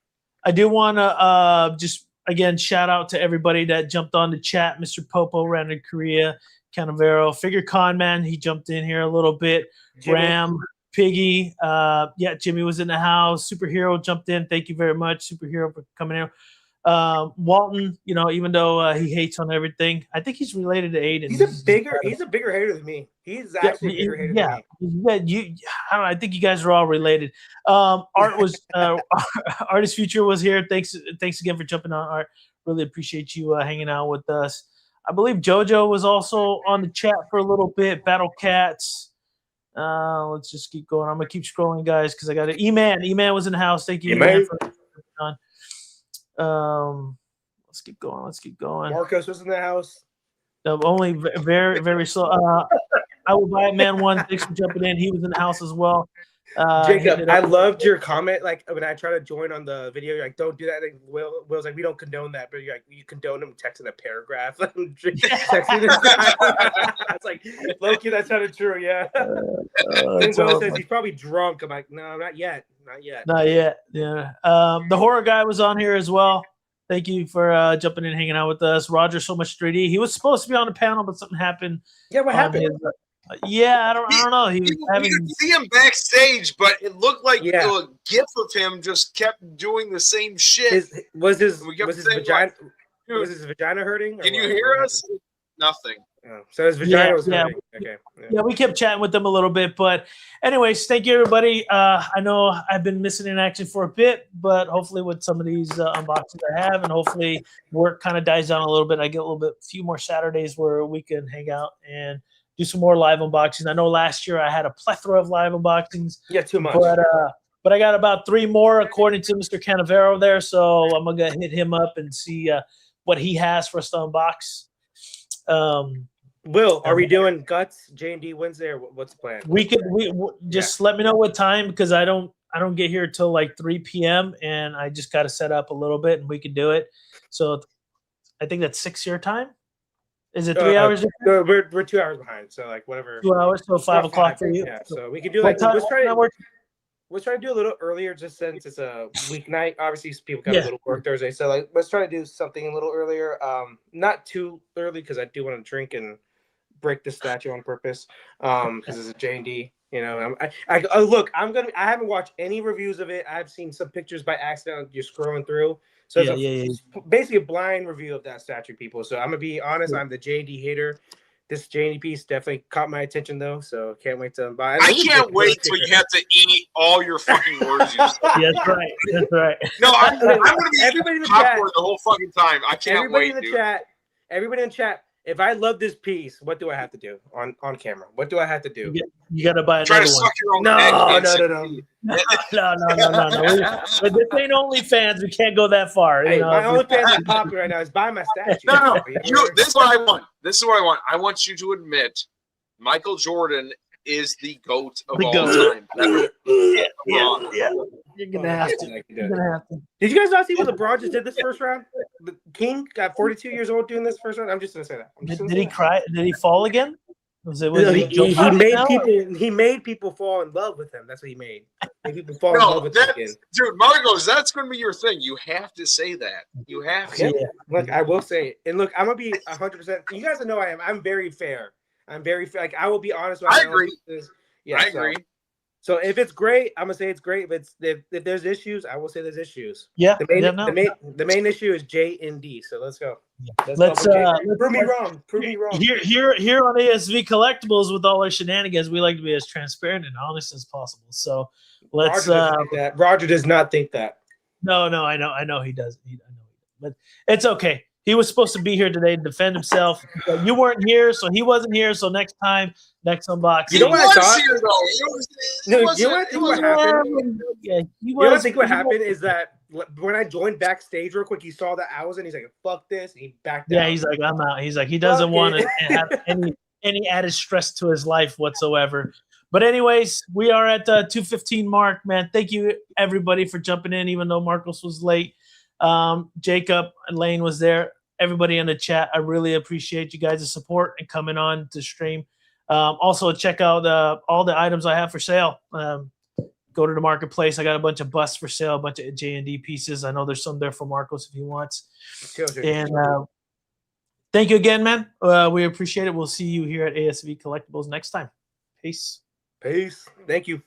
I do want to just again shout out to everybody that jumped on the chat. Mr. Popo, Random Korea, Canavero, Figure Con Man. He jumped in here a little bit. Jimmy. Ram, Piggy. Yeah, Jimmy was in the house. Superhero jumped in. Thank you very much, Superhero, for coming in. Walton, you know, even though he hates on everything, I think he's related to Aiden. He's a bigger hater than me. He's actually a bigger hater than me. I don't know, I think you guys are all related. Art was Artist Future was here. Thanks again for jumping on, Art. Really appreciate you hanging out with us. I believe JoJo was also on the chat for a little bit. Battle Cats. Let's just keep going. I'm gonna keep scrolling, guys, because I got it. E-Man. E-Man was in the house. Thank you, E-Man, for coming on. Let's keep going. Marcos was in the house. No, only very, very slow. I will buy it, man. One. Thanks for jumping in. He was in the house as well. Jacob, I loved your comment. Like when I try to join on the video, you're like, "Don't do that." Like, Will's like, "We don't condone that," but you're like, "You condone him texting a paragraph." Texting this guy. It's like, low-key, that sounded true. Yeah. And Will says he's probably drunk. I'm like, no, not yet. Not yet. Yeah. The horror guy was on here as well. Thank you for jumping in, hanging out with us. Roger, so much 3D. He was supposed to be on the panel, but something happened. Yeah, what happened? Yeah, I don't know. He was having. You could see him backstage, but it looked like a gif of him just kept doing the same shit. Was his vagina hurting? Can you hear us? Nothing. Oh, so his vagina was hurting. Okay. Yeah, we kept chatting with them a little bit, but anyways, thank you, everybody. I know I've been missing in action for a bit, but hopefully with some of these unboxings I have, and hopefully work kind of dies down a little bit, I get a few more Saturdays where we can hang out and do some more live unboxings. I know last year I had a plethora of live unboxings. Yeah, too much. But I got about 3 more according to Mr. Canavero there, so I'm gonna hit him up and see what he has for us to unbox. Will, are we doing Guts J&D Wednesday, or what's the plan? We just let me know what time, because I don't get here till like 3 p.m. and I just got to set up a little bit and we can do it. So I think that's 6 your time. Is it 3 hours? No, we're 2 hours behind. So like whatever. 2 hours, so 5 o'clock for you. Yeah, so we can do like let's try to do a little earlier, just since it's a weeknight. Obviously, people got a little work Thursday, so like let's try to do something a little earlier. Not too early, because I do want to drink and break the statue on purpose. Because it's a J&D. You know, look. I haven't watched any reviews of it. I've seen some pictures by accident. You're scrolling through. So it's basically a blind review of that statue, people. So I'm gonna be honest. I'm the J&D hater. This J&D piece definitely caught my attention though, so can't wait to buy it. I can't wait till you have to eat all your fucking words. You said. Yeah, that's right. That's right. No, I'm going to be Everybody eating in the chat. popcorn the whole fucking time. I can't Everybody wait, in the dude. chat. Everybody in the chat. If I love this piece, what do I have to do on camera? What do I have to do? You got to buy Try another to one. suck your own No, dick. no. No. But this ain't OnlyFans. We can't go that far. Hey, You know, my only fan that's popular right now is buy my statue. No. This is what I want. This is what I want. I want you to admit Michael Jordan is the GOAT of all time. Yeah. You're gonna have to. You're gonna have to. Did you guys not see what LeBron just did this first round? The King got 42 years old doing this first round. I'm just gonna say that. Did he cry? Did he fall again? Was it? He made people fall in love with him. That's what he made. Made people fall in love with him again. Dude, Marcos, that's going to be your thing. You have to say that. You have to. Yeah. Look, I will say it. And look, I'm gonna be 100%. You guys know I am. I'm very fair. I'm very fair. Like I will be honest. I agree. Yeah, I agree. So if it's great, I'm gonna say it's great. If there's issues, I will say there's issues. Yeah. The main issue is J&D. So let's go. Let's prove me wrong. Prove me wrong. Here on ASV Collectibles, with all our shenanigans, we like to be as transparent and honest as possible. So let's. Roger does not think that. No, I know he does. But it's okay. He was supposed to be here today to defend himself. But you weren't here, so he wasn't here. So next unboxing. You know what I thought? Here, though. You know what I think what happened? Yeah, You know what I think what happened is that when I joined backstage real quick, he saw that I was in. He's like, "Fuck this!" And he backed out. Yeah, he's like, "I'm out." He's like, he doesn't want to have any added stress to his life whatsoever. But anyways, we are at the 2:15 mark, man. Thank you everybody for jumping in, even though Marcos was late. Jacob and Lane was there. Everybody in the chat, I really appreciate you guys' support and coming on to stream. Also, check out all the items I have for sale. Go to the marketplace. I got a bunch of busts for sale, a bunch of J&D pieces. I know there's some there for Marcos if he wants. And thank you again, man. We appreciate it. We'll see you here at ASV Collectibles next time. Peace. Thank you.